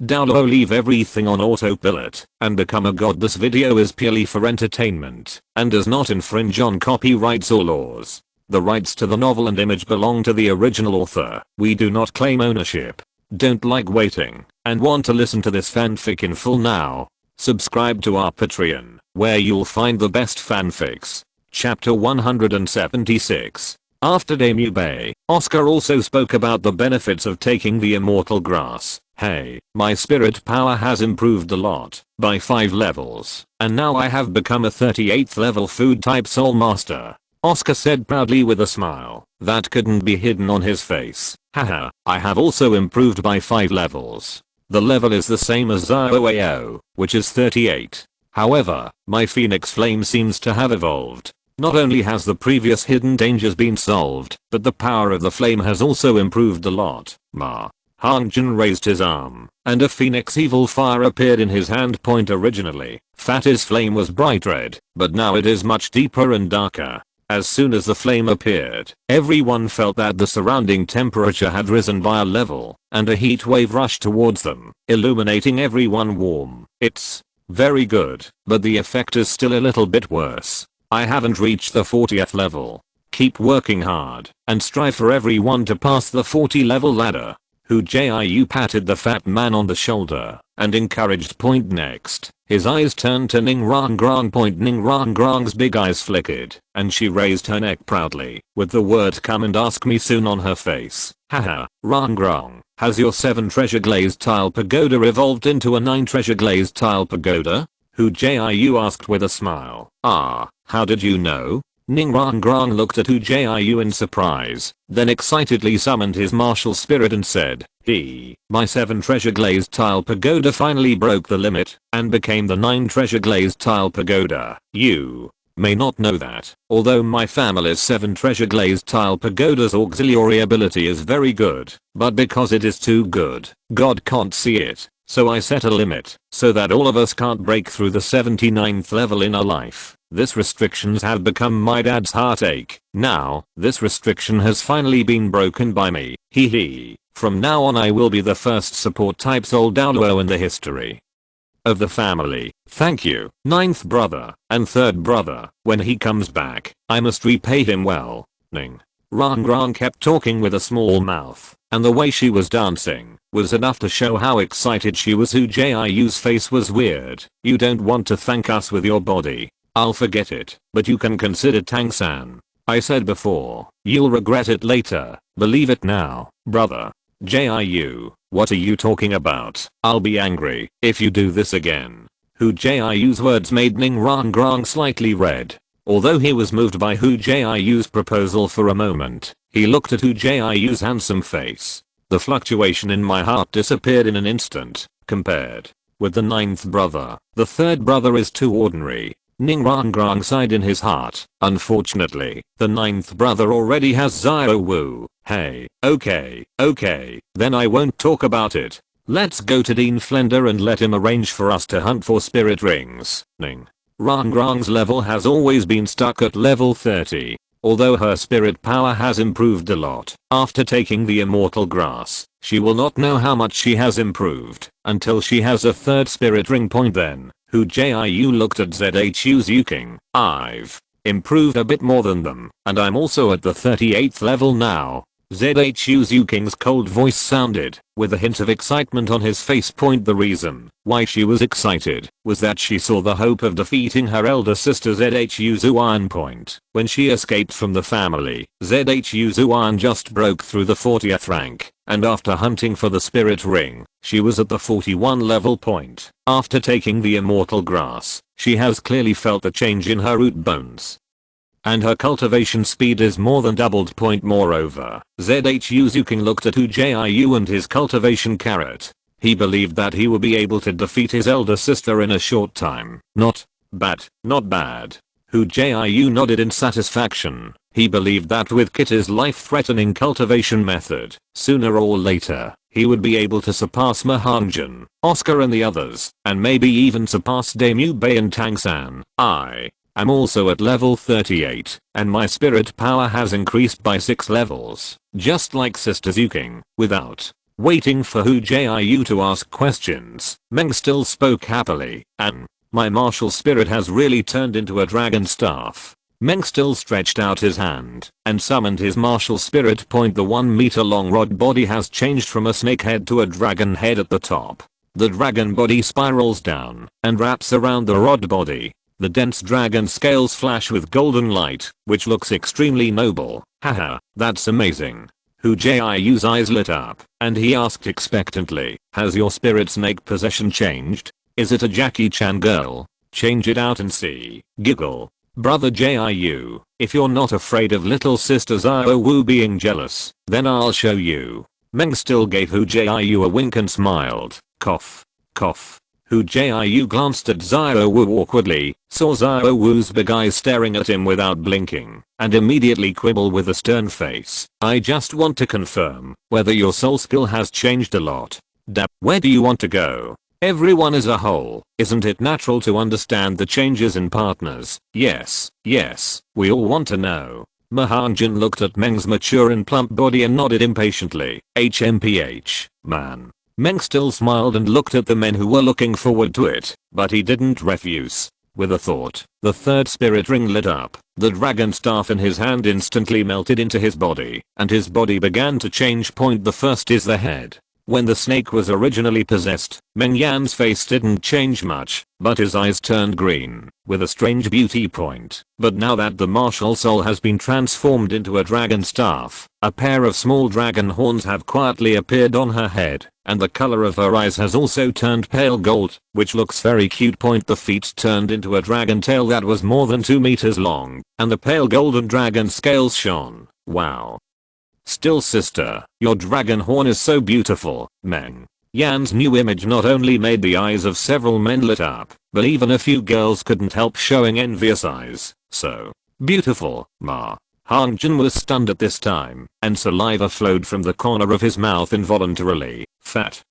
Douluo, leave everything on autopilot and become a god. This video is purely for entertainment and does not infringe on copyrights or laws. The rights to the novel and image belong to the original author. We do not claim ownership. Don't like waiting and want to listen to this fanfic in full now? Subscribe to our Patreon, where you'll find the best fanfics. Chapter 176. After Demu Bay, Oscar also spoke about the benefits of taking the immortal grass. Hey, my spirit power has improved a lot, by 5 levels, and now I have become a 38th level food type soul master. Oscar said proudly with a smile that couldn't be hidden on his face. Haha, I have also improved by 5 levels. The level is the same as Zioao, which is 38. However, my phoenix flame seems to have evolved. Not only has the previous hidden dangers been solved, but the power of the flame has also improved a lot. Ma. Hangjin raised his arm, and a phoenix evil fire appeared in his hand point. Originally, Fatty's flame was bright red, but now it is much deeper and darker. As soon as the flame appeared, everyone felt that the surrounding temperature had risen by a level, and a heat wave rushed towards them, illuminating everyone warm. It's very good, but the effect is still a little bit worse. I haven't reached the 40th level. Keep working hard, and strive for everyone to pass the 40 level ladder. Hu Jiu patted the fat man on the shoulder, and encouraged. Point next. His eyes turned to Ning Rangrang. Ning Rangrang's big eyes flickered, and she raised her neck proudly, with the word "come and ask me soon" on her face. Haha, Rangrang, has your 7 treasure glazed tile pagoda evolved into a 9 treasure glazed tile pagoda? Hu Jiu asked with a smile. Ah, how did you know? Ning Rangrang looked at Hu Jiu in surprise, then excitedly summoned his martial spirit and said, my 7 treasure glazed tile pagoda finally broke the limit and became the 9 treasure glazed tile pagoda. You may not know that, although my family's 7 treasure glazed tile pagoda's auxiliary ability is very good, but because it is too good, God can't see it. So I set a limit, so that all of us can't break through the 79th level in our life. This restrictions have become my dad's heartache. Now, this restriction has finally been broken by me. Hee. From now on I will be the first support type soul Douluo in the history of the family. Thank you, 9th brother, and 3rd brother. When he comes back, I must repay him well. Ning Rangrang kept talking with a small mouth, and the way she was dancing was enough to show how excited she was. Hu Jiu's face was weird. You don't want to thank us with your body. I'll forget it, but you can consider Tang San. I said before, you'll regret it later. Believe it now, brother. Jiu, what are you talking about? I'll be angry if you do this again. Hu Jiu's words made Ning Rangrang slightly red. Although he was moved by Hu Jiu's proposal for a moment, he looked at Hu Jiu's handsome face. The fluctuation in my heart disappeared in an instant. Compared with the 9th brother, the 3rd brother is too ordinary. Ning Rangrang sighed in his heart. Unfortunately, the 9th brother already has Zioao. Hey, okay, then I won't talk about it. Let's go to Dean Flender and let him arrange for us to hunt for spirit rings. Ning Rangrang's level has always been stuck at level 30. Although her spirit power has improved a lot after taking the immortal grass, she will not know how much she has improved until she has a 3rd spirit ring point. Then Hu Jiu looked at Zhu's Yuking. I've improved a bit more than them, and I'm also at the 38th level now. Zhu's Yuking's cold voice sounded, with a hint of excitement on his face. The reason why she was excited was that she saw the hope of defeating her elder sister Zhu Zuan. When she escaped from the family, Zhu Zuan just broke through the 40th rank, and after hunting for the spirit ring, she was at the 41 level point. After taking the immortal grass, she has clearly felt the change in her root bones, and her cultivation speed is more than doubled. Moreover, Zhu's Yuking looked at Hu Jiu and his cultivation carrot. He believed that he would be able to defeat his elder sister in a short time. Not bad. Hu Jiu nodded in satisfaction. He believed that with Kitty's life-threatening cultivation method, sooner or later, he would be able to surpass Mahangjin, Oscar and the others, and maybe even surpass Demu Bay and Tang San. I'm also at level 38, and my spirit power has increased by 6 levels, just like Sister Zuking, without Waiting for Hu Jiu to ask questions, Meng still spoke happily, my martial spirit has really turned into a dragon staff. Meng still stretched out his hand and summoned his martial spirit. The 1 meter long rod body has changed from a snake head to a dragon head at the top. The dragon body spirals down and wraps around the rod body. The dense dragon scales flash with golden light, which looks extremely noble. Haha, that's amazing. Hu Jiu's eyes lit up, and he asked expectantly, has your spirit snake possession changed? Is it a Jackie Chan girl? Change it out and see. Giggle. Brother Jiu, if you're not afraid of little sister Xiao Wu being jealous, then I'll show you. Meng still gave Hu Jiu a wink and smiled. Cough. Cough. Hu Jiu glanced at Xiao Wu awkwardly, saw Xiao Wu's big eyes staring at him without blinking, and immediately quibbled with a stern face. I just want to confirm whether your soul skill has changed a lot. Where do you want to go? Everyone is a whole. Isn't it natural to understand the changes in partners? Yes, we all want to know. Mahanjin looked at Meng's mature and plump body and nodded impatiently. HMPH, man. Meng still smiled and looked at the men who were looking forward to it, but he didn't refuse. With a thought, the third spirit ring lit up. The dragon staff in his hand instantly melted into his body, and his body began to change. The first is the head. When the snake was originally possessed, Meng Yan's face didn't change much, but his eyes turned green, with a strange beauty. But now that the martial soul has been transformed into a dragon staff, a pair of small dragon horns have quietly appeared on her head, and the color of her eyes has also turned pale gold, which looks very cute. The feet turned into a dragon tail that was more than 2 meters long, and the pale golden dragon scales shone. Wow. Still sister, your dragon horn is so beautiful. Meng Yan's new image not only made the eyes of several men lit up, but even a few girls couldn't help showing envious eyes. So beautiful, ma. Hanjin was stunned at this time, and saliva flowed from the corner of his mouth involuntarily. Fat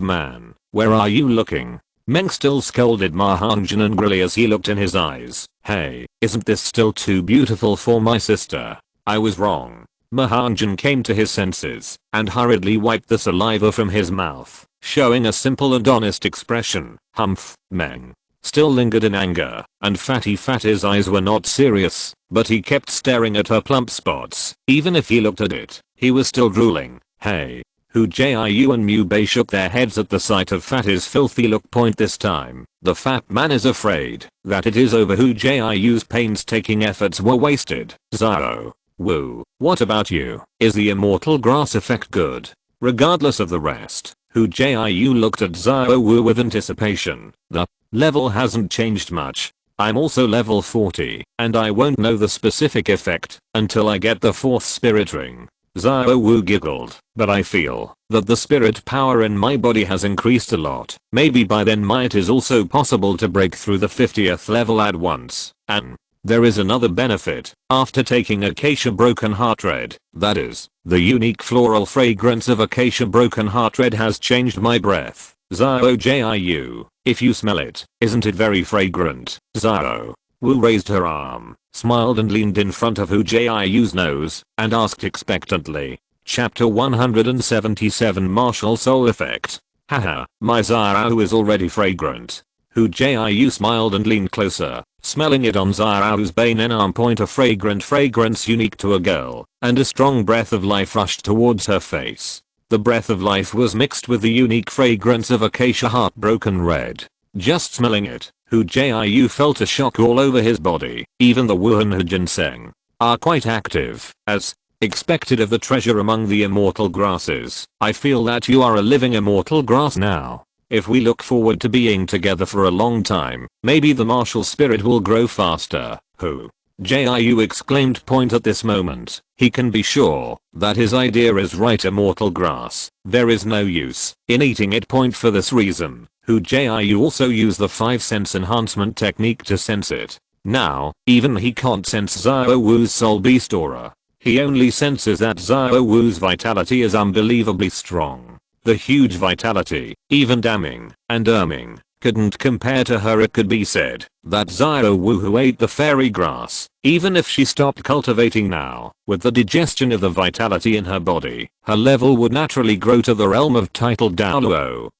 man, where are you looking? Meng still scolded Ma Hanjin angrily as he looked in his eyes. Hey, isn't this still too beautiful for my sister? I was wrong. Mahanjin came to his senses and hurriedly wiped the saliva from his mouth, showing a simple and honest expression. Humph. Meng still lingered in anger, and Fatty's eyes were not serious, but he kept staring at her plump spots. Even if he looked at it, he was still drooling. Hey. Hu Jiu and Mu Bei shook their heads at the sight of Fatty's filthy look. This time, the fat man is afraid that it is over. Hu Jiu's painstaking efforts were wasted. Xiao Wu, what about you? Is the immortal grass effect good? Regardless of the rest, Hu Jiu looked at Xiao Wu with anticipation. The level hasn't changed much. I'm also level 40, and I won't know the specific effect until I get the 4th spirit ring. Xiao Wu giggled, but I feel that the spirit power in my body has increased a lot. Maybe by then it is also possible to break through the 50th level at once. And there is another benefit after taking Acacia Broken Heart Red, that is, the unique floral fragrance of Acacia Broken Heart Red has changed my breath. Xiao Jiu, if you smell it, isn't it very fragrant? Xiao Wu raised her arm, smiled and leaned in front of Hu Jiu's nose, and asked expectantly. Chapter 177 Martial Soul Effect. Haha, my Xiao is already fragrant. Hu Jiu smiled and leaned closer, smelling it on Xiao's bane and arm. A fragrant fragrance unique to a girl, and a strong breath of life rushed towards her face. The breath of life was mixed with the unique fragrance of Acacia Heartbroken Red. Just smelling it, Hu Jiu felt a shock all over his body. Even the Wuhan ginseng are quite active, as expected of the treasure among the immortal grasses. I feel that you are a living immortal grass now. If we look forward to being together for a long time, maybe the martial spirit will grow faster. Hu Jiu exclaimed. At this moment, he can be sure that his idea is right. Immortal grass, there is no use in eating it. For this reason, Hu Jiu also used the 5 sense enhancement technique to sense it. Now, even he can't sense Xiao Wu's soul beast aura. He only senses that Xiao Wu's vitality is unbelievably strong. The huge vitality, even damning and erming, couldn't compare to her. It could be said that Xiao Wu who ate the fairy grass, even if she stopped cultivating now, with the digestion of the vitality in her body, her level would naturally grow to the realm of titled Douluo.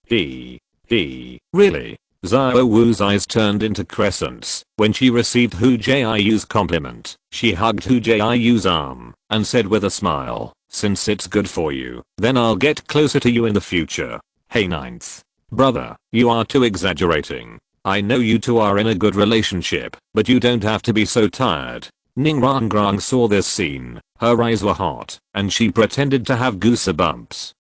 Really? Xiao Wu's eyes turned into crescents when she received Hu Jiu's compliment. She hugged Hu Jiu's arm and said with a smile, "Since it's good for you, then I'll get closer to you in the future." Hey ninth brother, you are too exaggerating. I know you two are in a good relationship, but you don't have to be so tired. Ning Rangrang saw this scene. Her eyes were hot, and she pretended to have goosebumps.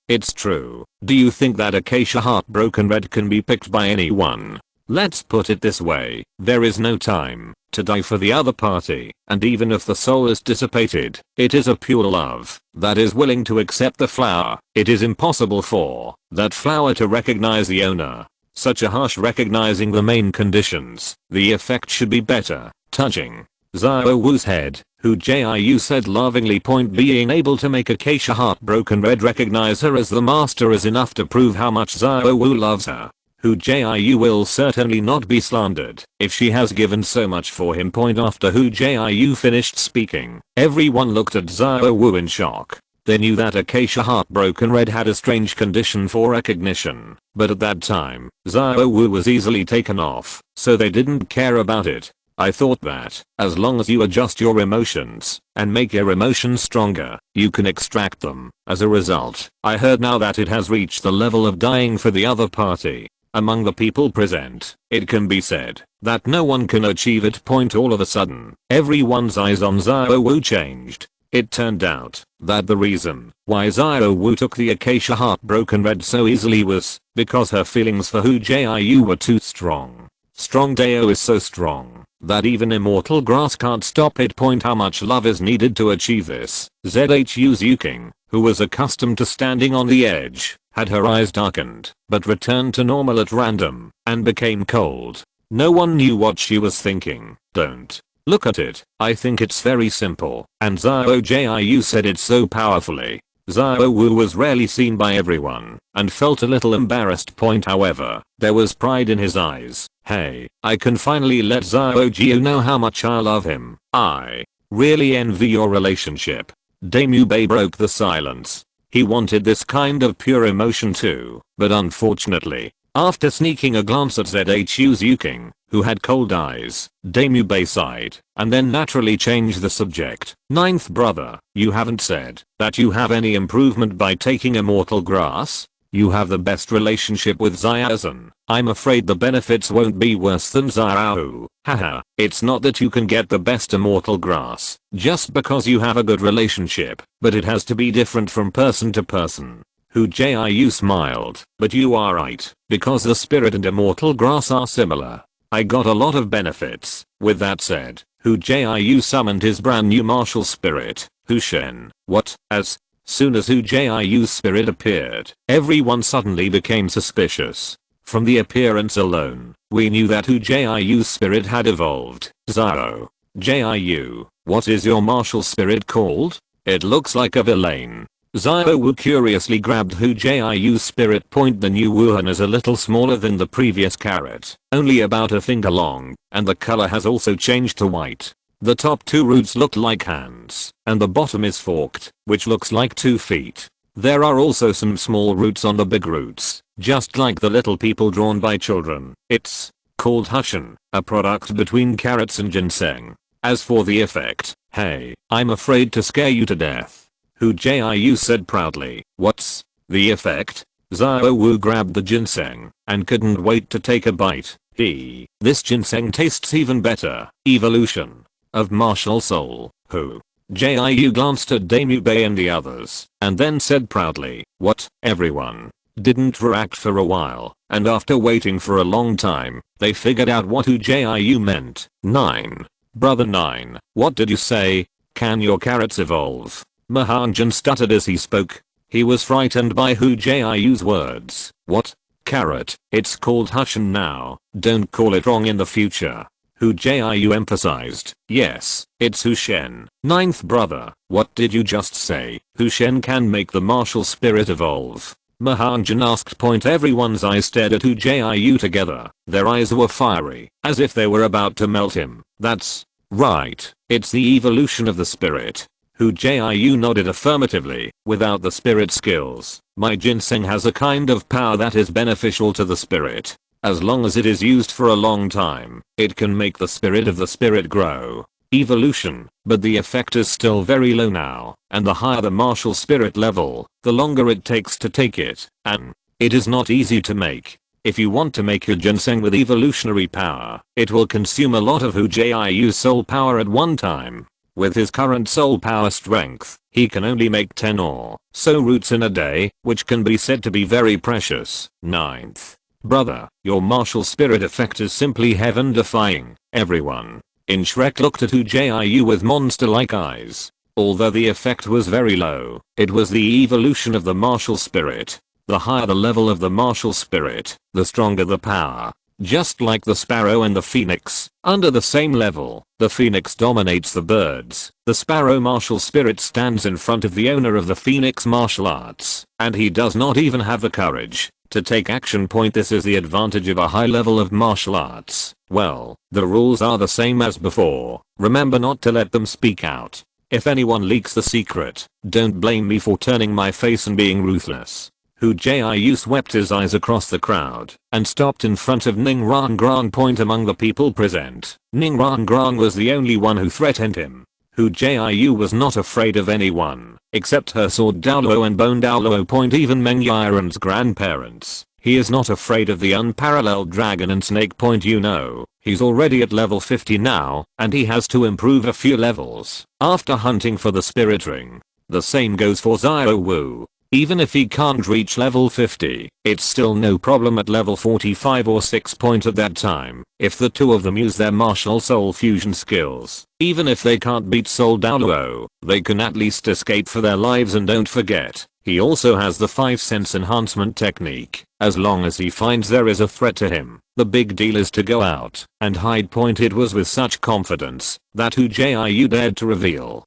It's true. Do you think that acacia heartbroken red can be picked by anyone? Let's put it this way, there is no time to die for the other party, and even if the soul is dissipated, it is a pure love that is willing to accept the flower. It is impossible for that flower to recognize the owner. Such a harsh recognizing the main conditions, the effect should be better. Touching Xiao Wu's head, Hu Jiu said lovingly. Point being able to make acacia heartbroken red recognize her as the master is enough to prove how much Xiao Wu loves her. Hu Jiu will certainly not be slandered if she has given so much for him. Point after Hu Jiu finished speaking, everyone looked at Xiao Wu in shock. They knew that acacia heartbroken red had a strange condition for recognition, but at that time, Xiao Wu was easily taken off, so they didn't care about it. I thought that, as long as you adjust your emotions, and make your emotions stronger, you can extract them. As a result, I heard now that it has reached the level of dying for the other party. Among the people present, it can be said that no one can achieve it. Point all of a sudden, everyone's eyes on Xiao Wu changed. It turned out that the reason why Xiao Wu took the acacia heartbroken red so easily was because her feelings for Hu Jiu were too strong. Strong Dao is so strong that even immortal grass can't stop it. Point how much love is needed to achieve this. Zhu's Yuking, who was accustomed to standing on the edge, had her eyes darkened, but returned to normal at random, and became cold. No one knew what she was thinking. Don't look at it, I think it's very simple, and Xiao Jiu said it so powerfully. Xiao Wu was rarely seen by everyone, and felt a little embarrassed. Point however, there was pride in his eyes. Hey, I can finally let Xiao Jiu know how much I love him. I really envy your relationship. Damu Bei broke the silence. He wanted this kind of pure emotion too, but unfortunately, after sneaking a glance at Zhu's Yuking, who had cold eyes, Damu Bei sighed, and then naturally changed the subject. Ninth brother, you haven't said that you have any improvement by taking immortal grass? You have the best relationship with Xiao Zhan. I'm afraid the benefits won't be worse than Xiao. Haha, it's not that you can get the best immortal grass just because you have a good relationship, but it has to be different from person to person. Hu Jiu smiled, but you are right, because the spirit and immortal grass are similar. I got a lot of benefits. With that said, Hu Jiu summoned his brand new martial spirit, Hu Shen. What? As soon as Hu Jiu's spirit appeared, everyone suddenly became suspicious. From the appearance alone, we knew that Hu Jiu's spirit had evolved. Xiao Jiu, what is your martial spirit called? It looks like a villain. Xiao Wu curiously grabbed Hu Jiu's spirit. Point the new Wuhan is a little smaller than the previous carrot, only about a finger long, and the color has also changed to white. The top two roots look like hands, and the bottom is forked, which looks like 2 feet. There are also some small roots on the big roots, just like the little people drawn by children. It's called Hushin, a product between carrots and ginseng. As for the effect, hey, I'm afraid to scare you to death. Hu Jiu said proudly. What's the effect? Xiao Wu grabbed the ginseng and couldn't wait to take a bite. This ginseng tastes even better. Evolution of martial soul. Hu Jiu glanced at Damu Bei and the others, and then said proudly, what? Everyone didn't react for a while, and after waiting for a long time, they figured out what Hu Jiu meant. 9. Brother 9, what did you say? Can your carrots evolve? Mahanjan stuttered as he spoke. He was frightened by Hu Jiu's words. What? Carrot? It's called Hushin now, don't call it wrong in the future. Hu Jiu emphasized. Yes, it's Hu Shen. 9th brother, what did you just say? Hu Shen can make the martial spirit evolve. Mahanjan asked. Everyone's eyes stared at Hu Jiu together. Their eyes were fiery, as if they were about to melt him. That's right, it's the evolution of the spirit. Hu Jiu nodded affirmatively. Without the spirit skills, my ginseng has a kind of power that is beneficial to the spirit. As long as it is used for a long time, it can make the spirit of the spirit grow. Evolution, but the effect is still very low now, and the higher the martial spirit level, the longer it takes to take it, and it is not easy to make. If you want to make a ginseng with evolutionary power, it will consume a lot of Hu Jiu's soul power at one time. With his current soul power strength, he can only make 10 or so roots in a day, which can be said to be very precious. 9th. Brother, your martial spirit effect is simply heaven defying. Everyone in Shrek looked at Hu Jiu with monster-like eyes. Although the effect was very low, it was the evolution of the martial spirit. The higher the level of the martial spirit, the stronger the power. Just like the sparrow and the phoenix, under the same level, the phoenix dominates the birds. The sparrow martial spirit stands in front of the owner of the phoenix martial arts, and he does not even have the courage to take action. This is the advantage of a high level of martial arts. Well, the rules are the same as before. Remember not to let them speak out. If anyone leaks the secret, don't blame me for turning my face and being ruthless. Hu Jiu swept his eyes across the crowd and stopped in front of Ning Rangrang. Among the people present, Ning Rangrang was the only one who threatened him. Hu Jiu was not afraid of anyone except her sword Douluo and bone Douluo. Even Meng Yiren's grandparents. He is not afraid of the unparalleled dragon and snake. You know, he's already at level 50 now, and he has to improve a few levels after hunting for the spirit ring. The same goes for Xiao Wu. Even if he can't reach level 50, it's still no problem at level 45 or 6. At that time, if the two of them use their martial soul fusion skills, even if they can't beat Soul Douluo, they can at least escape for their lives. And don't forget, he also has the 5 sense enhancement technique. As long as he finds there is a threat to him, the big deal is to go out and hide. It was with such confidence that Hu Jiu dared to reveal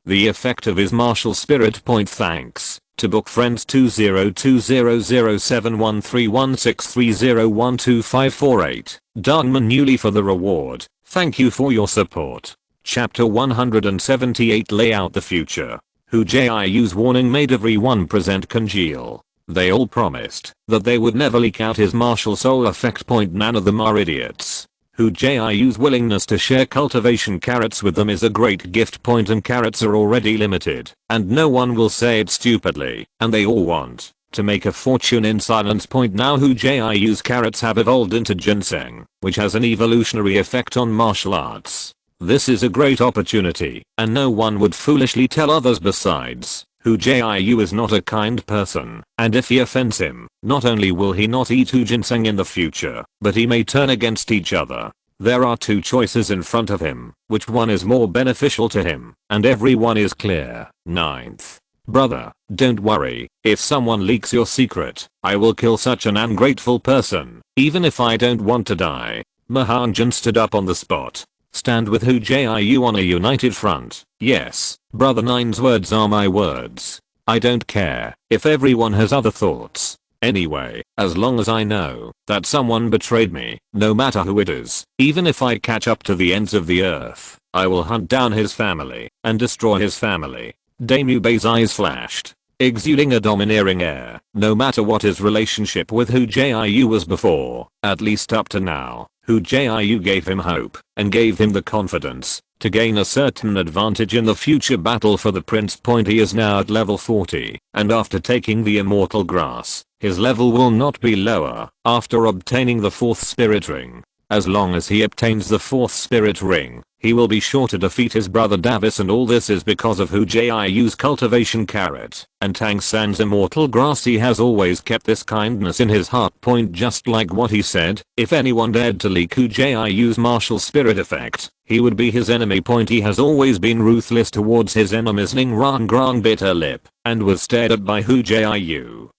the effect of his martial spirit. Thanks to book friends 2020713163012548. Dungman Newly for the reward. Thank you for your support. Chapter 178 Lay out the future. Hu Jiu's warning made everyone present congeal. They all promised that they would never leak out his martial soul effect. None of them are idiots. Hu Jiu's willingness to share cultivation carrots with them is a great gift. And carrots are already limited, and no one will say it stupidly, and they all want to make a fortune in silence. Now Hu Jiu's carrots have evolved into ginseng, which has an evolutionary effect on martial arts. This is a great opportunity, and no one would foolishly tell others. Besides, Hu Jiu is not a kind person, and if he offends him, not only will he not eat Hu ginseng in the future, but he may turn against each other. There are two choices in front of him, which one is more beneficial to him, and everyone is clear. 9th. Brother, don't worry, if someone leaks your secret, I will kill such an ungrateful person, even if I don't want to die. Mahanjan stood up on the spot. Stand with Hu Jiu on a united front. Yes, brother Nine's words are my words. I don't care if everyone has other thoughts. Anyway, as long as I know that someone betrayed me, no matter who it is, even if I catch up to the ends of the earth, I will hunt down his family and destroy his family. Damu Bei's eyes flashed, exuding a domineering air. No matter what his relationship with Hu Jiu was before, at least up to now, Hu Jiu gave him hope and gave him the confidence to gain a certain advantage in the future battle for the prince. He is now at level 40, and after taking the immortal grass, his level will not be lower after obtaining the 4th spirit ring. As long as he obtains the 4th spirit ring, he will be sure to defeat his brother Davis, and all this is because of Hu Jiu's cultivation carrot and Tang San's immortal grass. He has always kept this kindness in his heart. Just like what he said, if anyone dared to leak Hu Jiu's martial spirit effect, he would be his enemy. He has always been ruthless towards his enemies. Ning Rangrang bit her lip and was stared at by Hu Jiu.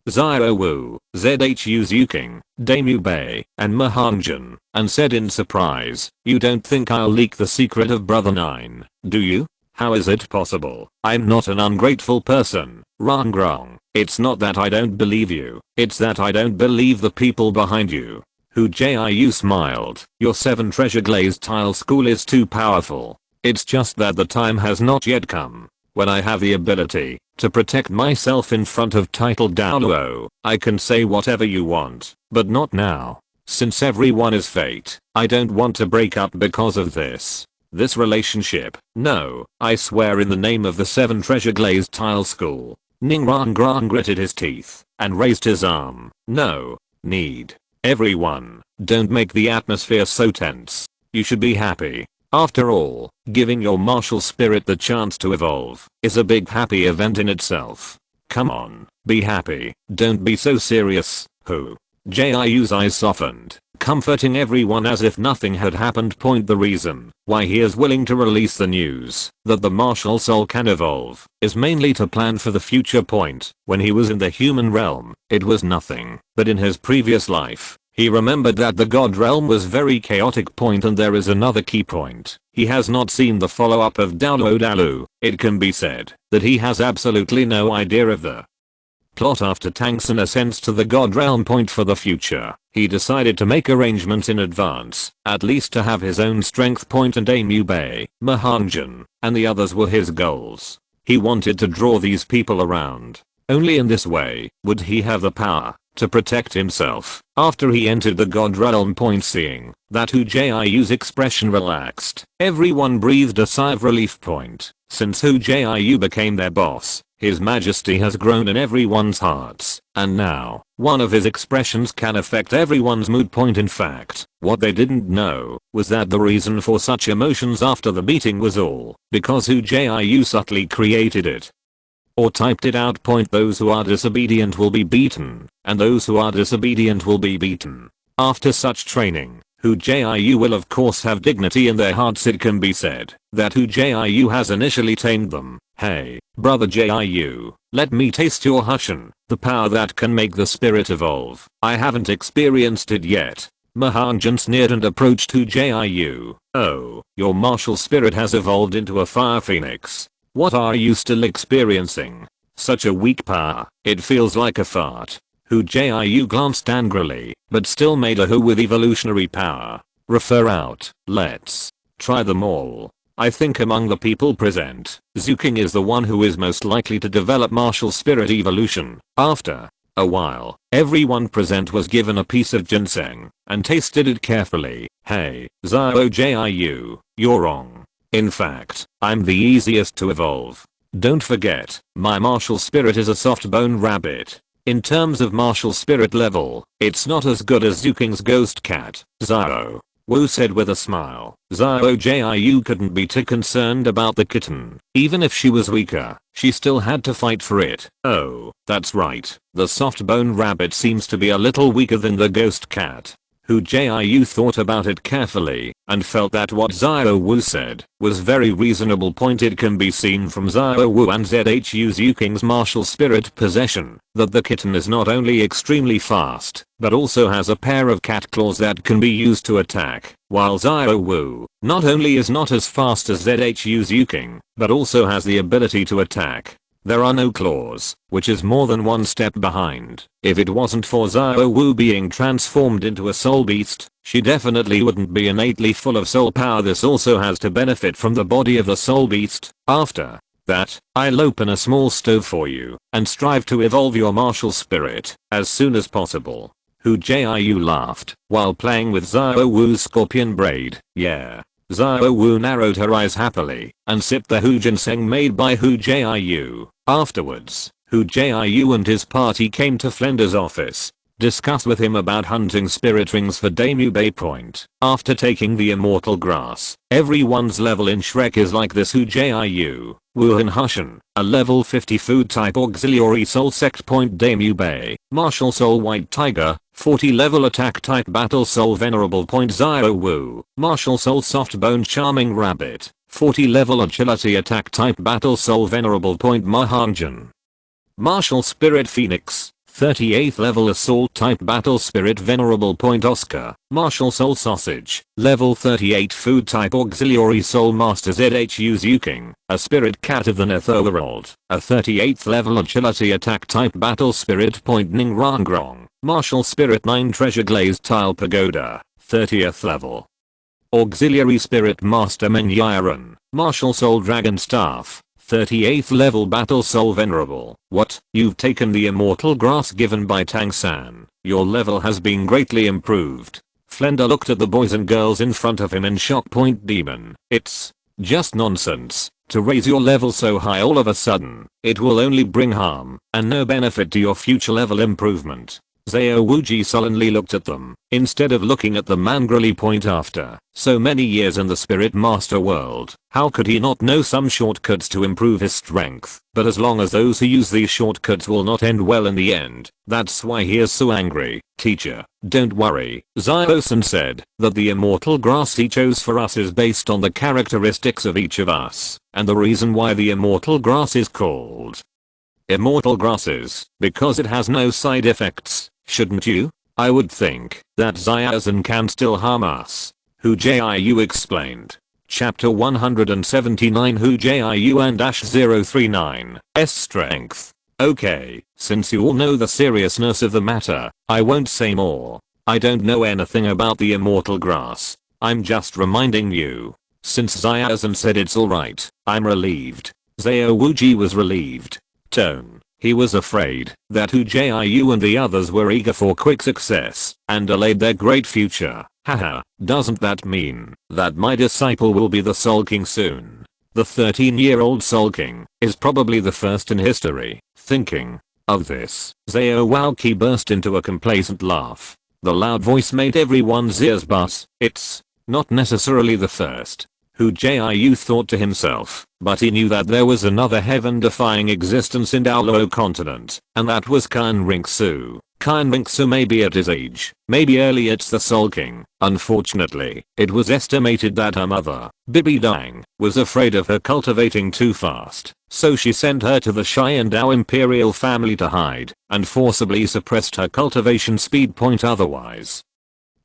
Xiao Wu, Zhu Zuking, Damu Bei, and Mahanjan, and said in surprise, "You don't think I'll leak the secret of Brother Nine, do you? How is it possible? I'm not an ungrateful person. Wrong. It's not that I don't believe you. It's that I don't believe the people behind you. Hu Jiu smiled. Your 7 treasure glazed tile school is too powerful. It's just that the time has not yet come. When I have the ability to protect myself in front of titled Douluo, I can say whatever you want, but not now. Since everyone is fate, I don't want to break up because of this. This relationship. No, I swear in the name of the 7 treasure glazed tile school. Ningrang gritted his teeth and raised his arm. No need. Everyone, don't make the atmosphere so tense. You should be happy. After all, giving your martial spirit the chance to evolve is a big happy event in itself. Come on, be happy. Don't be so serious. Hu Jiu's eyes softened, comforting everyone as if nothing had happened. The reason why he is willing to release the news that the martial soul can evolve is mainly to plan for the future. When he was in the human realm, it was nothing, but in his previous life, he remembered that the god realm was very chaotic. And there is another key point. He has not seen the follow-up of Douluo. It can be said that he has absolutely no idea of the plot. After Tang San ascends to the god realm for the future, he decided to make arrangements in advance, at least to have his own strength and Bay, Mahanjan, and the others were his goals. He wanted to draw these people around. Only in this way would he have the power to protect himself. After he entered the god realm, seeing that Hu Jiu's expression relaxed, everyone breathed a sigh of relief. Since Hu Jiu became their boss, his majesty has grown in everyone's hearts, and now, one of his expressions can affect everyone's mood. In fact, what they didn't know was that the reason for such emotions after the beating was all because Hu Jiu subtly created it. Or typed it out. Those who are disobedient will be beaten, and those who are disobedient will be beaten. After such training, Hu Jiu will of course have dignity in their hearts. It can be said that Hu Jiu has initially tamed them. Hey, brother Jiu, let me taste your Hushin, the power that can make the spirit evolve. I haven't experienced it yet. Mahanjan sneered and approached Hu Jiu. Oh, your martial spirit has evolved into a fire phoenix. What are you still experiencing? Such a weak power, it feels like a fart. Hu Jiu glanced angrily, but still made a Hu with evolutionary power. Refer out. Let's try them all. I think among the people present, Zuking is the one who is most likely to develop martial spirit evolution. After a while, everyone present was given a piece of ginseng and tasted it carefully. Hey, Jiu, you're wrong. In fact, I'm the easiest to evolve. Don't forget, my martial spirit is a soft bone rabbit. In terms of martial spirit level, it's not as good as Zuking's ghost cat. Wu said with a smile. Jiu couldn't be too concerned about the kitten. Even if she was weaker, she still had to fight for it. Oh, that's right. The soft bone rabbit seems to be a little weaker than the ghost cat. Hu Jiu thought about it carefully and felt that what Wu said was very reasonable. It can be seen from Wu and Zhuzuking's martial spirit possession that the kitten is not only extremely fast, but also has a pair of cat claws that can be used to attack, while Wu not only is not as fast as Zhuzuking, but also has the ability to attack. There are no claws, which is more than one step behind. If it wasn't for Wu being transformed into a soul beast, she definitely wouldn't be innately full of soul power. This also has to benefit from the body of the soul beast. After that, I'll open a small stove for you and strive to evolve your martial spirit as soon as possible. Hu Jiu laughed while playing with Wu's scorpion braid. Yeah. Wu narrowed her eyes happily and sipped the Hu ginseng made by Hu Jiu. Afterwards, Hu Jiu and his party came to Flender's office, discussed with him about hunting spirit rings for Damu Bay. After taking the immortal grass, everyone's level in Shrek is like this. Hu Jiu, Wuhan Hushin, a level 50 food type auxiliary soul sect. Damu Bay, martial soul white tiger, 40 level attack type battle soul venerable. Wu, martial soul soft bone charming rabbit, 40 level agility attack type battle soul venerable. Mahanjan, martial spirit phoenix, 38th level assault type battle spirit venerable point Oscar, martial soul sausage, level 38 food type auxiliary soul master ZHU Zuking, a spirit cat of the Netherworld, a 38th level agility attack type battle spirit point Ning Rangrong, martial spirit 9 treasure glazed tile pagoda, 30th level. Auxiliary spirit master Meng Yiren, martial soul dragon staff, 38th level battle soul venerable. What? You've taken the immortal grass given by Tang San. Your level has been greatly improved. Flender looked at the boys and girls in front of him in shock. Point demon. It's just nonsense. To raise your level so high all of a sudden, it will only bring harm and no benefit to your future level improvement. Xiao Wuji sullenly looked at them, instead of looking at them angrily. Point after so many years in the spirit master world, how could he not know some shortcuts to improve his strength? But as long as those who use these shortcuts will not end well in the end, that's why he is so angry. Teacher, don't worry, Xiao-san said that the immortal grass he chose for us is based on the characteristics of each of us, and the reason why the immortal grass is called immortal grasses, because it has no side effects. Shouldn't you? I would think that Xiao-san can still harm us. Hu Jiu explained. Chapter 179 Hu Jiu and -039, S strength. Okay, since you all know the seriousness of the matter, I won't say more. I don't know anything about the immortal grass. I'm just reminding you. Since Xiao-san said it's alright, I'm relieved. Xiao Wuji was relieved. Tone. He was afraid that Hu Jiu and the others were eager for quick success and delayed their great future. Haha, doesn't that mean that my disciple will be the Soul King soon? The 13-year-old Soul King is probably the first in history. Thinking of this, Xiao Wuji burst into a complacent laugh. The loud voice made everyone's ears buzz. It's not necessarily the first. Hu Jiu thought to himself, but he knew that there was another heaven-defying existence in Douluo continent, and that was Qin Ringsu. Qin Ringsu may be at his age, maybe early it's the Soul King. Unfortunately, it was estimated that her mother, Bibi Dang, was afraid of her cultivating too fast, so she sent her to the Xiandao imperial family to hide, and forcibly suppressed her cultivation speed. Point otherwise.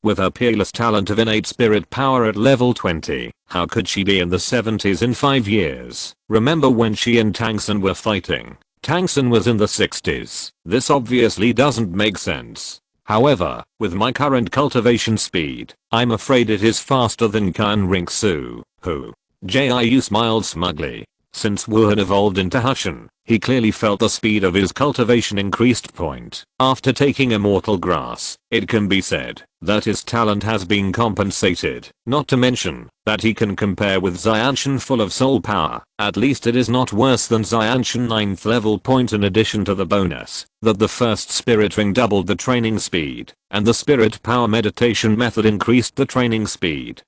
With her peerless talent of innate spirit power at level 20, how could she be in the 70s in 5 years? Remember when she and Tang San were fighting? Tang San was in the 60s. This obviously doesn't make sense. However, with my current cultivation speed, I'm afraid it is faster than Qin Ringsu. Hu Jiu smiled smugly. Since Wu had evolved into Hushan, he clearly felt the speed of his cultivation increased. Point. After taking immortal grass, it can be said that his talent has been compensated, not to mention that he can compare with Xianshan full of soul power. At least it is not worse than Xianshan 9th level. Point. In addition to the bonus that the first spirit ring doubled the training speed, and the spirit power meditation method increased the training speed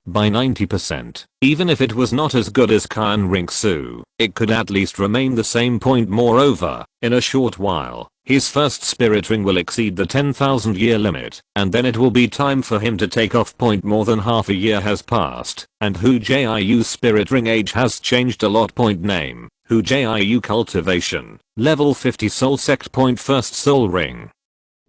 by 90%. Even if it was not as good as Qin Ringsu, it could at least remain the same. Point. Moreover, in a short while, his first spirit ring will exceed the 10,000 year limit, and then it will be time for him to take off. Point. More than half a year has passed, and Hu Jiu's spirit ring age has changed a lot. Point. Name, Hu Jiu cultivation, level 50 soul sect. Point. First soul ring.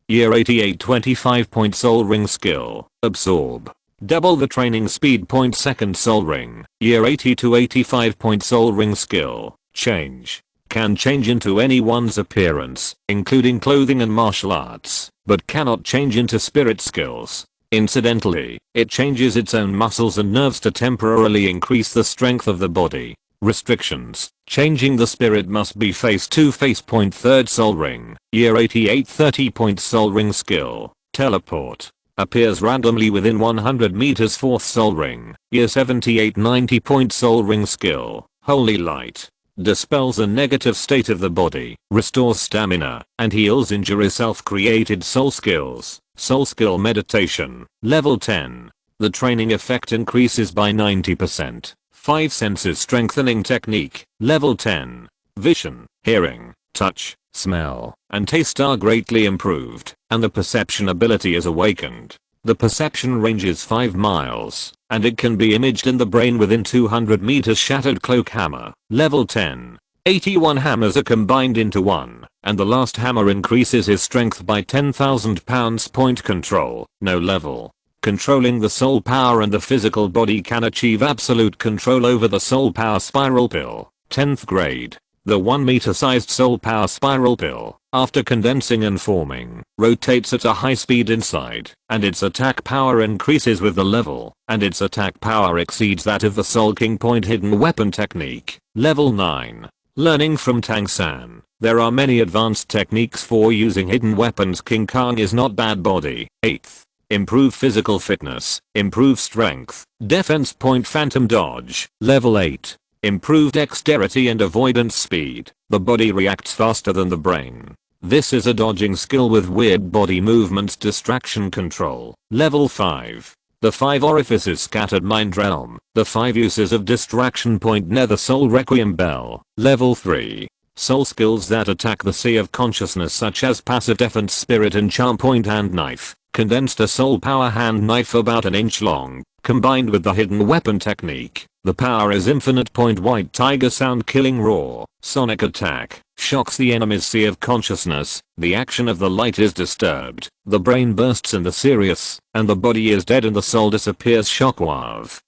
Year 88 25. Point. Soul ring skill, absorb. Double the training speed. Point. Second soul ring. Year 80 to 85. Point. Soul ring skill, change. Can change into anyone's appearance, including clothing and martial arts, but cannot change into spirit skills. Incidentally, it changes its own muscles and nerves to temporarily increase the strength of the body. Restrictions. Changing the spirit must be face to face. Point. Third soul ring. Year 88 30. Point. Soul ring skill, teleport. Appears randomly within 100 meters. Fourth soul ring. Year 78 90. Point. Soul ring skill, holy light. Dispels the negative state of the body, restores stamina, and heals injuries. Self-created soul skills. Soul skill meditation, level 10. The training effect increases by 90%. 5 senses strengthening technique, level 10. Vision, hearing, touch, smell, and taste are greatly improved, and the perception ability is awakened. The perception range is 5 miles, and it can be imaged in the brain within 200 meters. Shattered cloak hammer, level 10. 81 hammers are combined into one, and the last hammer increases his strength by 10,000 pounds. Point control, no level. Controlling the soul power and the physical body can achieve absolute control over the soul power spiral pill. 10th grade. The 1 meter sized soul power spiral pill, after condensing and forming, rotates at a high speed inside, and its attack power increases with the level, and its attack power exceeds that of the Soul King point hidden weapon technique. Level 9. Learning from Tang San. There are many advanced techniques for using hidden weapons. King Kong is not bad body. 8th. Improve physical fitness, improve strength, defense. Point phantom dodge. Level 8. Improve dexterity and avoidance speed. The body reacts faster than the brain. This is a dodging skill with weird body movements. Distraction control. Level 5. The 5 orifices scattered mind realm. The 5 uses of distraction. Point nether soul requiem bell. Level 3. Soul skills that attack the sea of consciousness such as passive defense spirit and charm. Point hand knife. Condensed a soul power hand knife about an inch long, combined with the hidden weapon technique. The power is infinite. Point white tiger sound killing roar. Sonic attack. Shocks the enemy's sea of consciousness. The action of the light is disturbed. The brain bursts in the serious, and the body is dead and the soul disappears. Shockwave.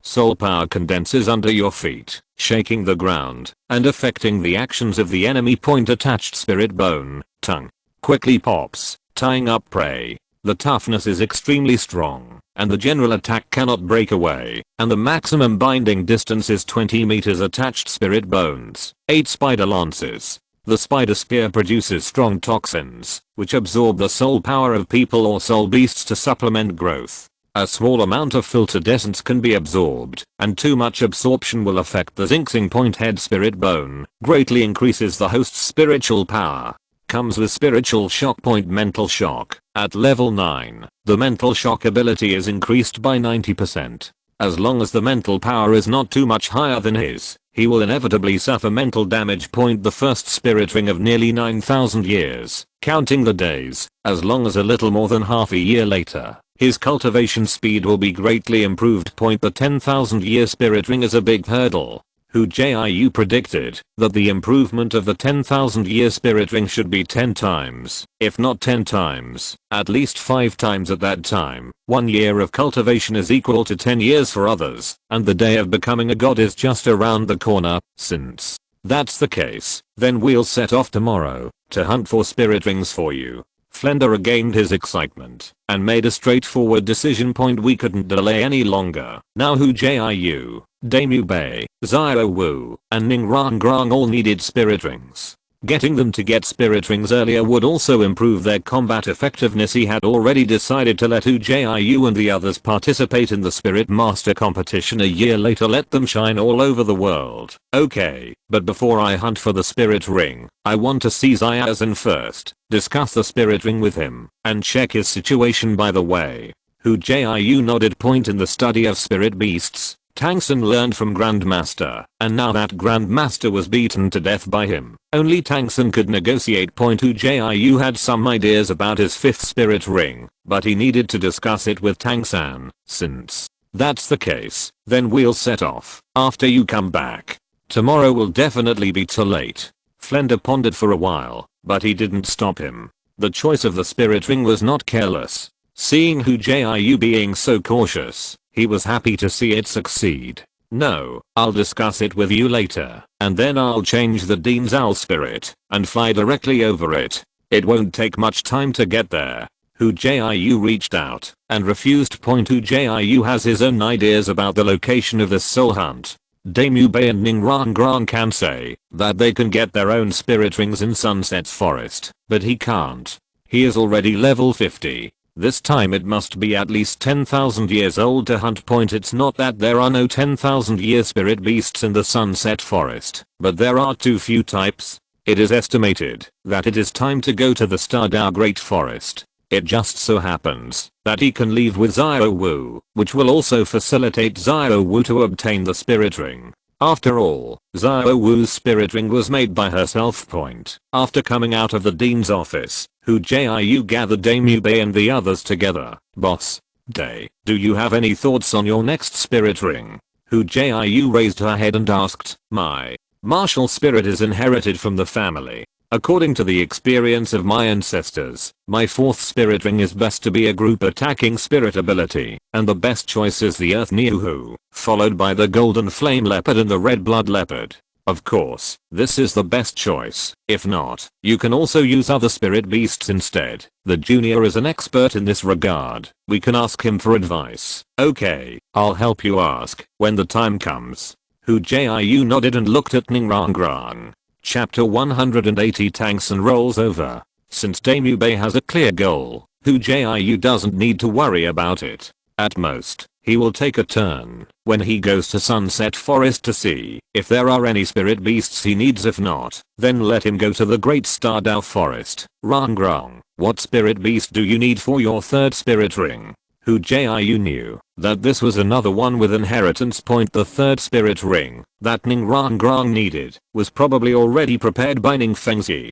Soul power condenses under your feet, shaking the ground, and affecting the actions of the enemy. Point attached spirit bone. Tongue. Quickly pops, tying up prey. The toughness is extremely strong, and the general attack cannot break away, and the maximum binding distance is 20 meters. Attached spirit bones. 8 spider lances. The spider spear produces strong toxins, which absorb the soul power of people or soul beasts to supplement growth. A small amount of filtered essence can be absorbed, and too much absorption will affect the zinxing. Point head spirit bone. Greatly increases the host's spiritual power. Comes with spiritual shock. Point mental shock. At level 9, the mental shock ability is increased by 90%. As long as the mental power is not too much higher than his, he will inevitably suffer mental damage. Point the first spirit ring of nearly 9,000 years, counting the days, as long as a little more than half a year later, his cultivation speed will be greatly improved. Point the 10,000 year spirit ring is a big hurdle. Hu Jiu predicted that the improvement of the 10,000 year spirit ring should be 10 times, if not 10 times, at least 5 times at that time. 1 year of cultivation is equal to 10 years for others, and the day of becoming a god is just around the corner. Since that's the case, then we'll set off tomorrow to hunt for spirit rings for you. Flender regained his excitement and made a straightforward decision. Point we couldn't delay any longer. Now Hu Jiu, Damu Bei, Xiao Wu, and Ning Rang Grang all needed spirit rings. Getting them to get spirit rings earlier would also improve their combat effectiveness. He had already decided to let Hu Jiu and the others participate in the Spirit Master competition a year later. Let them shine all over the world. Okay, but before I hunt for the spirit ring, I want to see Xiao Zhan first, discuss the spirit ring with him, and check his situation. By the way, Hu Jiu nodded. Point in the study of spirit beasts, Tang San learned from Grandmaster, and now that Grandmaster was beaten to death by him, only Tang San could negotiate. Point Hu Jiu had some ideas about his 5th spirit ring, but he needed to discuss it with Tang San. Since that's the case, then we'll set off after you come back. Tomorrow will definitely be too late. Flender pondered for a while, but he didn't stop him. The choice of the spirit ring was not careless. Seeing Hu Jiu being so cautious, he was happy to see it succeed. No, I'll discuss it with you later, and then I'll change the Dean's Owl spirit and fly directly over it. It won't take much time to get there. Hu Jiu reached out and refused. Point Hu Jiu has his own ideas about the location of this soul hunt. Damu Bei and Ning Rang Grang can say that they can get their own spirit rings in Sunset's forest, but he can't. He is already level 50. This time it must be at least 10,000 years old to hunt. Point it's not that there are no 10,000 year spirit beasts in the Sunset Forest, but there are too few types. It is estimated that it is time to go to the Stardao Great Forest. It just so happens that he can leave with Xiao Wu, which will also facilitate Xiao Wu to obtain the spirit ring. After all, Xiao Wu's spirit ring was made by herself. Point after coming out of the Dean's office, Hu Jiu gathered Damu Bei and the others together. Boss Day, do you have any thoughts on your next spirit ring? Hu Jiu raised her head and asked. My Martial spirit is inherited from the family. According to the experience of my ancestors, my 4th spirit ring is best to be a group attacking spirit ability, and the best choice is the Earth Hu, followed by the Golden Flame Leopard and the Red Blood Leopard. Of course, this is the best choice. If not, you can also use other spirit beasts instead. The junior is an expert in this regard. We can ask him for advice. Okay, I'll help you ask when the time comes. Hu Jiu nodded and looked at Ning Rang. Chapter 180. Tang San rolls over. Since Damu Bei has a clear goal, Hu Jiu doesn't need to worry about it. At most, he will take a turn when he goes to Sunset Forest to see if there are any spirit beasts he needs. If not, then let him go to the Great Stardow Forest. Rang, what spirit beast do you need for your 3rd spirit ring? Hu Jiu knew that this was another one with inheritance point. The 3rd spirit ring that Ning Rang needed was probably already prepared by Ning Fengzi.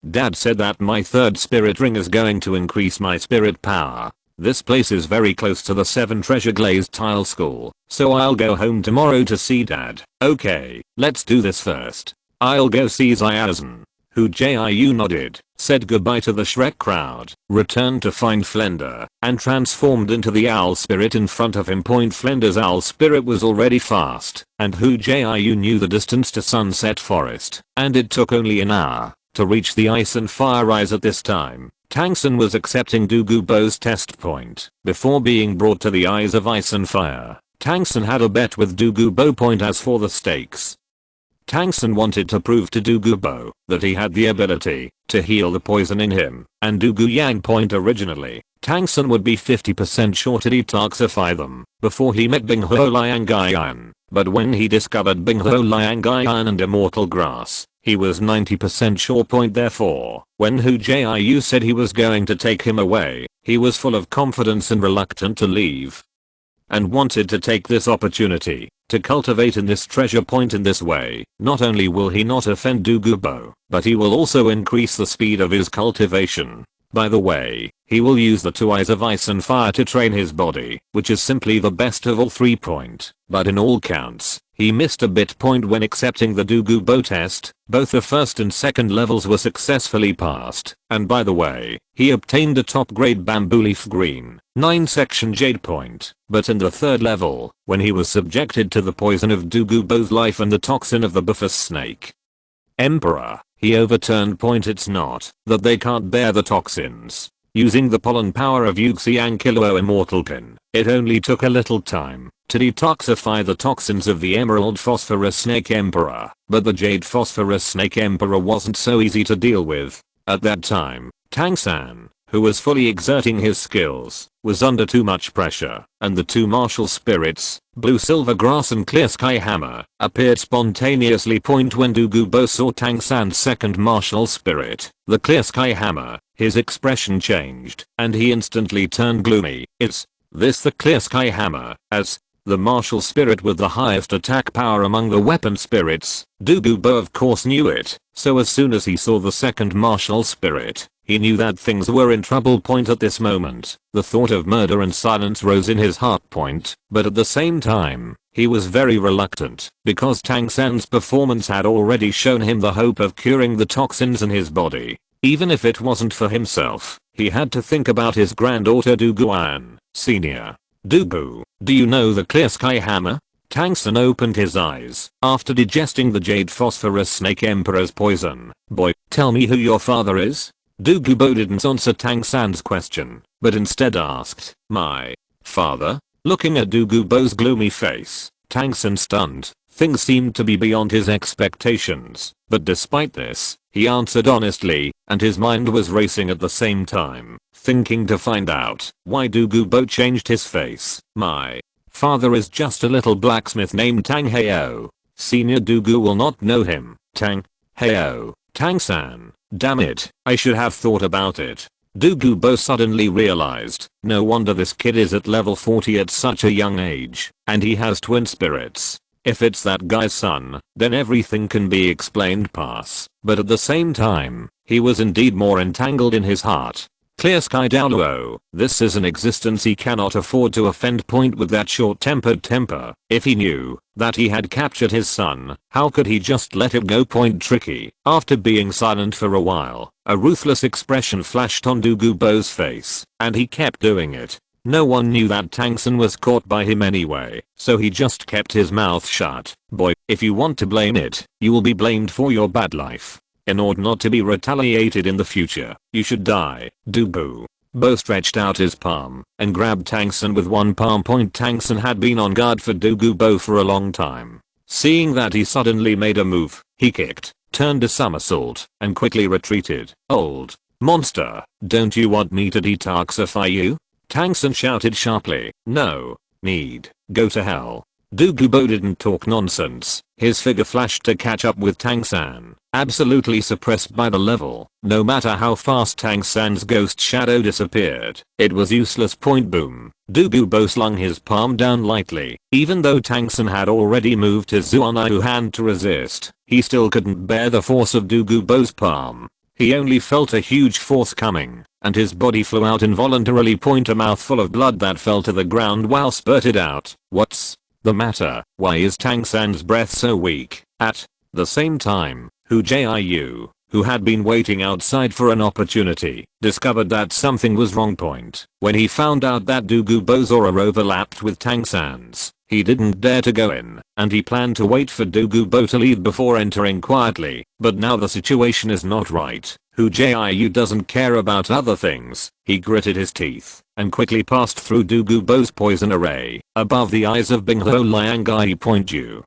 Dad said that my 3rd spirit ring is going to increase my spirit power. This place is very close to the 7 treasure glazed tile school, so I'll go home tomorrow to see Dad. Okay, let's do this first. I'll go see Xiaozhen. Hu Jiu nodded, said goodbye to the Shrek crowd, returned to find Flender, and transformed into the owl spirit in front of him. Flender's owl spirit was already fast, and Hu Jiu knew the distance to Sunset Forest, and it took only an hour to reach the Ice and Fire Eyes. At this time, Tang San was accepting Douluo's test point before being brought to the Eyes of Ice and Fire. Tang San had a bet with Douluo. As for the stakes, Tang San wanted to prove to Douluo that he had the ability to heal the poison in him, and Douluo. Originally, Tang San would be 50% sure to detoxify them before he met Binghuo Liangayan, but when he discovered Binghuo Liangayan and Immortal Grass, he was 90% sure. Therefore, when Hu Jiu said he was going to take him away, he was full of confidence and reluctant to leave, and wanted to take this opportunity to cultivate in this treasure point. In this way, not only will he not offend Douluo, but he will also increase the speed of his cultivation. By the way, he will use the 2 Eyes of Ice and Fire to train his body, which is simply the best of all 3. But in all counts, he missed a bit when accepting the Douluo test. Both the 1st and 2nd levels were successfully passed, and by the way, he obtained a top grade bamboo leaf green 9 section jade point. But in the 3rd level, when he was subjected to the poison of Douluo's life and the toxin of the Bufus snake Emperor, he overturned. It's not that they can't bear the toxins. Using the pollen power of Yuxiang Kilo Immortal Pin, it only took a little time to detoxify the toxins of the Emerald Phosphorus Snake Emperor, but the Jade Phosphorus Snake Emperor wasn't so easy to deal with. At that time, Tang San, who was fully exerting his skills, was under too much pressure, and the 2 martial spirits, Blue Silver Grass and Clear Sky Hammer, appeared spontaneously. When Douluo saw Tang San's 2nd martial spirit, the Clear Sky Hammer, his expression changed, and he instantly turned gloomy. Is this the Clear Sky Hammer? As the martial spirit with the highest attack power among the weapon spirits, Douluo of course knew it, so as soon as he saw the 2nd martial spirit, he knew that things were in trouble. At this moment, the thought of murder and silence rose in his heart. But at the same time, he was very reluctant, because Tang San's performance had already shown him the hope of curing the toxins in his body. Even if it wasn't for himself, he had to think about his granddaughter Douluo Sr. Douluo, do you know the Clear Sky Hammer? Tang San opened his eyes after digesting the Jade Phosphorus Snake Emperor's poison. Boy, tell me who your father is? Douluo didn't answer Tang San's question, but instead asked, my father? Looking at Douluo's gloomy face, Tang San stunned. Things seemed to be beyond his expectations, but despite this, he answered honestly, and his mind was racing at the same time, thinking to find out why Douluo changed his face. My father is just a little blacksmith named Tang Heo. Senior Douluo will not know him. Tang Heo. Tang San. Damn it, I should have thought about it. Douluo suddenly realized, no wonder this kid is at level 40 at such a young age, and he has twin spirits. If it's that guy's son, then everything can be explained. But at the same time, he was indeed more entangled in his heart. Clear sky Douluo. This is an existence he cannot afford to offend. Point with that short-tempered temper. If he knew that he had captured his son, how could he just let it go? Point tricky. After being silent for a while, a ruthless expression flashed on Douluo's face, and he kept doing it. No one knew that Tang San was caught by him anyway, so he just kept his mouth shut. Boy, if you want to blame it, you will be blamed for your bad life. In order not to be retaliated in the future, you should die. Douluo stretched out his palm and grabbed Tang San with one palm. Tang San had been on guard for Douluo for a long time. Seeing that he suddenly made a move, he kicked, turned a somersault, and quickly retreated. Old monster, don't you want me to detoxify you? Tang San shouted sharply. No need. Go to hell. Douluo didn't talk nonsense. His figure flashed to catch up with Tang San, absolutely suppressed by the level. No matter how fast Tang San's ghost shadow disappeared, it was useless. Boom. Douluo slung his palm down lightly. Even though Tang San had already moved his Zuanyu hand to resist, he still couldn't bear the force of Douluo's palm. He only felt a huge force coming, and his body flew out involuntarily. A mouthful of blood that fell to the ground while spurted out. What's the matter? Why is Tang San's breath so weak? At the same time, Hu Jiu, who had been waiting outside for an opportunity, discovered that something was wrong. When he found out that Douluo's aura overlapped with Tang San's, he didn't dare to go in, and he planned to wait for Douluo to leave before entering quietly. But now the situation is not right. Hu Jiu doesn't care about other things. He gritted his teeth and quickly passed through Douluo's poison array above the eyes of Bing Ho Liangai. Due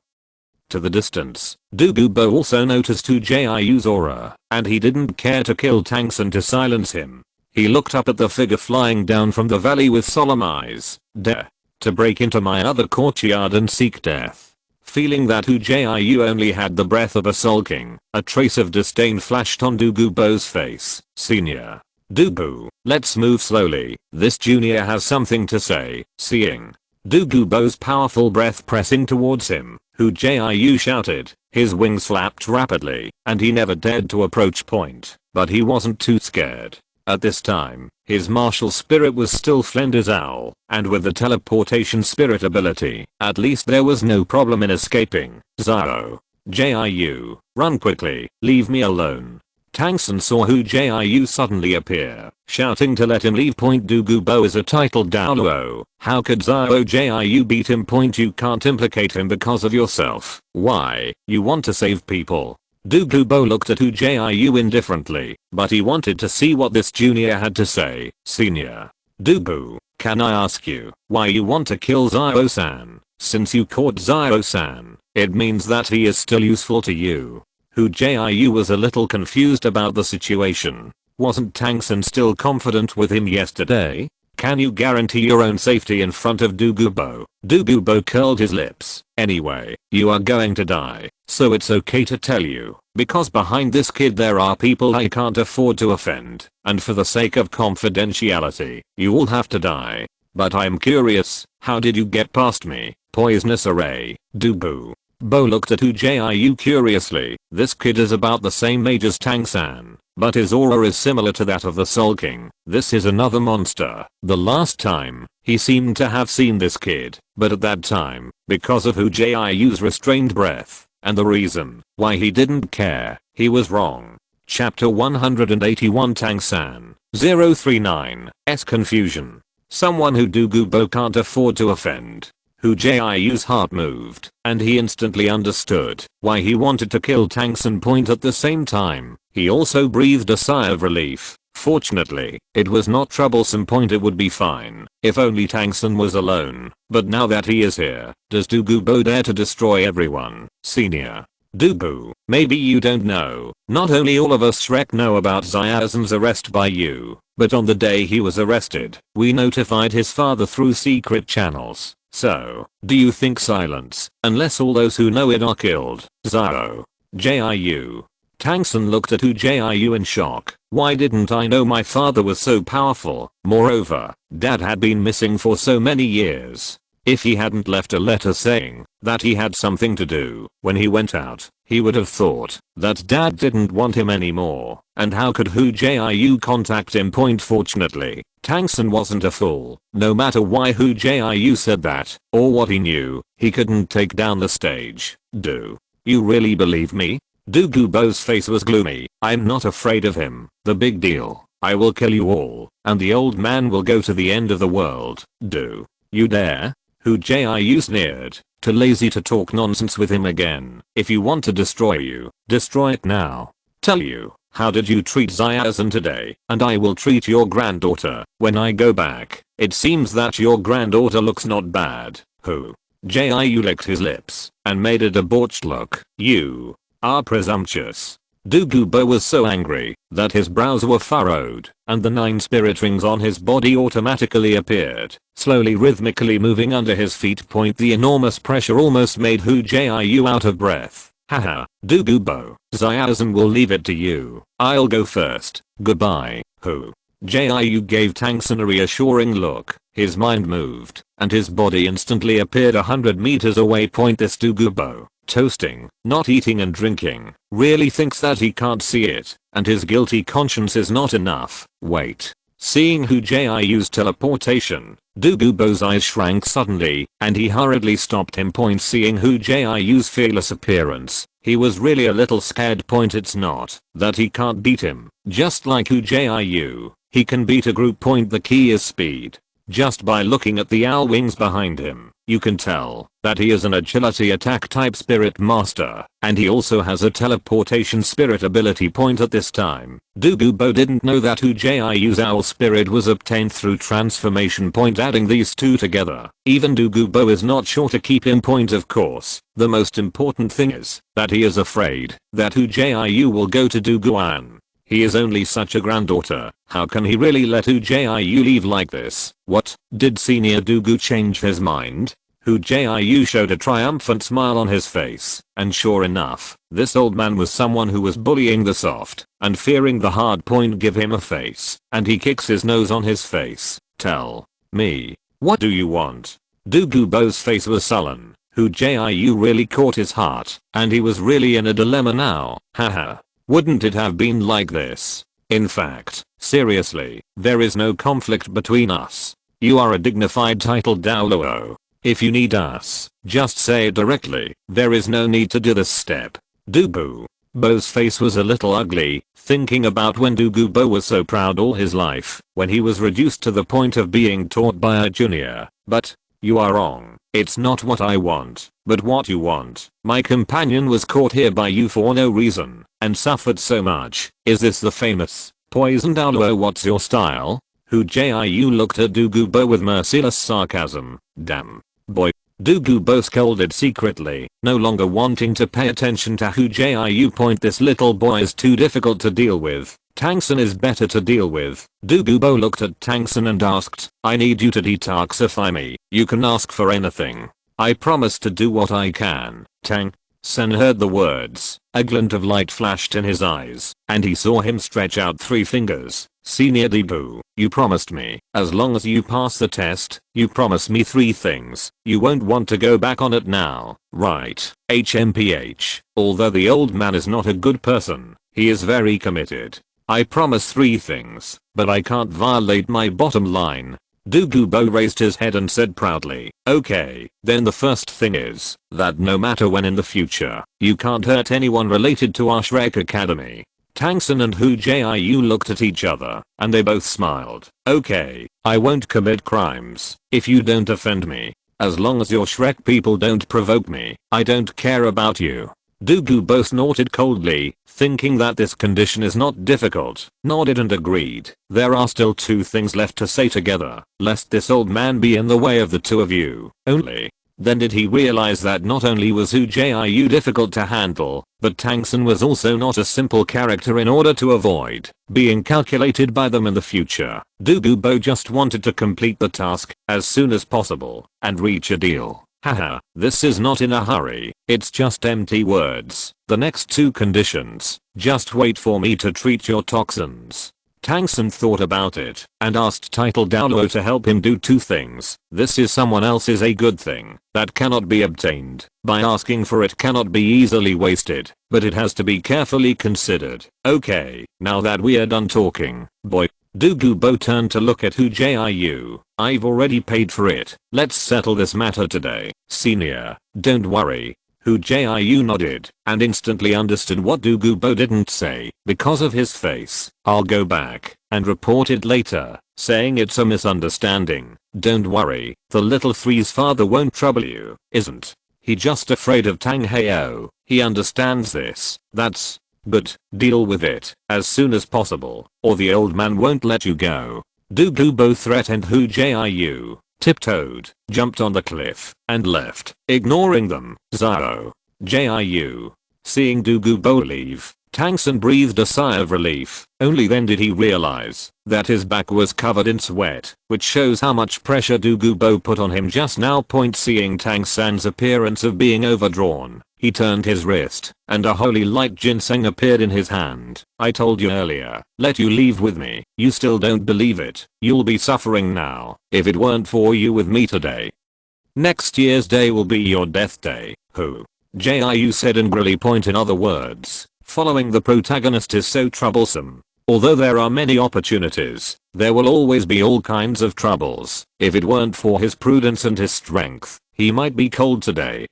to the distance, Douluo also noticed Hu Jiu's aura, and he didn't care to kill Tang San to silence him. He looked up at the figure flying down from the valley with solemn eyes. Dare to break into my other courtyard and seek death. Feeling that Hu Jiu only had the breath of a sulking, a trace of disdain flashed on Douluo's face. Senior. Douluo, let's move slowly. This junior has something to say. Seeing Douluo's powerful breath pressing towards him, Hu Jiu shouted. His wings flapped rapidly, and he never dared to approach. But he wasn't too scared. At this time, his martial spirit was still flend as owl, and with the teleportation spirit ability, at least there was no problem in escaping. Jiu, run quickly, leave me alone. Tang San saw Hu Jiu suddenly appear, shouting to let him leave. Douluo is a titled Douluo. How could Jiu beat him? You can't implicate him because of yourself. Why? You want to save people. Douluo looked at Hu Jiu indifferently, but he wanted to see what this junior had to say. Senior. Douluo, can I ask you why you want to kill Zio-san? Since you caught Zio-san, it means that he is still useful to you. Hu Jiu was a little confused about the situation. Wasn't Tang San still confident with him yesterday? Can you guarantee your own safety in front of Douluo? Douluo curled his lips. Anyway, you are going to die, so it's okay to tell you, because behind this kid there are people I can't afford to offend, and for the sake of confidentiality, you all have to die. But I'm curious, how did you get past me? Poisonous array. Douluo looked at Hu Jiu curiously. This kid is about the same age as Tang San, but his aura is similar to that of the sulking. This is another monster. The last time, he seemed to have seen this kid, but at that time, because of Hu Jiu's restrained breath, and the reason why he didn't care, he was wrong. Chapter 181 Tang San 039's confusion. Someone who Douluo can't afford to offend. Hu Jiu's heart moved, and he instantly understood why he wanted to kill Tang San. At the same time, he also breathed a sigh of relief. Fortunately, it was not troublesome. It would be fine if only Tang San was alone, but now that he is here, does Douluo dare to destroy everyone? Senior. Douluo, maybe you don't know, not only all of us Shrek know about Zio-san's arrest by you, but on the day he was arrested, we notified his father through secret channels. So, do you think silence, unless all those who know it are killed? Jiu. Tang San looked at Hu Jiu in shock. Why didn't I know my father was so powerful? Moreover, dad had been missing for so many years. If he hadn't left a letter saying that he had something to do when he went out, he would have thought that dad didn't want him anymore. And how could Hu Jiu contact him? Fortunately, Tang San wasn't a fool. No matter why Hu Jiu said that, or what he knew, he couldn't take down the stage. Do you really believe me? Douluo's face was gloomy. I'm not afraid of him. The big deal. I will kill you all, and the old man will go to the end of the world. Do you dare? Hu Jiu sneered. Too lazy to talk nonsense with him again. If you want to destroy you, destroy it now. Tell you, how did you treat Xiaozhen today? And I will treat your granddaughter when I go back. It seems that your granddaughter looks not bad. Hu Jiu licked his lips and made a debauched look. You are presumptuous. Douluo was so angry that his brows were furrowed and the 9 spirit rings on his body automatically appeared, slowly rhythmically moving under his feet. The enormous pressure almost made Hu Jiu out of breath. Haha, Douluo, Xiaozhen will leave it to you. I'll go first. Goodbye. Hu Jiu gave Tang San a reassuring look. His mind moved and his body instantly appeared 100 meters away. This Douluo, toasting, not eating and drinking, really thinks that he can't see it, and his guilty conscience is not enough. Wait. Seeing Hu Jiu's teleportation, Douluo's eyes shrank suddenly, and he hurriedly stopped him. Seeing Hu Jiu's fearless appearance, he was really a little scared. It's not that he can't beat him. Just like Hu Jiu, he can beat a group. The key is speed. Just by looking at the owl wings behind him, you can tell that he is an agility attack type spirit master, and he also has a teleportation spirit ability. At this time, Douluo didn't know that Hu Jiu's owl spirit was obtained through transformation. Adding these two together, even Douluo is not sure to keep him. Of course, the most important thing is that he is afraid that Hu Jiu will go to Douluo. He is only such a granddaughter. How can he really let Hu Jiu leave like this? What? Did senior Douluo change his mind? Hu Jiu showed a triumphant smile on his face, and sure enough, this old man was someone who was bullying the soft and fearing the hard. Give him a face, and he kicks his nose on his face. Tell me, what do you want? Douluo's face was sullen. Hu Jiu really caught his heart, and he was really in a dilemma now. Haha. Wouldn't it have been like this? In fact, seriously, there is no conflict between us. You are a dignified titled Douluo. If you need us, just say it directly. There is no need to do this step. Douluo's face was a little ugly, thinking about when Douluo was so proud all his life, when he was reduced to the point of being taught by a junior. But you are wrong. It's not what I want, but what you want. My companion was caught here by you for no reason, and suffered so much. Is this the famous poison Douluo? What's your style? Hu Jiu looked at Douluo with merciless sarcasm. Damn. Boy. Douluo scolded secretly, no longer wanting to pay attention to Hu Jiu. This little boy is too difficult to deal with. Tang San is better to deal with. Douluo looked at Tang San and asked, I need you to detoxify me. You can ask for anything. I promise to do what I can. Tang San heard the words. A glint of light flashed in his eyes, and he saw him stretch out 3 fingers. Senior Douluo, you promised me, as long as you pass the test, you promise me 3 things. You won't want to go back on it now, right? HMPH. Although the old man is not a good person, he is very committed. I promise 3 things, but I can't violate my bottom line. Douluo raised his head and said proudly, okay, then the first thing is that no matter when in the future, you can't hurt anyone related to our Shrek Academy. Tang San and Hu Jiu looked at each other, and they both smiled. Okay, I won't commit crimes if you don't offend me. As long as your Shrek people don't provoke me, I don't care about you. Douluo snorted coldly, thinking that this condition is not difficult, nodded and agreed. There are still 2 things left to say together, lest this old man be in the way of the 2 of you. Only then did he realize that not only was Hu Jiu difficult to handle, but Tang San was also not a simple character. In order to avoid being calculated by them in the future, Douluo just wanted to complete the task as soon as possible and reach a deal. Haha, this is not in a hurry, it's just empty words. The next 2 conditions, just wait for me to treat your toxins. Tang San thought about it and asked title Douluo to help him do two things. This is someone else's a good thing that cannot be obtained by asking for it, cannot be easily wasted, but it has to be carefully considered. Okay, now that we're done talking, boy. Douluo turned to look at Hu Jiu. I've already paid for it. Let's settle this matter today, senior. Don't worry. Hu Jiu nodded and instantly understood what Douluo didn't say because of his face. I'll go back and report it later, saying it's a misunderstanding. Don't worry, the little three's father won't trouble you, isn't he? Just afraid of Tang Heo. He understands this. That's good. Deal with it as soon as possible, or the old man won't let you go. Douluo threatened. Hu Jiu tiptoed, jumped on the cliff, and left, ignoring them. Jiu. Seeing Douluo leave, Tang San breathed a sigh of relief. Only then did he realize that his back was covered in sweat, which shows how much pressure Douluo put on him just now. Seeing Tang San's appearance of being overdrawn, he turned his wrist, and a holy light ginseng appeared in his hand. I told you earlier, let you leave with me. You still don't believe it. You'll be suffering now if it weren't for you with me today. Next year's day will be your death day, Hu Jiu said angrily. In other words, following the protagonist is so troublesome. Although there are many opportunities, there will always be all kinds of troubles. If it weren't for his prudence and his strength, he might be cold today.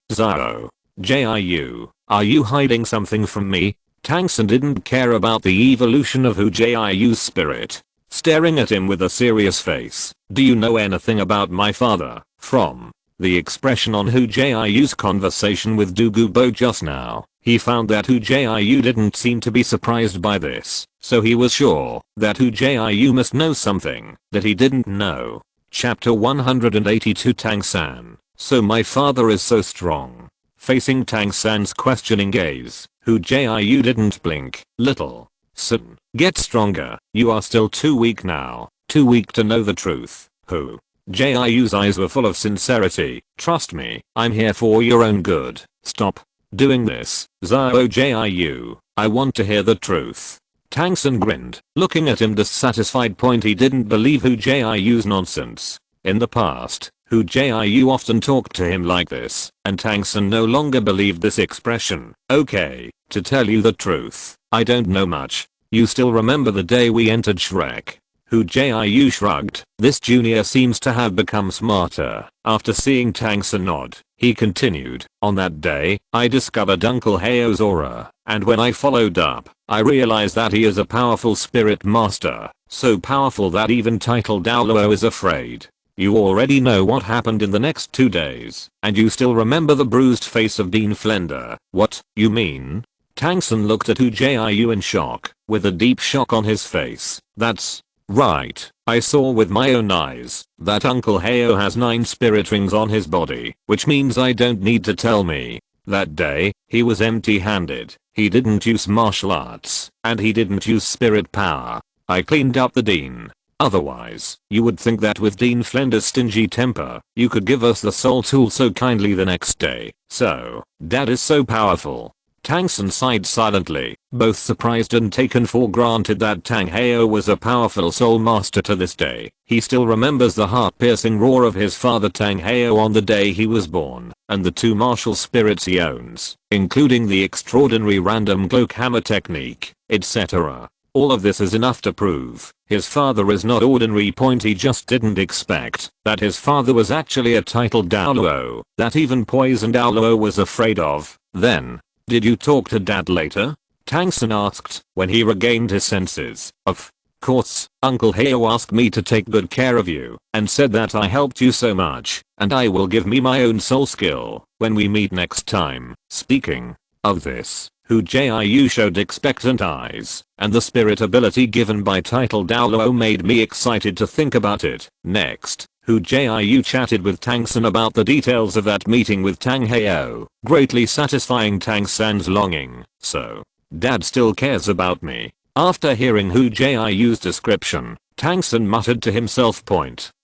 Jiu, are you hiding something from me? Tang San didn't care about the evolution of Hu Jiu's spirit, staring at him with a serious face. Do you know anything about my father? From the expression on Hu Jiu's conversation with Douluo just now, he found that Hu Jiu didn't seem to be surprised by this, so he was sure that Hu Jiu must know something that he didn't know. Chapter 182. Tang San. So my father is so strong. Facing Tang San's questioning gaze, Hu Jiu didn't blink. Little San, get stronger. You are still too weak now. Too weak to know the truth. Hu Jiu's eyes were full of sincerity. Trust me, I'm here for your own good. Stop doing this, Jiu. I want to hear the truth. Tang San grinned, looking at him dissatisfied. He didn't believe Hu Jiu's nonsense. In the past, Hu Jiu often talked to him like this, and Tang San no longer believed this expression. Okay, to tell you the truth, I don't know much. You still remember the day we entered Shrek? Hu Jiu shrugged. This junior seems to have become smarter. After seeing Tang San nod, he continued, on that day, I discovered Uncle Heo's aura, and when I followed up, I realized that he is a powerful spirit master, so powerful that even title Douluo is afraid. You already know what happened in the next 2 days, and you still remember the bruised face of Dean Flender. What, you mean? Tang San looked at Hu Jiu in shock, with a deep shock on his face. That's right, I saw with my own eyes that Uncle Heo has 9 spirit rings on his body, which means I don't need to tell me. That day, he was empty-handed. He didn't use martial arts, and he didn't use spirit power. I cleaned up the Dean. Otherwise, you would think that with Dean Flender's stingy temper, you could give us the soul tool so kindly the next day. So, Dad is so powerful. Tang San sighed silently, both surprised and taken for granted that Tang Heo was a powerful soul master to this day. He still remembers the heart-piercing roar of his father Tang Heo on the day he was born, and the 2 martial spirits he owns, including the extraordinary random cloak hammer technique, etc. All of this is enough to prove his father is not ordinary. He just didn't expect that his father was actually a titled Douluo that even poison Douluo was afraid of. Then, did you talk to Dad later? Tang San asked when he regained his senses. Of course, Uncle Heo asked me to take good care of you and said that I helped you so much and I will give me my own soul skill when we meet next time. Speaking of this, Hu Jiu showed expectant eyes, and the spirit ability given by title Douluo made me excited to think about it. Next, Hu Jiu chatted with Tang San about the details of that meeting with Tang Heo, greatly satisfying Tang San's longing. So, Dad still cares about me. After hearing Hu Jiu's description, Tang San muttered to himself.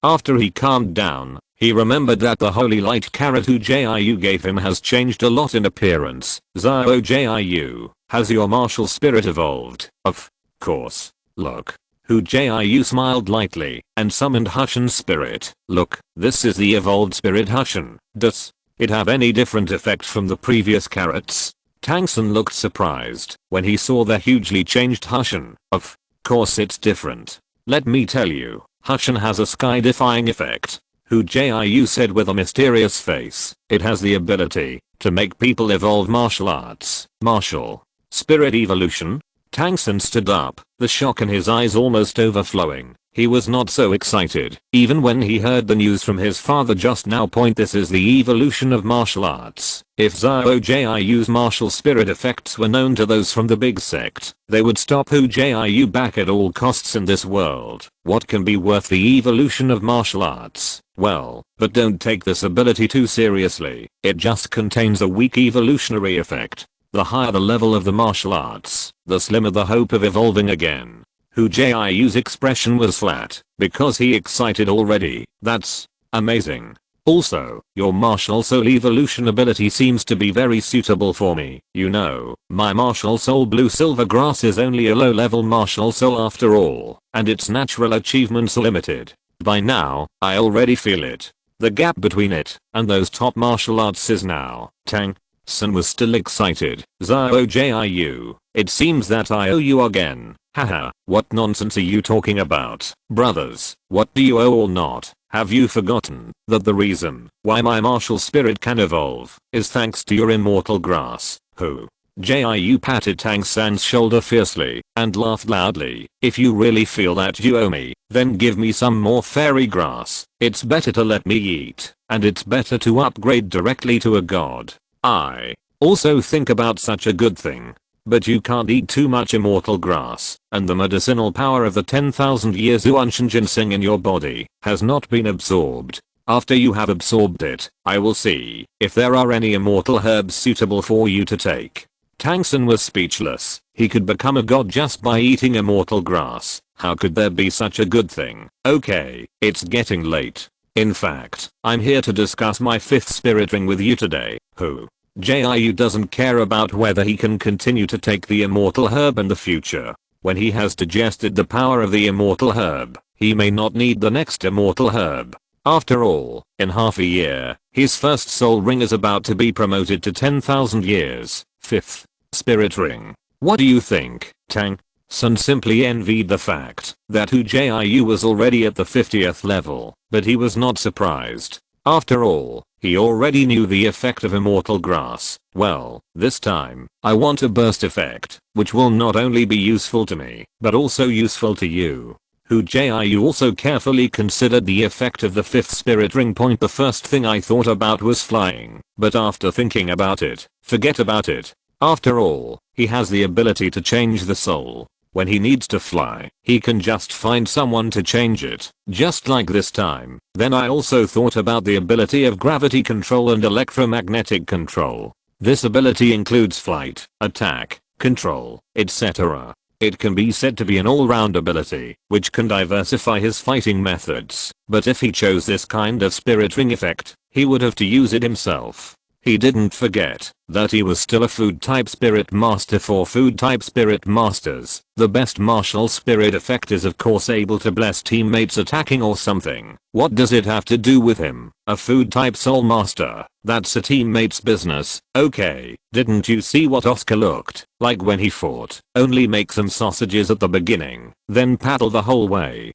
After he calmed down, he remembered that the holy light carrot Hu Jiu gave him has changed a lot in appearance. Jiu, has your martial spirit evolved? Of course. Look. Hu Jiu smiled lightly and summoned Hushan's spirit. Look, this is the evolved spirit Hushan. Does it have any different effect from the previous carrots? Tang San looked surprised when he saw the hugely changed Hushan. Of course it's different. Let me tell you, Hushan has a sky-defying effect. Hu Jiu said with a mysterious face. It has the ability to make people evolve martial arts. Martial spirit evolution? Tang San stood up, the shock in his eyes almost overflowing. He was not so excited, even when he heard the news from his father just now. This is the evolution of martial arts. If Xiao Jiu's martial spirit effects were known to those from the big sect, they would stop Hu Jiu back at all costs in this world. What can be worth the evolution of martial arts? Well, but don't take this ability too seriously. It just contains a weak evolutionary effect. The higher the level of the martial arts, the slimmer the hope of evolving again. Hu Jiu's expression was flat, because he excited already. That's amazing. Also, your martial soul evolution ability seems to be very suitable for me. You know, my martial soul blue silver grass is only a low level martial soul after all, and its natural achievements are limited. By now, I already feel it. The gap between it and those top martial arts is now. Tang San was still excited. Xiao Jiu, it seems that I owe you again. Haha, what nonsense are you talking about? Brothers, what do you owe or not? Have you forgotten that the reason why my martial spirit can evolve is thanks to your immortal grass? Hu Jiu patted Tang San's shoulder fiercely and laughed loudly. If you really feel that you owe me, then give me some more fairy grass. It's better to let me eat, and it's better to upgrade directly to a god. I also think about such a good thing. But you can't eat too much immortal grass, and the medicinal power of the 10,000 years Yuanshan ginseng in your body has not been absorbed. After you have absorbed it, I will see if there are any immortal herbs suitable for you to take. Tang San was speechless. He could become a god just by eating immortal grass. How could there be such a good thing? Okay, it's getting late. In fact, I'm here to discuss my 5th spirit ring with you today. Hu Jiu doesn't care about whether he can continue to take the immortal herb in the future. When he has digested the power of the immortal herb, he may not need the next immortal herb. After all, in half a year, his 1st soul ring is about to be promoted to 10,000 years. 5th spirit ring. What do you think? Tang San simply envied the fact that Hu Jiu was already at the 50th level, but he was not surprised. After all, he already knew the effect of immortal grass. Well, this time, I want a burst effect, which will not only be useful to me, but also useful to you. Hu Jiu also carefully considered the effect of the 5th spirit ring. The first thing I thought about was flying, but after thinking about it, forget about it. After all, he has the ability to change the soul. When he needs to fly, he can just find someone to change it, just like this time. Then I also thought about the ability of gravity control and electromagnetic control. This ability includes flight, attack, control, etc. It can be said to be an all-round ability, which can diversify his fighting methods. But if he chose this kind of spirit ring effect, he would have to use it himself. He didn't forget that he was still a food type spirit master. For food type spirit masters, the best martial spirit effect is of course able to bless teammates attacking or something. What does it have to do with him? A food type soul master, that's a teammate's business. Okay, didn't you see what Oscar looked like when he fought? Only make some sausages at the beginning, then paddle the whole way.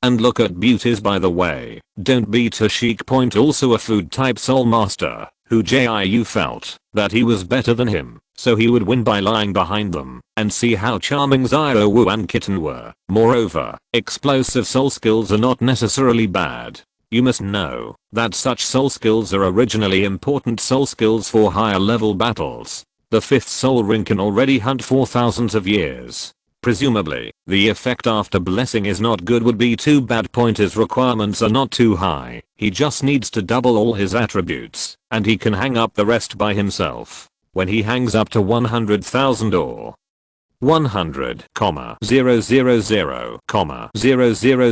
And look at beauties, by the way. Don't be too chic. Also a food type soul master. Hu Jiu felt that he was better than him, so he would win by lying behind them and see how charming Xiao Wu and Kitten were. Moreover, explosive soul skills are not necessarily bad. You must know that such soul skills are originally important soul skills for higher level battles. The 5th soul ring can already hunt for thousands of years. Presumably, the effect after blessing is not good would be too bad. His requirements are not too high. He just needs to double all his attributes, and he can hang up the rest by himself. When he hangs up to 100,000 or 100, 000, 000, 000, 000, 000, 000, 000,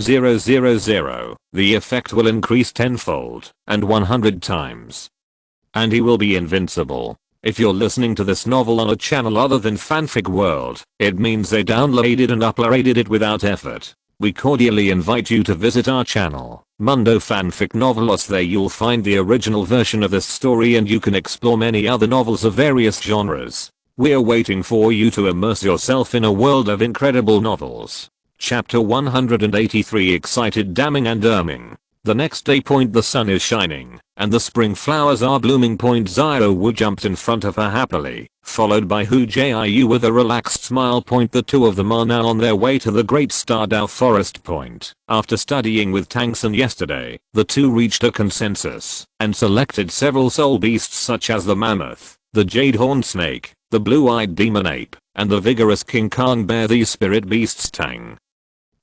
000, 000, 000, the effect will increase tenfold and 100 times. And he will be invincible. If you're listening to this novel on a channel other than Fanfic World, it means they downloaded and uploaded it without effort. We cordially invite you to visit our channel, Mundo Fanfic Novelos. There you'll find the original version of this story and you can explore many other novels of various genres. We're waiting for you to immerse yourself in a world of incredible novels. Chapter 183, Excited Damning and Erming. The next day. The sun is shining, and the spring flowers are blooming. Xiao Wu jumped in front of her happily, followed by Hu Jiu with a relaxed smile. The two of them are now on their way to the Great Stardao Forest. After studying with Tang San yesterday, the two reached a consensus, and selected several soul beasts such as the mammoth, the jade-horned snake, the blue-eyed demon ape, and the vigorous King Kong bear. These spirit beasts Tang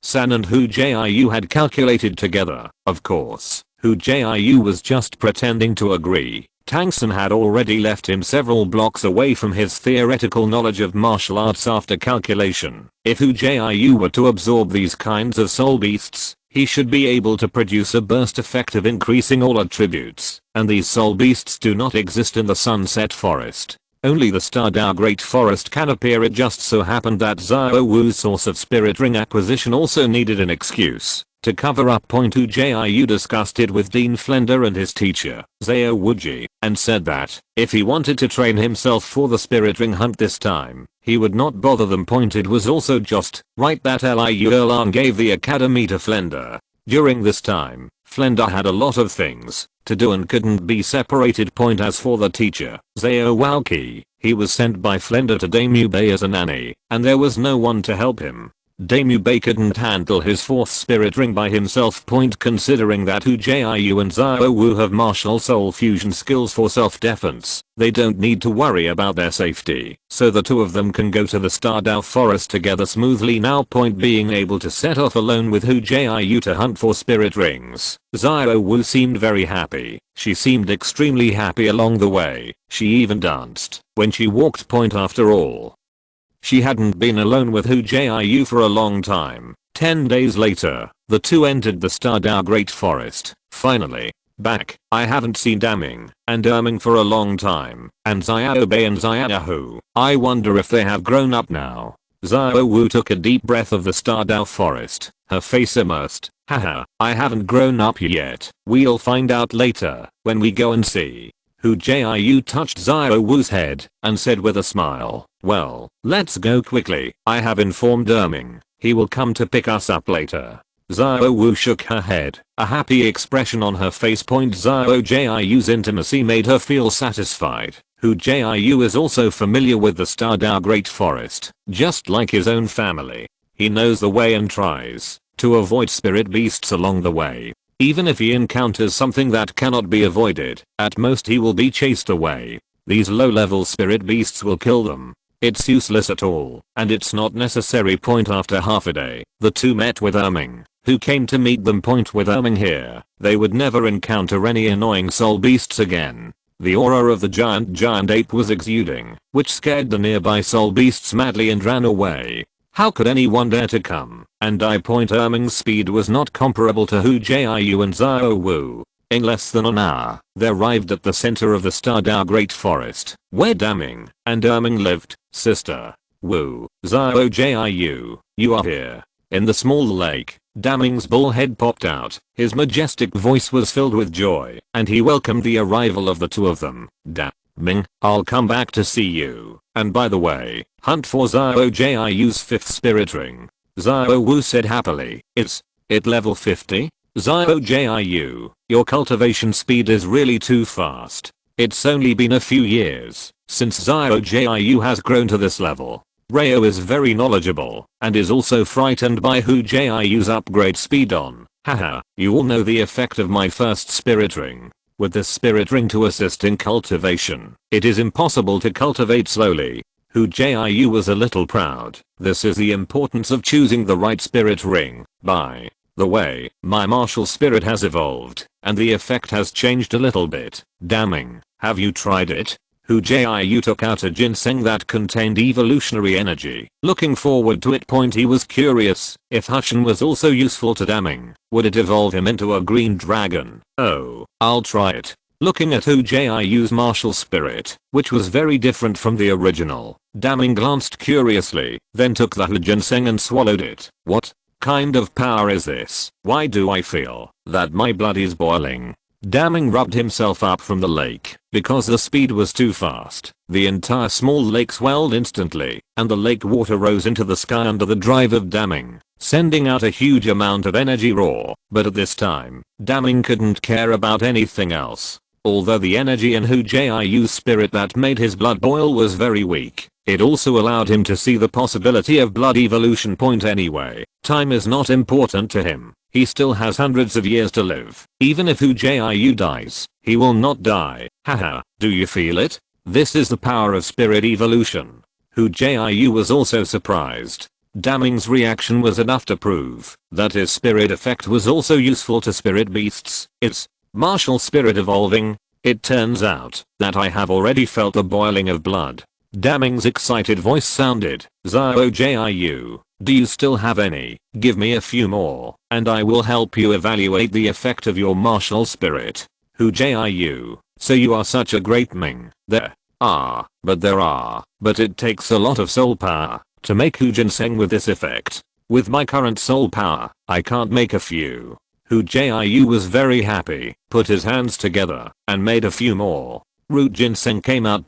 San and Hu Jiu had calculated together. Of course, Hu Jiu was just pretending to agree. Tang San had already left him several blocks away from his theoretical knowledge of martial arts. After calculation, if Hu Jiu were to absorb these kinds of soul beasts, he should be able to produce a burst effect of increasing all attributes, and these soul beasts do not exist in the Sunset Forest. Only the Stardao Great Forest can appear. It just so happened that Xiao Wu's source of spirit ring acquisition also needed an excuse to cover up. Hu Jiu discussed it with Dean Flender and his teacher, Hu Jiu, and said that if he wanted to train himself for the spirit ring hunt this time, he would not bother them. It was also just right that Liu Erlan gave the academy to Flender. During this time, Flender had a lot of things to do and couldn't be separated. As for the teacher, Zhao Waoqi, he was sent by Flender to Damu Bay as a nanny, and there was no one to help him. Damu Bay couldn't handle his fourth spirit ring by himself. Considering that Hu Jiu and Xiao Wu have martial soul fusion skills for self-defense, they don't need to worry about their safety, so the two of them can go to the Stardao Forest together smoothly now. Being able to set off alone with Hu Jiu to hunt for spirit rings, Xiao Wu seemed very happy. She seemed extremely happy along the way. She even danced when she walked. After all, she hadn't been alone with Hu Jiu for a long time. 10 days later, the two entered the Stardao Great Forest. Finally, back. I haven't seen Damning and Erming for a long time, and Xiao Bei and Xiao Hu. I wonder if they have grown up now. Xiao Wu took a deep breath of the Stardao Forest, her face immersed. Haha, I haven't grown up yet. We'll find out later when we go and see. Hu Jiu touched Xiao Wu's head and said with a smile, well, let's go quickly. I have informed Erming. He will come to pick us up later. Xiao Wu shook her head, a happy expression on her face. Xiao Jiu's intimacy made her feel satisfied. Hu Jiu is also familiar with the Stardao Great Forest, just like his own family. He knows the way and tries to avoid spirit beasts along the way. Even if he encounters something that cannot be avoided, at most he will be chased away. These low-level spirit beasts will kill them. It's useless at all, and it's not necessary. After half a day, the two met with Erming, who came to meet them. With Erming here, they would never encounter any annoying soul beasts again. The aura of the giant ape was exuding, which scared the nearby soul beasts madly and ran away. How could anyone dare to come and die? Erming's speed was not comparable to Hu Jiu and Xiao Wu. In less than an hour, they arrived at the center of the Stardao Great Forest, where Damning and Erming lived. Sister Wu, Xiao Jiu, you are here. In the small lake, Damning's bull head popped out. His majestic voice was filled with joy, and he welcomed the arrival of the two of them. Damning, I'll come back to see you. And by the way, hunt for Xiao Jiu's 5th spirit ring. Xiao Wu said happily. Is it level 50? Xiao Jiu, your cultivation speed is really too fast. It's only been a few years since Xiao Jiu has grown to this level. Ryo is very knowledgeable and is also frightened by Hu Jiu's upgrade speed on. Haha, you all know the effect of my first spirit ring. With this spirit ring to assist in cultivation, it is impossible to cultivate slowly. Hu Jiu was a little proud. This is the importance of choosing the right spirit ring. By the way, my martial spirit has evolved, and the effect has changed a little bit. Damning. Have you tried it? Hu Jiu took out a ginseng that contained evolutionary energy. Looking forward to it. He was curious if Hushin was also useful to Damning. Would it evolve him into a green dragon? Oh, I'll try it. Looking at Hu Jiu's martial spirit, which was very different from the original, Damning glanced curiously, then took the ginseng and swallowed it. What kind of power is this? Why do I feel that my blood is boiling? Damning rubbed himself up from the lake. Because the speed was too fast, the entire small lake swelled instantly, and the lake water rose into the sky under the drive of Damning, sending out a huge amount of energy raw. But at this time, Damning couldn't care about anything else. Although the energy in Hu Jiu's spirit that made his blood boil was very weak, it also allowed him to see the possibility of blood evolution. Anyway, time is not important to him. He still has hundreds of years to live. Even if Hu Jiu dies, he will not die. Haha, do you feel it? This is the power of spirit evolution. Hu Jiu was also surprised. Damning's reaction was enough to prove that his spirit effect was also useful to spirit beasts. It's martial spirit evolving. It turns out that I have already felt the boiling of blood. Damning's excited voice sounded. Hu Jiu, do you still have any? Give me a few more, and I will help you evaluate the effect of your martial spirit. Hu Jiu, so you are such a great Ming. There are, but it takes a lot of soul power to make Hu ginseng with this effect. With my current soul power, I can't make a few. Hu Jiu was very happy, put his hands together, and made a few more. Root ginseng came out.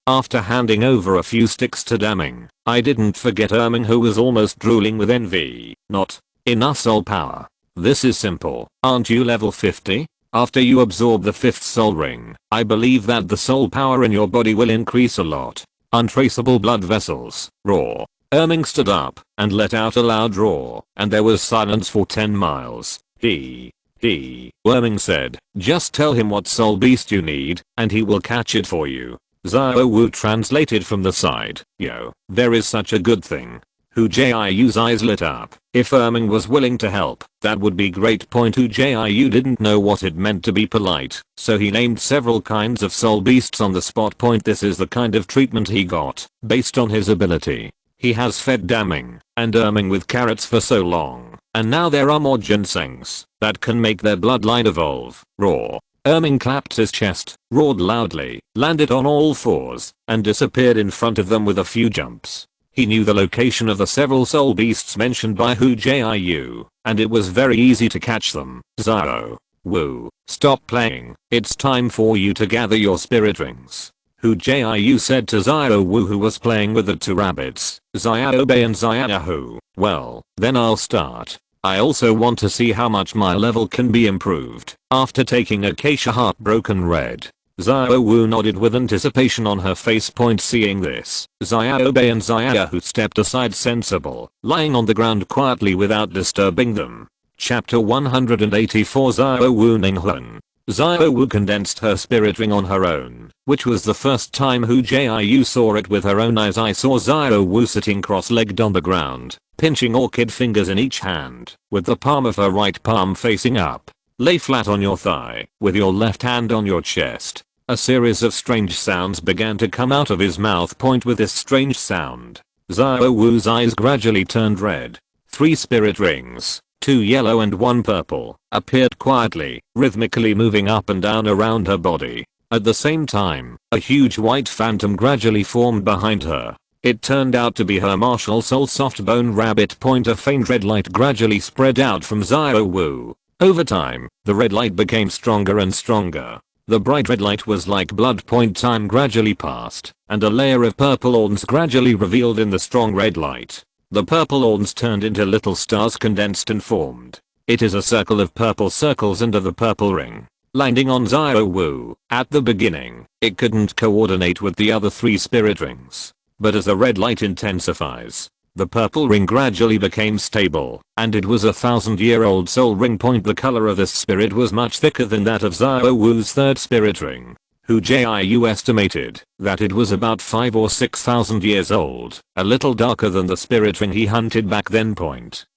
After handing over a few sticks to Damning, I didn't forget Erming, who was almost drooling with envy. Not enough soul power. This is simple. Aren't you level 50? After you absorb the 5th soul ring, I believe that the soul power in your body will increase a lot. Untraceable blood vessels. Roar. Erming stood up and let out a loud roar, and there was silence for 10 miles. Erming said, just tell him what soul beast you need, and he will catch it for you. Xiao Wu translated from the side. Yo, there is such a good thing. Hu Jiu's eyes lit up. If Erming was willing to help, that would be great. Hu Jiu didn't know what it meant to be polite, so he named several kinds of soul beasts on the spot. This is the kind of treatment he got, based on his ability. He has fed Damning and Erming with carrots for so long, and now there are more ginsengs that can make their bloodline evolve. Roar. Erming clapped his chest, roared loudly, landed on all fours, and disappeared in front of them with a few jumps. He knew the location of the several soul beasts mentioned by Hu Jiu, and it was very easy to catch them. Xiao Wu, stop playing. It's time for you to gather your spirit rings. Hu Jiu said to Xiao Wu, who was playing with the 2 rabbits, Xiao Bei and Xiao Hu. Well, then I'll start. I also want to see how much my level can be improved. After taking Acacia Heartbroken Red, Xiao Wu nodded with anticipation on her face. Seeing this, Xiao Bei and Xiao Hu stepped aside, sensible, lying on the ground quietly without disturbing them. Chapter 184. Xiao Wu Ninghun. Xiao Wu condensed her spirit ring on her own, which was the first time Hu Jiu saw it with her own eyes. I saw Xiao Wu sitting cross-legged on the ground, pinching orchid fingers in each hand, with the palm of her right palm facing up. Lay flat on your thigh, with your left hand on your chest. A series of strange sounds began to come out of his mouth. With this strange sound, Xiao Wu's eyes gradually turned red. 3 spirit rings, 2 yellow and 1 purple, appeared quietly, rhythmically moving up and down around her body. At the same time, a huge white phantom gradually formed behind her. It turned out to be her martial soul soft bone rabbit. A faint red light gradually spread out from Xiao Wu. Over time, the red light became stronger and stronger. The bright red light was like blood. Time gradually passed, and a layer of purple orns gradually revealed in the strong red light. The purple orns turned into little stars, condensed and formed. It is a circle of purple circles under the purple ring, landing on Xiao Wu. At the beginning, it couldn't coordinate with the other 3 spirit rings. But as the red light intensifies, the purple ring gradually became stable, and it was a 1,000-year-old soul ring. The color of this spirit was much thicker than that of Xiao Wu's 3rd spirit ring. Hu Jiu estimated that it was about 5 or 6,000 years old, a little darker than the spirit ring he hunted back then.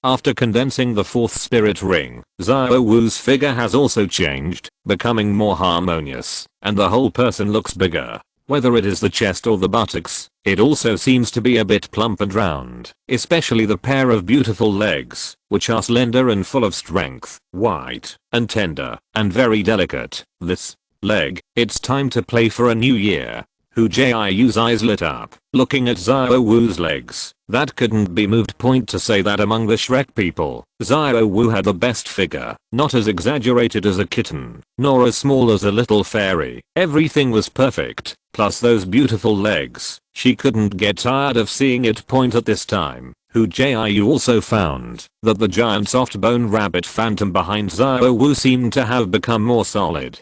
After condensing the fourth spirit ring, Xiao Wu's figure has also changed, becoming more harmonious, and the whole person looks bigger. Whether it is the chest or the buttocks, it also seems to be a bit plump and round, especially the pair of beautiful legs, which are slender and full of strength, white, and tender, and very delicate. This leg, it's time to play for a new year. Hu Jiu's eyes lit up, looking at Xiao Wu's legs. That couldn't be moved. To say that among the Shrek people, Xiao Wu had the best figure, not as exaggerated as a kitten, nor as small as a little fairy. Everything was perfect, plus those beautiful legs. She couldn't get tired of seeing it. At this time, Hu Jiu also found that the giant soft bone rabbit phantom behind Xiao Wu seemed to have become more solid,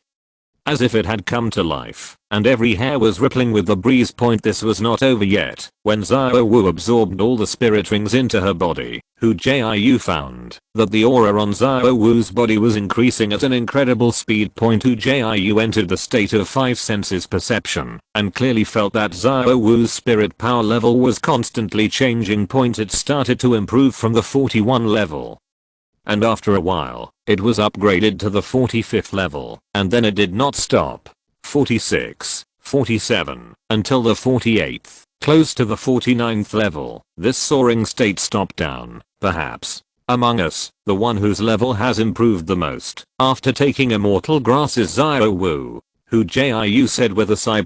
as if it had come to life, and every hair was rippling with the breeze. This was not over yet. When Xiao Wu absorbed all the spirit rings into her body, Hu Jiu found that the aura on Xiao Wu's body was increasing at an incredible speed. Hu Jiu entered the state of five senses perception, and clearly felt that Xiao Wu's spirit power level was constantly changing. It started to improve from the 41 level, and after a while, it was upgraded to the 45th level, and then it did not stop. 46, 47, until the 48th, close to the 49th level. This soaring state stopped down, perhaps, among us, the one whose level has improved the most after taking immortal grass is Xiao Wu, Hu Jiu said with a sigh.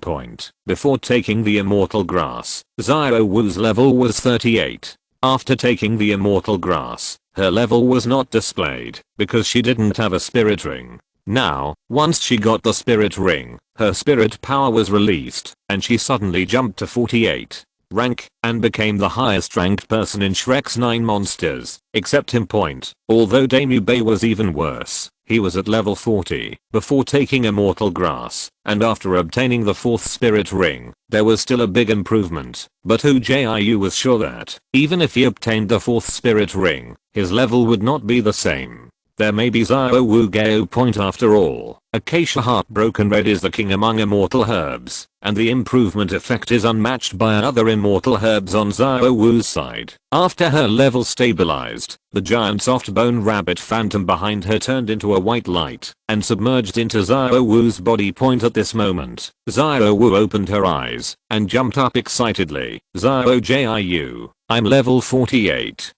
Before taking the immortal grass, Xiao Wu's level was 38. After taking the immortal grass, her level was not displayed because she didn't have a spirit ring. Now, once she got the spirit ring, her spirit power was released, and she suddenly jumped to 48 rank and became the highest ranked person in Shrek's 9 monsters, except him. Although Damu Bay was even worse, he was at level 40 before taking immortal grass, and after obtaining the 4th spirit ring, there was still a big improvement. But Hu Jiu was sure that, even if he obtained the 4th spirit ring, his level would not be the same. There may be Xiao Wu Gao. After all, Acacia Heartbroken Red is the king among immortal herbs, and the improvement effect is unmatched by other immortal herbs on Xiao Wu's side. After her level stabilized, the giant soft bone rabbit phantom behind her turned into a white light and submerged into Xiao Wu's body. At this moment, Xiao Wu opened her eyes and jumped up excitedly. Xiao Jiu, I'm level 48.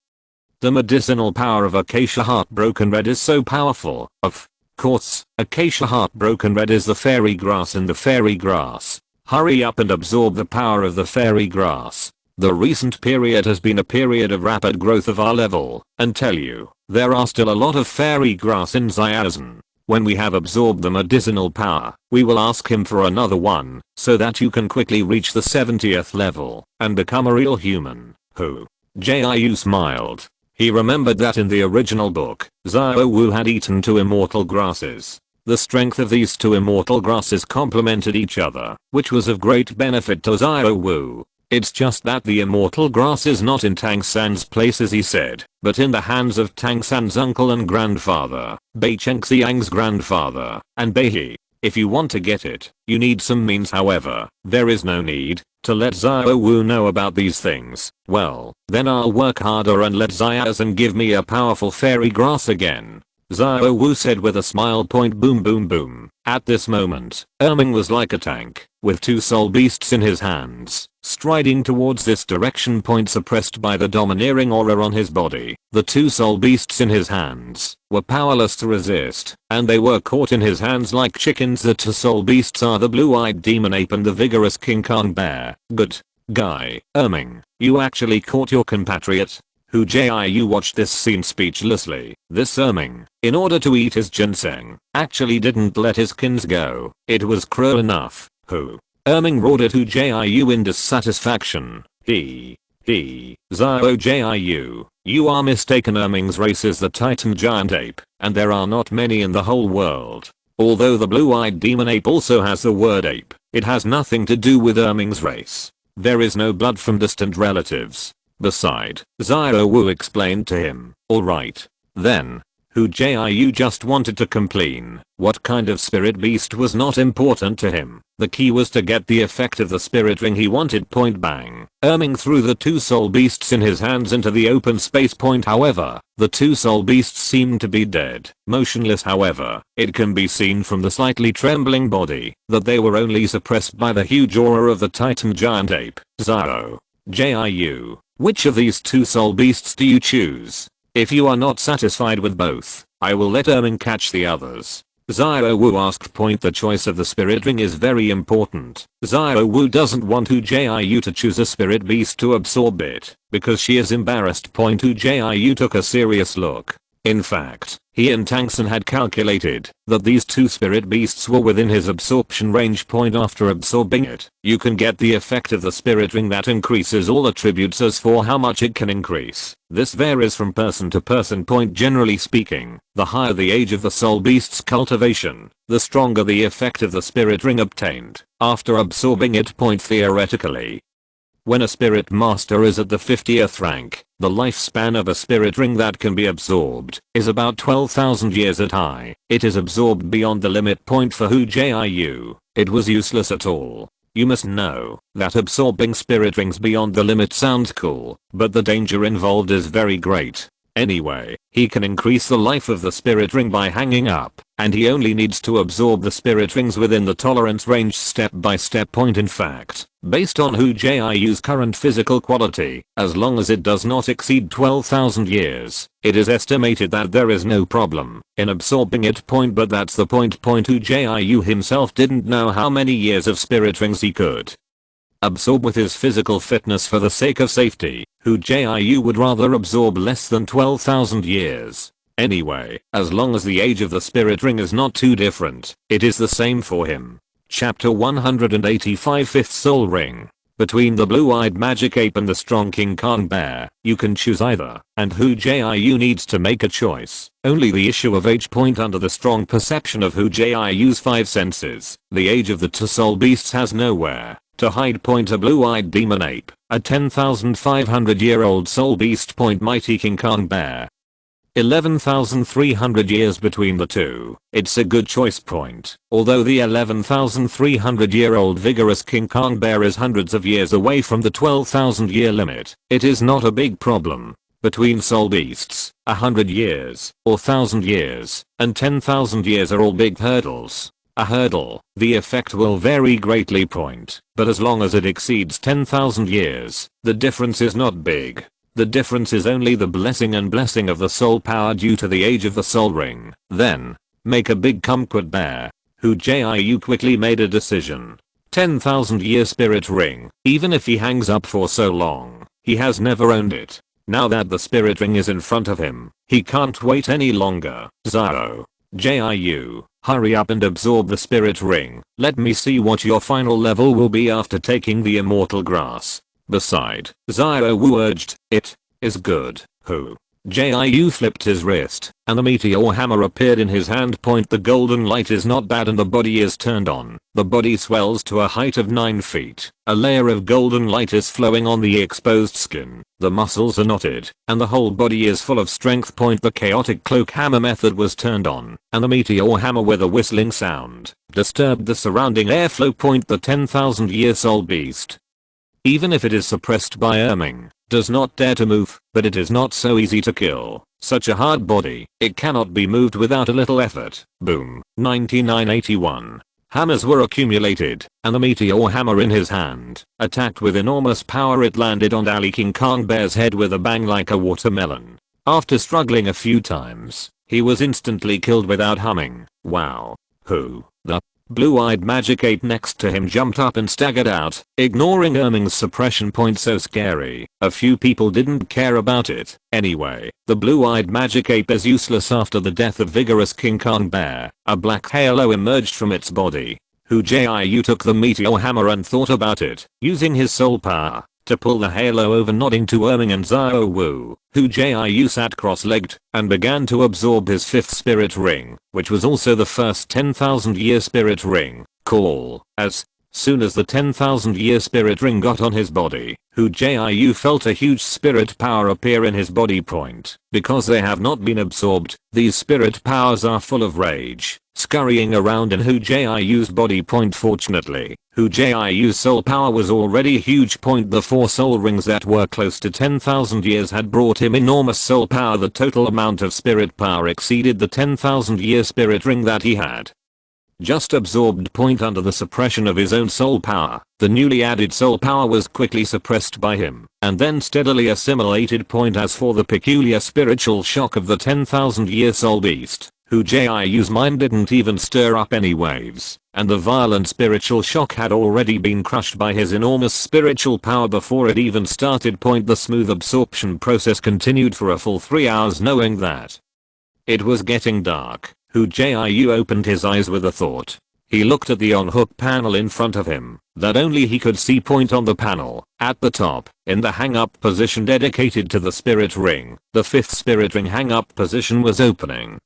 The medicinal power of Acacia Heartbroken Red is so powerful. Of course, Acacia Heartbroken Red is the fairy grass in the fairy grass. Hurry up and absorb the power of the fairy grass. The recent period has been a period of rapid growth of our level, and tell you, there are still a lot of fairy grass in Xiazhen. When we have absorbed the medicinal power, we will ask him for another one, so that you can quickly reach the 70th level and become a real human. Hu Jiu smiled. He remembered that in the original book, Xiao Wu had eaten 2 immortal grasses. The strength of these 2 immortal grasses complemented each other, which was of great benefit to Xiao Wu. It's just that the immortal grass is not in Tang San's place, as he said, but in the hands of Tang San's uncle and grandfather, Bei Chengxiang's grandfather, and Bei. If you want to get it, you need some means. However, there is no need to let Xiao Wu know about these things. Well, then I'll work harder and let Xiazhen give me a powerful fairy grass again, Xiao Wu said with a smile. Boom boom boom. At this moment, Erming was like a tank, with 2 soul beasts in his hands, striding towards this direction. Suppressed by the domineering aura on his body, the 2 soul beasts in his hands were powerless to resist, and they were caught in his hands like chickens. The 2 soul beasts are the blue-eyed demon ape and the vigorous King Kong bear. Good guy, Erming, you actually caught your compatriot. Hu Jiu watched this scene speechlessly. This Erming, in order to eat his ginseng, actually didn't let his kins go. It was cruel enough. Hu Erming roared at Hu Jiu in dissatisfaction. Xiao Jiu, you are mistaken. Erming's race is the Titan giant ape, and there are not many in the whole world. Although the blue-eyed demon ape also has the word ape, it has nothing to do with Erming's race. There is no blood from distant relatives. Beside, Xiao Wu explained to him. Alright. Then, Hu Jiu just wanted to complain. What kind of spirit beast was not important to him. The key was to get the effect of the spirit ring he wanted, point bang. Through the two soul beasts in his hands into the open space. However, the two soul beasts seemed to be dead. Motionless. However, it can be seen from the slightly trembling body that they were only suppressed by the huge aura of the Titan giant ape. Zao. Jiu. Which of these two soul beasts do you choose? If you are not satisfied with both, I will let catch the others. Xiao Wu asked. The choice of the spirit ring is very important. Xiao Wu doesn't want Hu Jiu to choose a spirit beast to absorb it, because she is embarrassed. Hu Jiu took a serious look. In fact, he and Tang San had calculated that these two spirit beasts were within his absorption range. After absorbing it, you can get the effect of the spirit ring that increases all attributes. As for how much it can increase, this varies from person to person. Generally speaking, the higher the age of the soul beast's cultivation, the stronger the effect of the spirit ring obtained after absorbing it. Theoretically, when a spirit master is at the 50th rank, the lifespan of a spirit ring that can be absorbed is about 12,000 years at high. It is absorbed beyond the limit. For Hu Jiu, it was useless at all. You must know that absorbing spirit rings beyond the limit sounds cool, but the danger involved is very great. Anyway, he can increase the life of the spirit ring by hanging up, and he only needs to absorb the spirit rings within the tolerance range step by step. In fact, based on Hu Jiu's current physical quality, as long as it does not exceed 12,000 years, it is estimated that there is no problem in absorbing it. But that's the point. Hu Jiu himself didn't know how many years of spirit rings he could absorb with his physical fitness. For the sake of safety, Hu Jiu would rather absorb less than 12,000 years. Anyway, as long as the age of the spirit ring is not too different, it is the same for him. Chapter 185 Fifth Soul Ring. Between the blue-eyed magic ape and the strong King Kong bear, you can choose either, and Hu Jiu needs to make a choice. Only the issue of age. Under the strong perception of Hu Jiu's five senses, the age of the two soul beasts has nowhere to hide. A blue-eyed demon ape, a 10,500-year-old soul beast. Mighty King Kong bear, 11,300 years between the two. It's a good choice. Although the 11,300-year-old vigorous King Kong bear is hundreds of years away from the 12,000-year limit, it is not a big problem. Between soul beasts, 100 years, or 1,000 years, and 10,000 years are all big hurdles. A hurdle, the effect will vary greatly. But as long as it exceeds 10,000 years, the difference is not big. The difference is only the blessing and blessing of the soul power due to the age of the soul ring. Then, make a big kumquat bear. Hu Jiu quickly made a decision. 10,000 year spirit ring. Even if he hangs up for so long, he has never owned it. Now that the spirit ring is in front of him, he can't wait any longer. Zao. Jiu, hurry up and absorb the spirit ring. Let me see what your final level will be after taking the immortal grass. Beside, Xiao Wu urged, it is good. Hu Jiu flipped his wrist, and the meteor hammer appeared in his hand. The golden light is not bad and the body is turned on. The body swells to a height of 9 feet. A layer of golden light is flowing on the exposed skin. The muscles are knotted, and the whole body is full of strength. The chaotic cloak hammer method was turned on, and the meteor hammer with a whistling sound disturbed the surrounding airflow. The 10,000 year soul beast, even if it is suppressed by erming, does not dare to move, but it is not so easy to kill. Such a hard body, it cannot be moved without a little effort. Boom. 9981. Hammers were accumulated, and the meteor hammer in his hand attacked with enormous power. It landed on Ali King Kong bear's head with a bang like a watermelon. After struggling a few times, he was instantly killed without humming. Wow. Who? The blue-eyed magic ape next to him jumped up and staggered out, ignoring Erming's suppression. So scary. A few people didn't care about it. Anyway, the blue-eyed magic ape is useless after the death of vigorous King Kong bear. A black halo emerged from its body. Hu Jiu took the meteor hammer and thought about it, using his soul power to pull the halo over, nodding to Erming and Xiao Wu. Hu Jiu sat cross-legged and began to absorb his fifth spirit ring, which was also the first 10,000 year spirit ring. Cool. As soon as the 10,000 year spirit ring got on his body, Hu Jiu felt a huge spirit power appear in his body point. Because they have not been absorbed, these spirit powers are full of rage, scurrying around in Hu Jiu's body point. Fortunately, Hu Jiu's soul power was already huge. The 4 soul rings that were close to 10,000 years had brought him enormous soul power. The total amount of spirit power exceeded the 10,000 year spirit ring that he had just absorbed. Under the suppression of his own soul power, the newly added soul power was quickly suppressed by him, and then steadily assimilated. As for the peculiar spiritual shock of the 10,000 year soul beast, Hu Jiu's mind didn't even stir up any waves, and the violent spiritual shock had already been crushed by his enormous spiritual power before it even started. The smooth absorption process continued for a full 3 hours. Knowing that it was getting dark, Hu Jiu opened his eyes with a thought. He looked at the on-hook panel in front of him, that only he could see. On the panel, at the top, in the hang-up position dedicated to the spirit ring, the 5th spirit ring hang-up position was opening.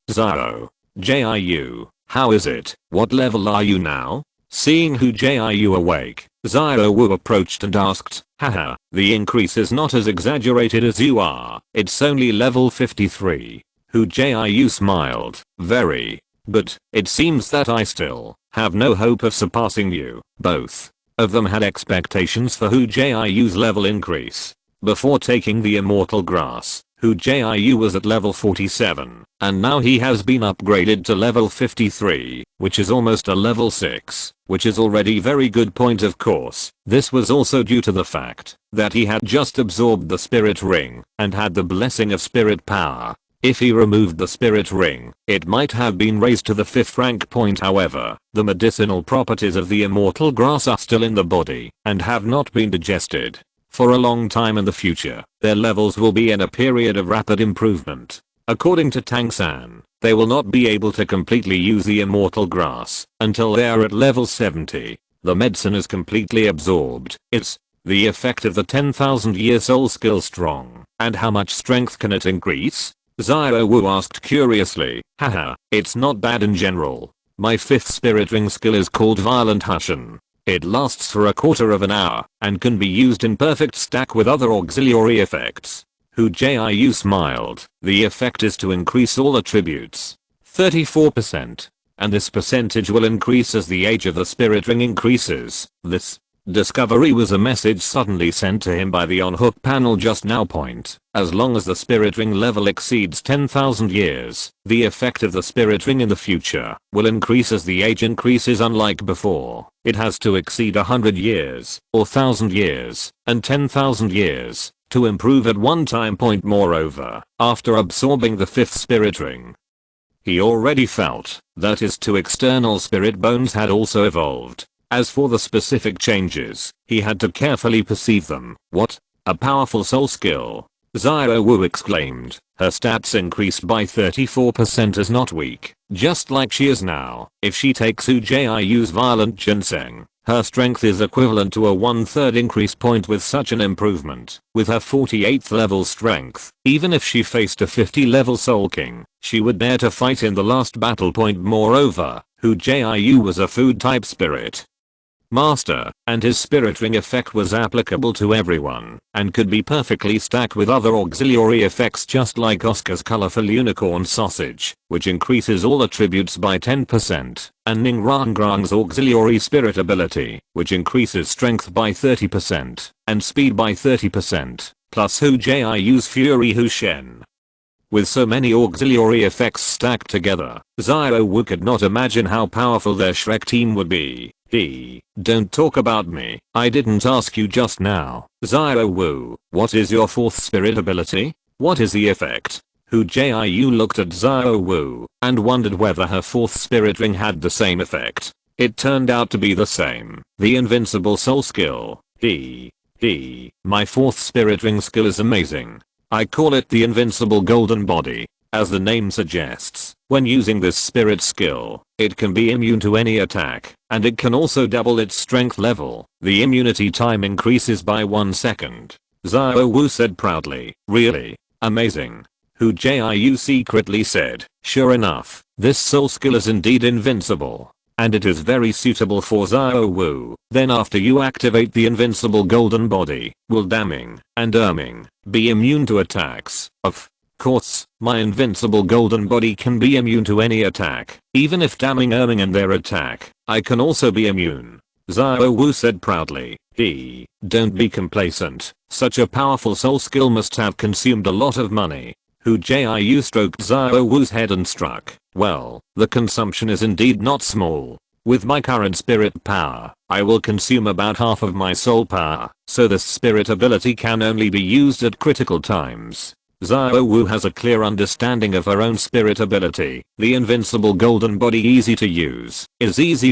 Jiu, how is it? What level are you now? Seeing Hu Jiu awake, Wu approached and asked, haha, the increase is not as exaggerated as you are, it's only level 53. Hu Jiu smiled, very. But, it seems that I still have no hope of surpassing you. Both of them had expectations for Hu Jiu's level increase. Before taking the immortal grass, Hu Jiu was at level 47, and now he has been upgraded to level 53, which is almost a level 6, which is already very good. Of course, this was also due to the fact that he had just absorbed the spirit ring and had the blessing of spirit power. If he removed the spirit ring, it might have been raised to the 5th rank. However, the medicinal properties of the immortal grass are still in the body and have not been digested. For a long time in the future, their levels will be in a period of rapid improvement. According to Tang San, they will not be able to completely use the immortal grass until they are at level 70. The medicine is completely absorbed. It's the effect of the 10,000 year soul skill strong. And how much strength can it increase? Wu asked curiously. Haha, it's not bad in general. My 5th spirit ring skill is called Violent Hushin. It lasts for a quarter of an hour and can be used in perfect stack with other auxiliary effects. Hu Jiu smiled. The effect is to increase all attributes 34%, and this percentage will increase as the age of the spirit ring increases. This discovery was a message suddenly sent to him by the on-hook panel just now. As long as the spirit ring level exceeds 10,000 years, the effect of the spirit ring in the future will increase as the age increases. Unlike before, it has to exceed 100 years, or 1000 years, and 10,000 years, to improve at one time. Moreover, after absorbing the 5th spirit ring, he already felt that his 2 external spirit bones had also evolved. As for the specific changes, he had to carefully perceive them. What? A powerful soul skill! Wu exclaimed. Her stats increased by 34% is not weak, just like she is now. If she takes Hu Jiu's violent ginseng, her strength is equivalent to a 1/3 increase. With such an improvement, with her 48th level strength, even if she faced a 50 level Soul King, she would dare to fight in the last battle. Moreover, Hu Jiu was a food type spirit master, and his spirit ring effect was applicable to everyone, and could be perfectly stacked with other auxiliary effects, just like Oscar's colorful unicorn sausage, which increases all attributes by 10%, and Ning Rangrang's auxiliary spirit ability, which increases strength by 30%, and speed by 30%, plus Hu Jiu's Fury Hu Shen. With so many auxiliary effects stacked together, Wu could not imagine how powerful their Shrek team would be. Don't talk about me, I didn't ask you just now. Wu, what is your 4th spirit ability? What is the effect? Hu Jiu looked at Wu and wondered whether her 4th spirit ring had the same effect. It turned out to be the same. The invincible soul skill. My 4th spirit ring skill is amazing. I call it the invincible golden body. As the name suggests, when using this spirit skill, it can be immune to any attack, and it can also double its strength level. The immunity time increases by 1 second. Wu said proudly. Really? Amazing. Hu Jiu secretly said, sure enough, this soul skill is indeed invincible. and it is very suitable for Xiao Wu. Then after you activate the invincible golden body, will damning and erming be immune to attacks? Of course, my invincible golden body can be immune to any attack. Even if damning, erming and their attack, I can also be immune. Xiao Wu said proudly. Don't be complacent. Such a powerful soul skill must have consumed a lot of money. Hu Jiu stroked Xiao Wu's head and struck. Well, the consumption is indeed not small. With my current spirit power, I will consume about half of my soul power, so this spirit ability can only be used at critical times. Xiao Wu has a clear understanding of her own spirit ability. The invincible golden body is easy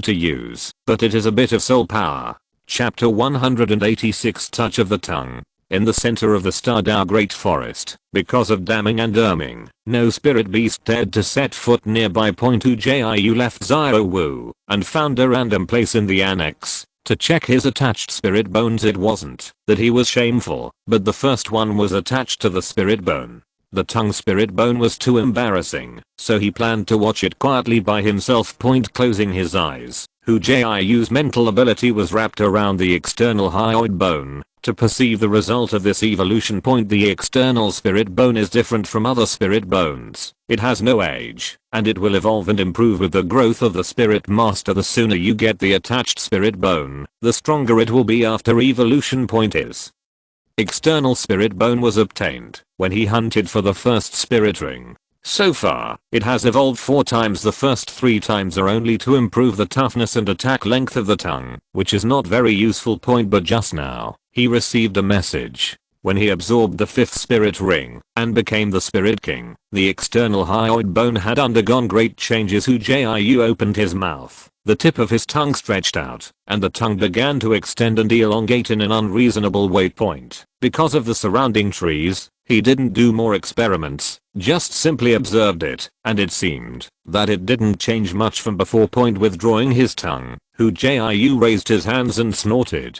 to use, but it is a bit of soul power. Chapter 186 Touch of the Tongue. In the center of the Stardao Great Forest, because of damning and erming, no spirit beast dared to set foot nearby. Hu Jiu left Xiao Wu and found a random place in the annex to check his attached spirit bones. It wasn't that he was shameful, but the first one was attached to the spirit bone. The tongue spirit bone was too embarrassing, so he planned to watch it quietly by himself. Closing his eyes, Hu Jiu's mental ability was wrapped around the external hyoid bone to perceive the result of this evolution. The external spirit bone is different from other spirit bones. It has no age, and it will evolve and improve with the growth of the spirit master. The sooner you get the attached spirit bone, the stronger it will be after evolution. Is external spirit bone was obtained when he hunted for the first spirit ring. So far, it has evolved 4 times. The first 3 times are only to improve the toughness and attack length of the tongue, which is not very useful. But just now, he received a message. When he absorbed the 5th spirit ring and became the spirit king, the external hyoid bone had undergone great changes. Hu Jiu opened his mouth. The tip of his tongue stretched out, and the tongue began to extend and elongate in an unreasonable way. Because of the surrounding trees, he didn't do more experiments, just simply observed it, and it seemed that it didn't change much from before. Withdrawing his tongue, Hu Jiu raised his hands and snorted.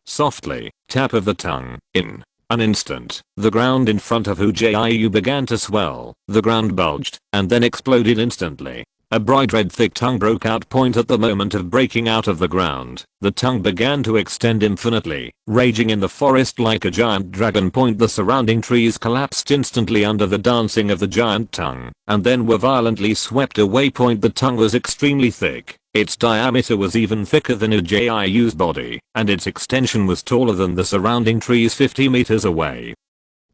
Softly, tap of the tongue. In an instant, the ground in front of Hu Jiu began to swell. The ground bulged, and then exploded instantly. A bright red thick tongue broke out. At the moment of breaking out of the ground, the tongue began to extend infinitely, raging in the forest like a giant dragon. The surrounding trees collapsed instantly under the dancing of the giant tongue, and then were violently swept away. The tongue was extremely thick. Its diameter was even thicker than Hu Jiu's body, and its extension was taller than the surrounding trees 50 meters away.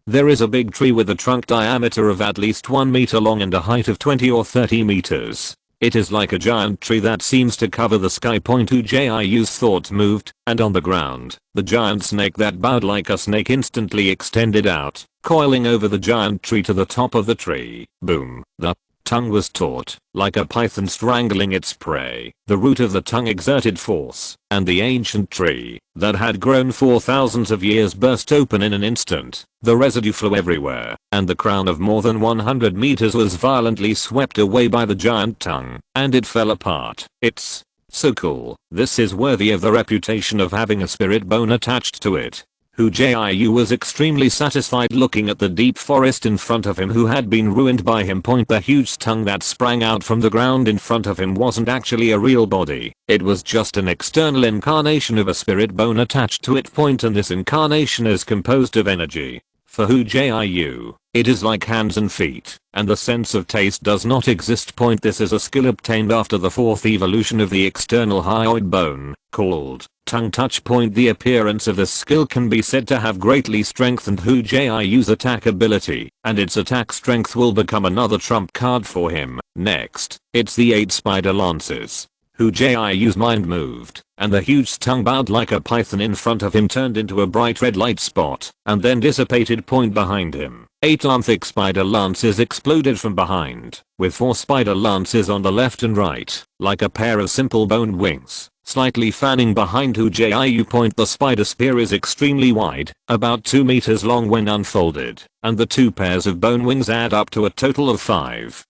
There is a big tree with a trunk diameter of at least 1 meter long and a height of 20 or 30 meters. It is like a giant tree that seems to cover the sky. Hu Jiu's thoughts moved, and on the ground, the giant snake that bowed like a snake instantly extended out, coiling over the giant tree to the top of the tree. Boom. The tongue was taut, like a python strangling its prey. The root of the tongue exerted force, and the ancient tree, that had grown for thousands of years, burst open in an instant. The residue flew everywhere, and the crown of more than 100 meters was violently swept away by the giant tongue, and it fell apart. It's so cool. This is worthy of the reputation of having a spirit bone attached to it. Hu Jiu was extremely satisfied looking at the deep forest in front of him, who had been ruined by him. The huge tongue that sprang out from the ground in front of him wasn't actually a real body. It was just an external incarnation of a spirit bone attached to it. And this incarnation is composed of energy. For Hu Jiu, it is like hands and feet, and the sense of taste does not exist. This is a skill obtained after the 4th evolution of the external hyoid bone, called tongue touch. The appearance of this skill can be said to have greatly strengthened Hu Jiu's attack ability, and its attack strength will become another trump card for him. Next, it's the 8 spider lances. Hu Jiu's mind moved, and the huge tongue bowed like a python in front of him turned into a bright red light spot, and then dissipated. Behind him, 8 thick spider lances exploded from behind, with 4 spider lances on the left and right, like a pair of simple bone wings, slightly fanning behind Hu Jiu. The spider spear is extremely wide, about 2 meters long when unfolded, and the 2 pairs of bone wings add up to a total of 5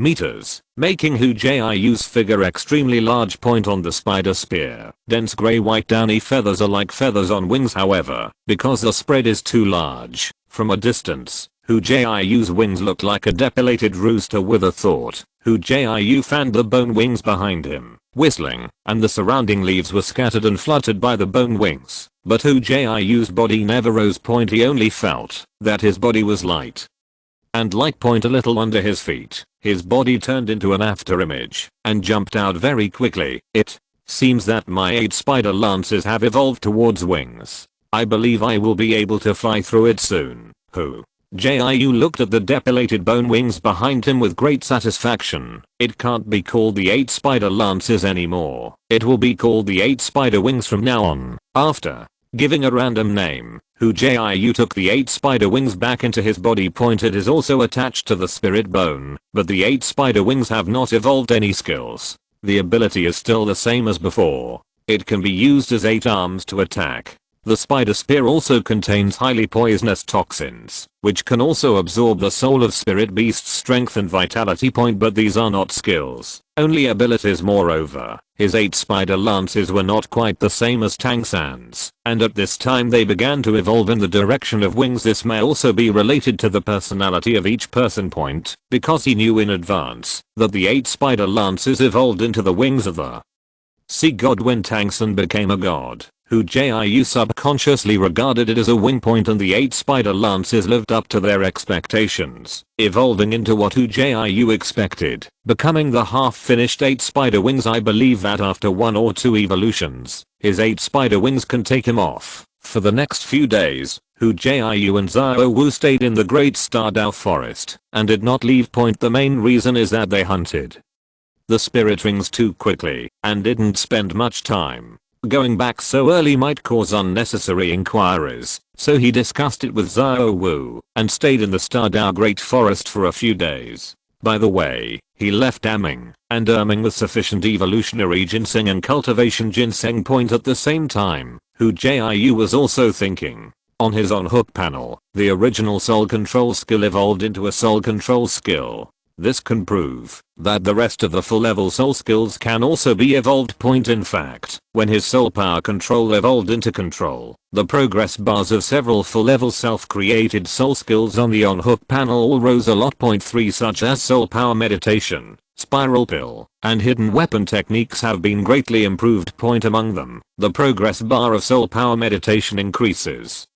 meters, making Hu Jiu's figure extremely large. On the spider spear, dense gray-white downy feathers are like feathers on wings. However, because the spread is too large, from a distance, Hu Jiu's wings looked like a depilated rooster with a thought. Hu Jiu fanned the bone wings behind him, whistling, and the surrounding leaves were scattered and fluttered by the bone wings. But Hu Jiu's body never rose. He only felt that his body was light and light. A little under his feet. His body turned into an afterimage and jumped out very quickly. It seems that my 8 spider lances have evolved towards wings. I believe I will be able to fly through it soon. Hu Jiu looked at the depilated bone wings behind him with great satisfaction. It can't be called the 8 spider lances anymore. It will be called the 8 spider wings from now on. After giving a random name, Hu Jiu took the 8 spider wings back into his body. It is also attached to the spirit bone, but the 8 spider wings have not evolved any skills. The ability is still the same as before. It can be used as 8 arms to attack. The spider spear also contains highly poisonous toxins, which can also absorb the soul of spirit beast's strength and vitality. But these are not skills, only abilities. Moreover, his 8 spider lances were not quite the same as Tang San's, and at this time they began to evolve in the direction of wings. This may also be related to the personality of each person. Because he knew in advance that the 8 spider lances evolved into the wings of the sea god when Tang San became a god. Hu Jiu subconsciously regarded it as a wing. And the 8 spider lances lived up to their expectations, evolving into what Hu Jiu expected, becoming the half-finished 8 spider wings. I believe that after 1 or 2 evolutions, his 8 spider wings can take him off. For the next few days, Hu Jiu and Xiao Wu stayed in the Great Stardao Forest and did not leave. The main reason is that they hunted the spirit rings too quickly and didn't spend much time. Going back so early might cause unnecessary inquiries, so he discussed it with Xiao Wu and stayed in the Stardao Great Forest for a few days. By the way, he left amming and erming with sufficient evolutionary ginseng and cultivation ginseng. At the same time, Hu Jiu was also thinking. On his on-hook panel, the original soul control skill evolved into a soul control skill. This can prove that the rest of the full level soul skills can also be evolved. In fact, when his soul power control evolved into control, the progress bars of several full level self-created soul skills on the on-hook panel all rose a lot. 3 such as soul power meditation, spiral pill, and hidden weapon techniques have been greatly improved. Among them, the progress bar of soul power meditation increases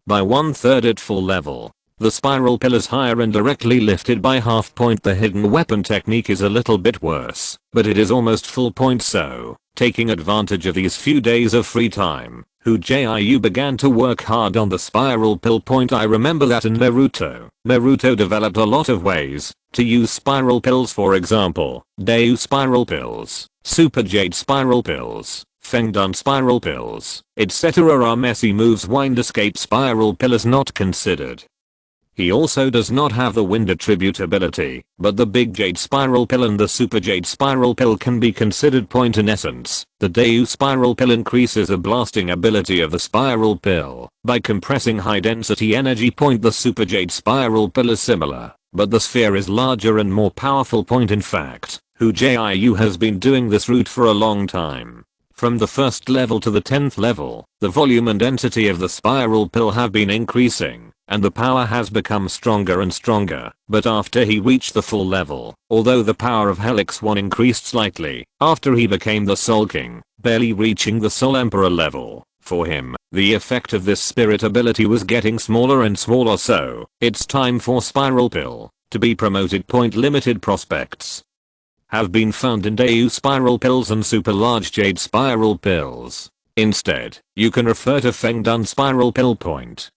by 1/3 at full level. The spiral pill is higher and directly lifted by half. The hidden weapon technique is a little bit worse, but it is almost full. So, taking advantage of these few days of free time, Hu Jiu began to work hard on the spiral pill. I remember that in Naruto developed a lot of ways to use spiral pills. For example, Douluo spiral pills, Super Jade spiral pills, Fengdun spiral pills, etc. are messy moves. Wind escape spiral pill is not considered. He also does not have the wind attribute ability, but the big jade spiral pill and the super jade spiral pill can be considered. In essence, the Douluo spiral pill increases the blasting ability of the spiral pill by compressing high density energy. The super jade spiral pill is similar, but the sphere is larger and more powerful. In fact, Hu Jiu has been doing this route for a long time. From the 1st level to the 10th level, the volume and density of the spiral pill have been increasing, and the power has become stronger and stronger. But after he reached the full level, although the power of Helix 1 increased slightly after he became the Soul King, barely reaching the Soul Emperor level, for him, the effect of this spirit ability was getting smaller and smaller. So, it's time for spiral pill to be promoted. Limited prospects have been found in Douluo spiral pills and super large jade spiral pills. Instead, you can refer to Fengdun spiral pill.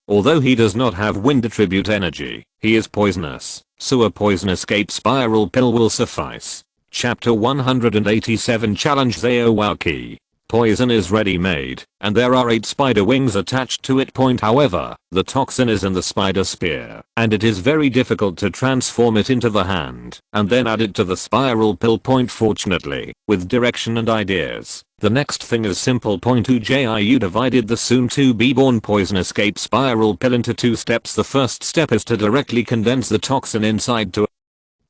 Although he does not have wind attribute energy, he is poisonous, so a poison escape spiral pill will suffice. Chapter 187 Challenge Zaowaki. Poison is ready-made, and there are 8 spider wings attached to it. However, the toxin is in the spider spear, and it is very difficult to transform it into the hand, and then add it to the spiral pill. Fortunately, with direction and ideas, the next thing is simple. Hu Jiu divided the soon-to-be-born poison escape spiral pill into 2 steps. The first step is to directly condense the toxin inside to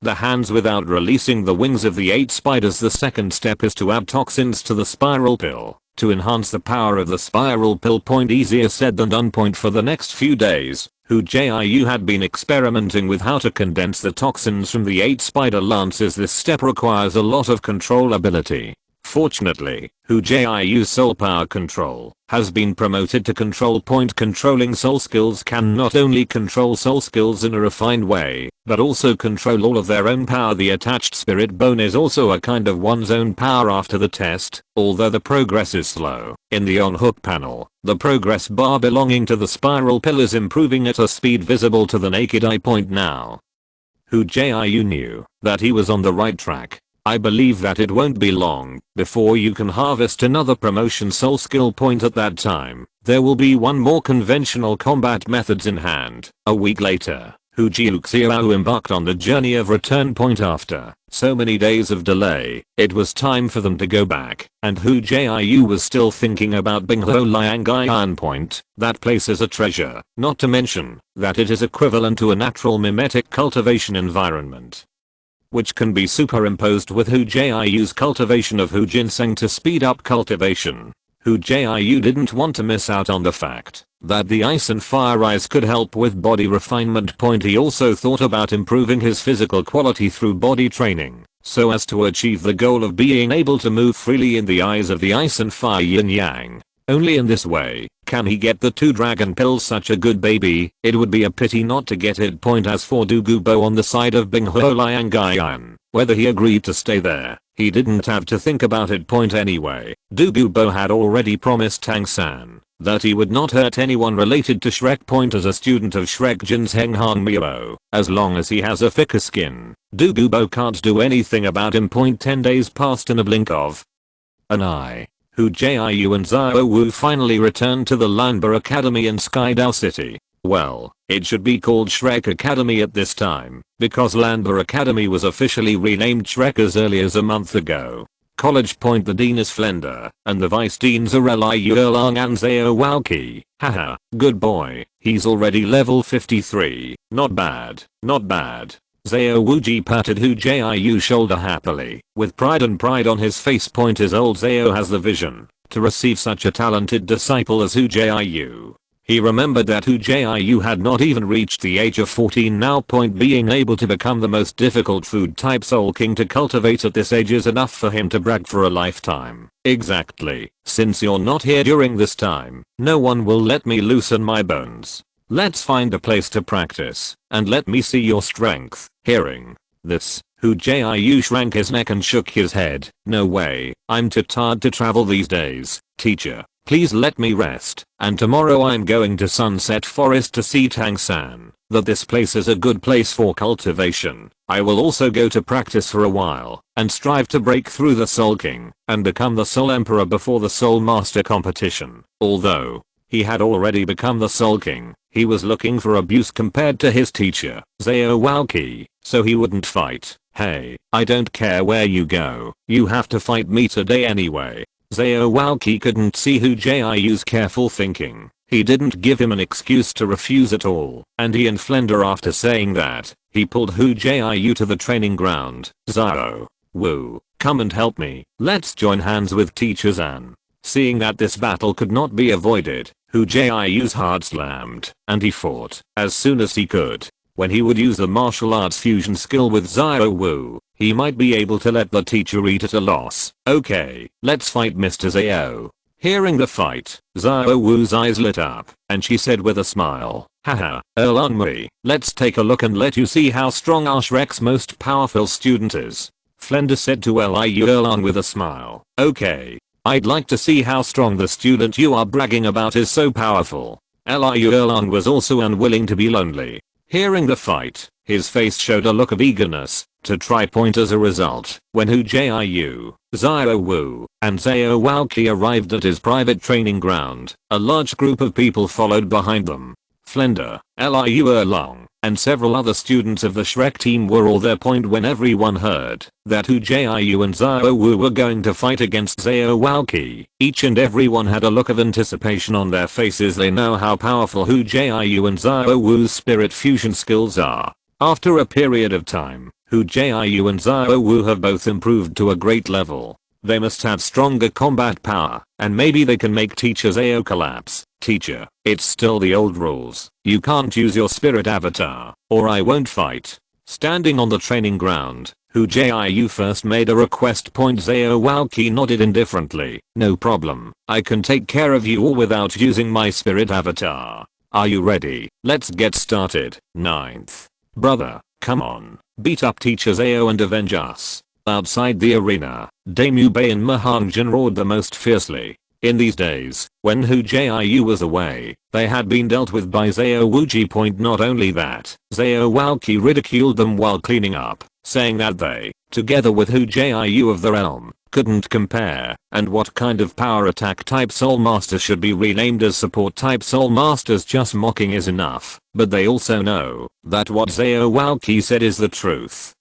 the hands without releasing the wings of the 8 spiders. The second step is to add toxins to the spiral pill to enhance the power of the spiral pill. Easier said than done. For the next few days, Hu Jiu had been experimenting with how to condense the toxins from the 8 spider lances. This step requires a lot of controllability. Fortunately, Hu Jiu's soul power control has been promoted to control point. Controlling soul skills can not only control soul skills in a refined way, but also control all of their own power. The attached spirit bone is also a kind of one's own power after the test, although the progress is slow. In the on-hook panel, the progress bar belonging to the spiral pill is improving at a speed visible to the naked eye. Point now. Hu Jiu knew that he was on the right track. I believe that it won't be long before you can harvest another promotion soul skill point. At that time, there will be one more conventional combat methods in hand. A week later, Hu Jiu embarked on the journey of return. Point after so many days of delay, it was time for them to go back, and Hu Jiu was still thinking about Binghuo Liangai Point. That place is a treasure, not to mention that it is equivalent to a natural mimetic cultivation environment, which can be superimposed with Hu Jiu's cultivation of Hu Ginseng to speed up cultivation. Hu Jiu didn't want to miss out on the fact that the ice and fire eyes could help with body refinement. Point he also thought about improving his physical quality through body training, so as to achieve the goal of being able to move freely in the eyes of the ice and fire yin yang. Only in this way can he get the 2 dragon pills. Such a good baby, it would be a pity not to get it. Point as for Douluo on the side of Binghuo Liangai, whether he agreed to stay there, he didn't have to think about it. Point anyway, Douluo had already promised Tang San that he would not hurt anyone related to Shrek. Point as a student of Shrek Ginseng Hangmyo, as long as he has a thicker skin, Douluo can't do anything about him. Point 10 days passed in a blink of an eye. Hu Jiu and Xiao Wu finally returned to the Lanba Academy in Skydao City. Well, it should be called Shrek Academy at this time, because Lanba Academy was officially renamed Shrek as early as a month ago. College. Point the dean is Flender, and the vice deans are Liu Erlang and Xiao Waoqi. Haha, good boy, he's already level 53, not bad, not bad. Xiao Wuji patted Hu Jiu's shoulder happily, with pride on his face. Point his old Xiao has the vision to receive such a talented disciple as Hu Jiu. He remembered that Hu Jiu had not even reached the age of 14 now. Point being able to become the most difficult food type Soul King to cultivate at this age is enough for him to brag for a lifetime. Exactly. Since you're not here during this time, no one will let me loosen my bones. Let's find a place to practice, and let me see your strength. Hearing this, Hu Jiu shrank his neck and shook his head. No way, I'm too tired to travel these days. Teacher, please let me rest, and tomorrow I'm going to Sunset Forest to see Tang San. That this place is a good place for cultivation. I will also go to practice for a while, and strive to break through the Soul King, and become the Soul Emperor before the Soul Master competition. Although he had already become the Soul King, he was looking for abuse compared to his teacher, Xiao Waoqi, so he wouldn't fight. Hey, I don't care where you go, you have to fight me today anyway. Xiao Waoqi couldn't see Hu Jiu's careful thinking. He didn't give him an excuse to refuse at all, and he and Flender, after saying that, he pulled Hu Jiu to the training ground. Xiao Wu, come and help me, let's join hands with Teacher Zan. Seeing that this battle could not be avoided, Hu Jiu's heart slammed, and he fought as soon as he could. When he would use the martial arts fusion skill with Xiao Wu, he might be able to let the teacher eat at a loss. Okay, let's fight Mr. Xiao. Hearing the fight, Xiao Wu's eyes lit up, and she said with a smile, haha, Erlang me, let's take a look and let you see how strong our Shrek's most powerful student is. Flender said to Liu Erlang with a smile. Okay, I'd like to see how strong the student you are bragging about is so powerful. Liu Erlang was also unwilling to be lonely. Hearing the fight, his face showed a look of eagerness to try. Point as a result, when Hu Jiu, Xiao Wu, and Xiao Waoqi arrived at his private training ground, a large group of people followed behind them. Flender, Liu Erlang, and several other students of the Shrek team were all there. Point when everyone heard that Hu Jiu and Xiao Wu were going to fight against Xiao Waoqi, each and everyone had a look of anticipation on their faces. They know how powerful Hu Jiu and Xiao Wu's spirit fusion skills are. After a period of time, Hu Jiu and Xiao Wu have both improved to a great level. They must have stronger combat power, and maybe they can make Teacher Zao collapse. Teacher, it's still the old rules. You can't use your spirit avatar, or I won't fight. Standing on the training ground, Hu Jiu first made a request. Zao Walkie nodded indifferently. No problem. I can take care of you all without using my spirit avatar. Are you ready? Let's get started. Ninth. Brother, come on. Beat up Teacher Zao and avenge us. Outside the arena, Damu Bei and Mahangjin roared the most fiercely. In these days, when Hu Jiu was away, they had been dealt with by Zhao Wuji. Not only that, Zhao Walqi ridiculed them while cleaning up, saying that they, together with Hu Jiu of the realm, couldn't compare, and what kind of power attack type Soul Masters should be renamed as support type Soul Masters. Just mocking is enough, but they also know that what Zhao Walqi said is the truth.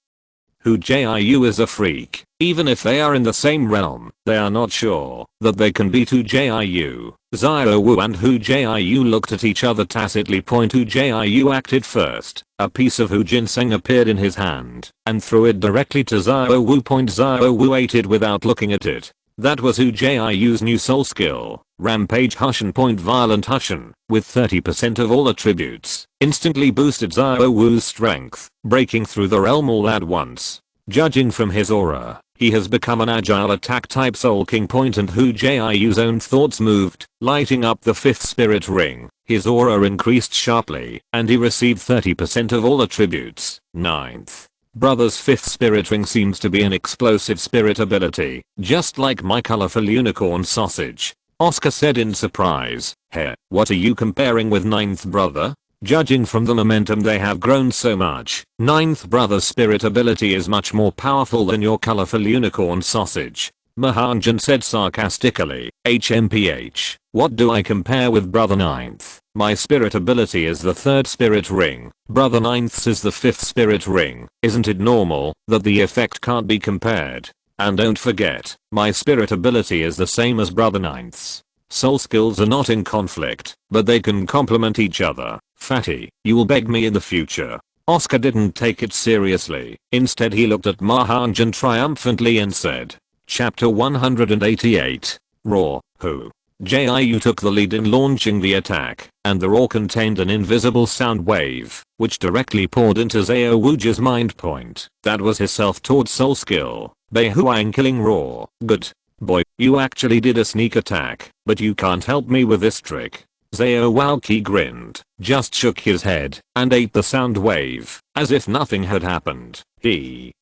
Hu Jiu is a freak. Even if they are in the same realm, they are not sure that they can beat Hu Jiu. Zhao Wu and Hu Jiu looked at each other tacitly. Hu Jiu acted first. A piece of Hu ginseng appeared in his hand and threw it directly to Zhao Wu. Zhao Wu ate it without looking at it. That was Hu Jiu's new soul skill, Rampage Hushin. Violent Hushin, with 30% of all attributes, instantly boosted Zhao Wu's strength, breaking through the realm all at once. Judging from his aura, he has become an agile attack type Soul King. And Hu Jiu's own thoughts moved, lighting up the 5th spirit ring. His aura increased sharply, and he received 30% of all attributes. 9th. Brother's 5th spirit ring seems to be an explosive spirit ability, just like my colorful unicorn sausage. Oscar said in surprise. Hey, what are you comparing with 9th brother? Judging from the momentum they have grown so much, 9th brother's spirit ability is much more powerful than your colorful unicorn sausage. Mahanjan said sarcastically. HMPH, what do I compare with brother 9th? My spirit ability is the 3rd spirit ring. Brother 9th's is the 5th spirit ring. Isn't it normal that the effect can't be compared? And don't forget, my spirit ability is the same as brother 9th's. Soul skills are not in conflict, but they can complement each other. Fatty, you will beg me in the future. Oscar didn't take it seriously. Instead he looked at Mahanjan triumphantly and said. Chapter 188. Raw. Hu Jiu took the lead in launching the attack, and the roar contained an invisible sound wave, which directly poured into Zhao Wuji's mind point. That was his self-taught soul skill, Bei Huang killing roar. Good boy, you actually did a sneak attack, but you can't help me with this trick. Zhao Walqi grinned, just shook his head, and ate the sound wave, as if nothing had happened. Teacher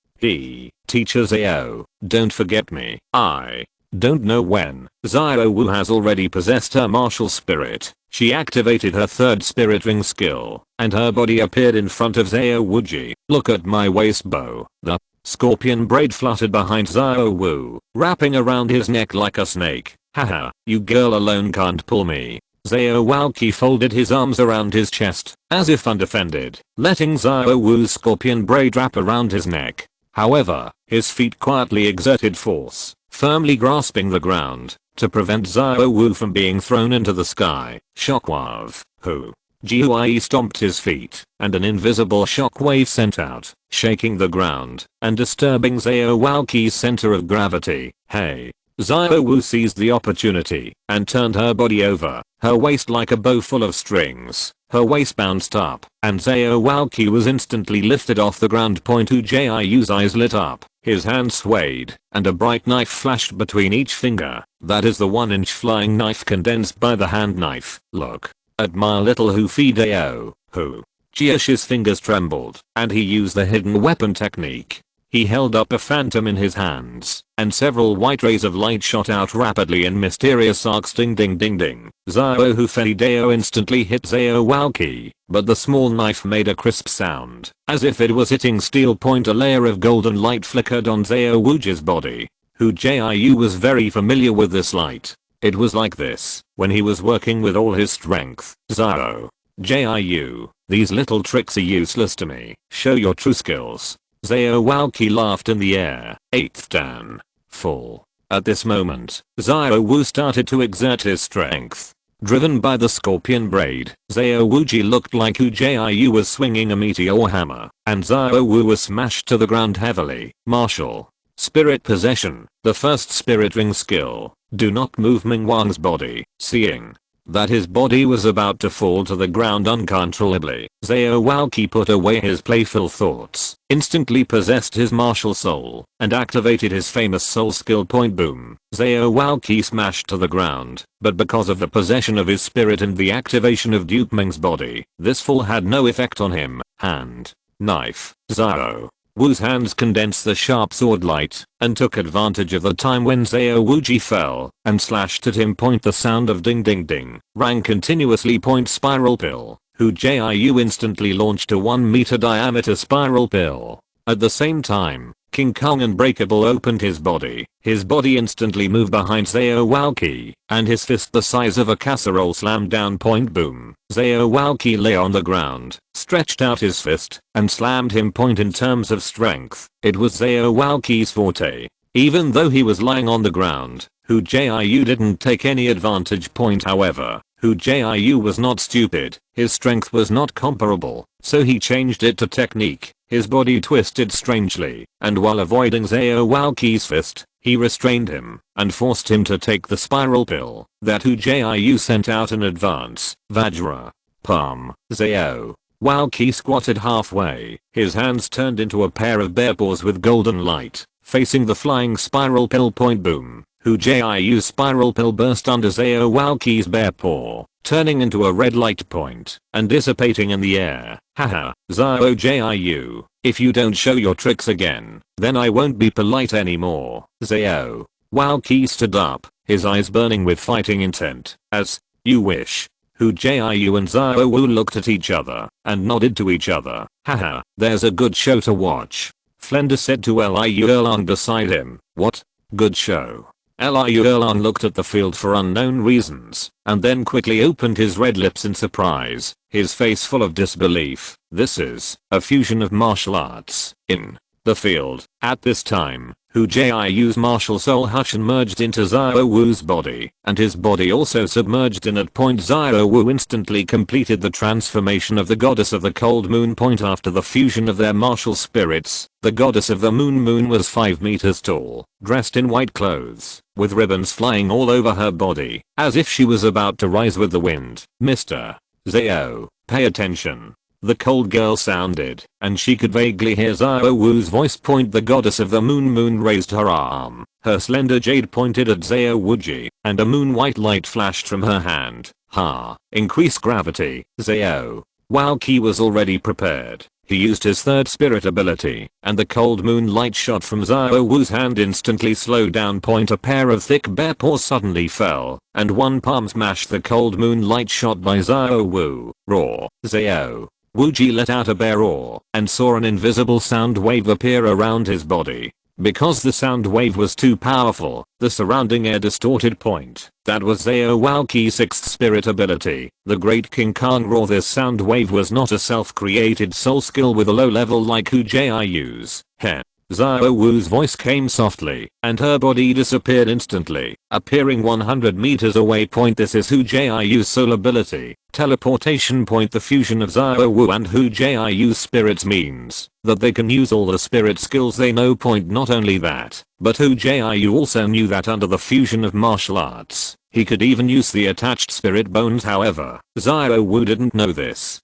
Zhao, don't forget me. I don't know when. Zhao Wu has already possessed her martial spirit. She activated her 3rd spirit ring skill, and her body appeared in front of Zhao Wuji. Look at my waist bow. The scorpion braid fluttered behind Zhao Wu, wrapping around his neck like a snake. Haha, you girl alone can't pull me. Zhao Walqi folded his arms around his chest, as if undefended, letting Zhao Wu's scorpion braid wrap around his neck. However, his feet quietly exerted force, firmly grasping the ground, to prevent Zhao Wu from being thrown into the sky. Shockwave. Hu Jiu stomped his feet, and an invisible shockwave sent out, shaking the ground, and disturbing Zhao Walqi's center of gravity. Hey. Zhao Wu seized the opportunity, and turned her body over, her waist like a bow full of strings. Her waist bounced up, and Zhao Walqi was instantly lifted off the ground. Hu Jiu's eyes lit up, his hand swayed, and a bright knife flashed between each finger. That is the 1-inch flying knife condensed by the hand knife. Look at my little Hu Fideo. Hu Jiu's fingers trembled, and he used the hidden weapon technique. He held up a phantom in his hands, and several white rays of light shot out rapidly in mysterious arcs. Ding ding ding ding. Zhao Hu Fideo instantly hit Zhao Walqi, but the small knife made a crisp sound, as if it was hitting steel. A layer of golden light flickered on Zhao Wuji's body. Hu Jiu was very familiar with this light. It was like this when he was working with all his strength. Zhao Jiu, these little tricks are useless to me. Show your true skills. Zhao Walqi laughed in the air. 8th Dan. Full. At this moment, Zhao Wu started to exert his strength. Driven by the scorpion braid, Zhao Wuji looked like Hu Jiu was swinging a meteor hammer, and Zhao Wu was smashed to the ground heavily. Martial Spirit possession, the first spirit ring skill. Do not move Ming Wang's body. Seeing that his body was about to fall to the ground uncontrollably, Xiao Walqi put away his playful thoughts, instantly possessed his martial soul, and activated his famous soul skill point boom. Xiao Walqi smashed to the ground, but because of the possession of his spirit and the activation of Duke Ming's body, this fall had no effect on him. Hand. Knife. Xiao Wu's hands condensed the sharp sword light and took advantage of the time when Xiao Wuji fell and slashed at him. Point the sound of ding ding ding rang continuously. Point spiral pill. Hu Jiu instantly launched a 1 meter diameter spiral pill. At the same time, King Kong Unbreakable opened his body. His body instantly moved behind Xiao Walqi, and his fist the size of a casserole slammed down. Point boom. Xiao Walqi lay on the ground, stretched out his fist, and slammed him. Point in terms of strength, it was Xiao Walqi's forte. Even though he was lying on the ground, Hu Jiu didn't take any advantage. Point however, Hu Jiu was not stupid, his strength was not comparable, so he changed it to technique. His body twisted strangely, and while avoiding Xiao Walqi's fist, he restrained him and forced him to take the spiral pill that Hu Jiu sent out in advance. Vajra. Palm. Xiao Walqi squatted halfway, his hands turned into a pair of bear paws with golden light, facing the flying spiral pill. Point boom. Hu Jiu's spiral pill burst under Xiao Walqi's bear paw, turning into a red light point and dissipating in the air. Haha, Xiao Jiu, if you don't show your tricks again, then I won't be polite anymore. Xiao Walqi stood up, his eyes burning with fighting intent. As you wish. Hu Jiu and Xiao Wu looked at each other and nodded to each other. Haha, there's a good show to watch. Flender said to Liu Erlang beside him. What? Good show? Liu Erlang looked at the field for unknown reasons, and then quickly opened his red lips in surprise, his face full of disbelief. This is a fusion of martial arts. In the field, at this time, Hu Jiu's martial soul Hushin merged into Xiao Wu's body, and his body also submerged in it. Point Xiao Wu instantly completed the transformation of the goddess of the cold moon. Point after the fusion of their martial spirits, the goddess of the moon was 5 meters tall, dressed in white clothes, with ribbons flying all over her body, as if she was about to rise with the wind. Mr. Xiao, pay attention. The cold girl sounded, and she could vaguely hear Xiao Wu's voice. Point the goddess of the moon raised her arm, her slender jade pointed at Xiao Wuji, and a moon white light flashed from her hand. Ha! Increase gravity. Xiao Walqi was already prepared. He used his third spirit ability, and the cold moon light shot from Xiao Wu's hand instantly slowed down. Point a pair of thick bear paws suddenly fell, and one palm smashed the cold moon light shot by Xiao Wu. Roar. Xiao Wuji let out a bear roar and saw an invisible sound wave appear around his body. Because the sound wave was too powerful, the surrounding air distorted. Point. That was Xiao Walqi's sixth spirit ability, the Great King Kong Roar. This sound wave was not a self-created soul skill with a low level like Hu Jiu's. Heh. Xiao Wu's voice came softly, and her body disappeared instantly, appearing 100 meters away. Point. This is Hu Jiu's soul ability, teleportation. Point. The fusion of Xiao Wu and Hu Jiu's spirits means that they can use all the spirit skills they know. Point. Not only that, but Hu Jiu also knew that under the fusion of martial arts, he could even use the attached spirit bones. However, Xiao Wu didn't know this.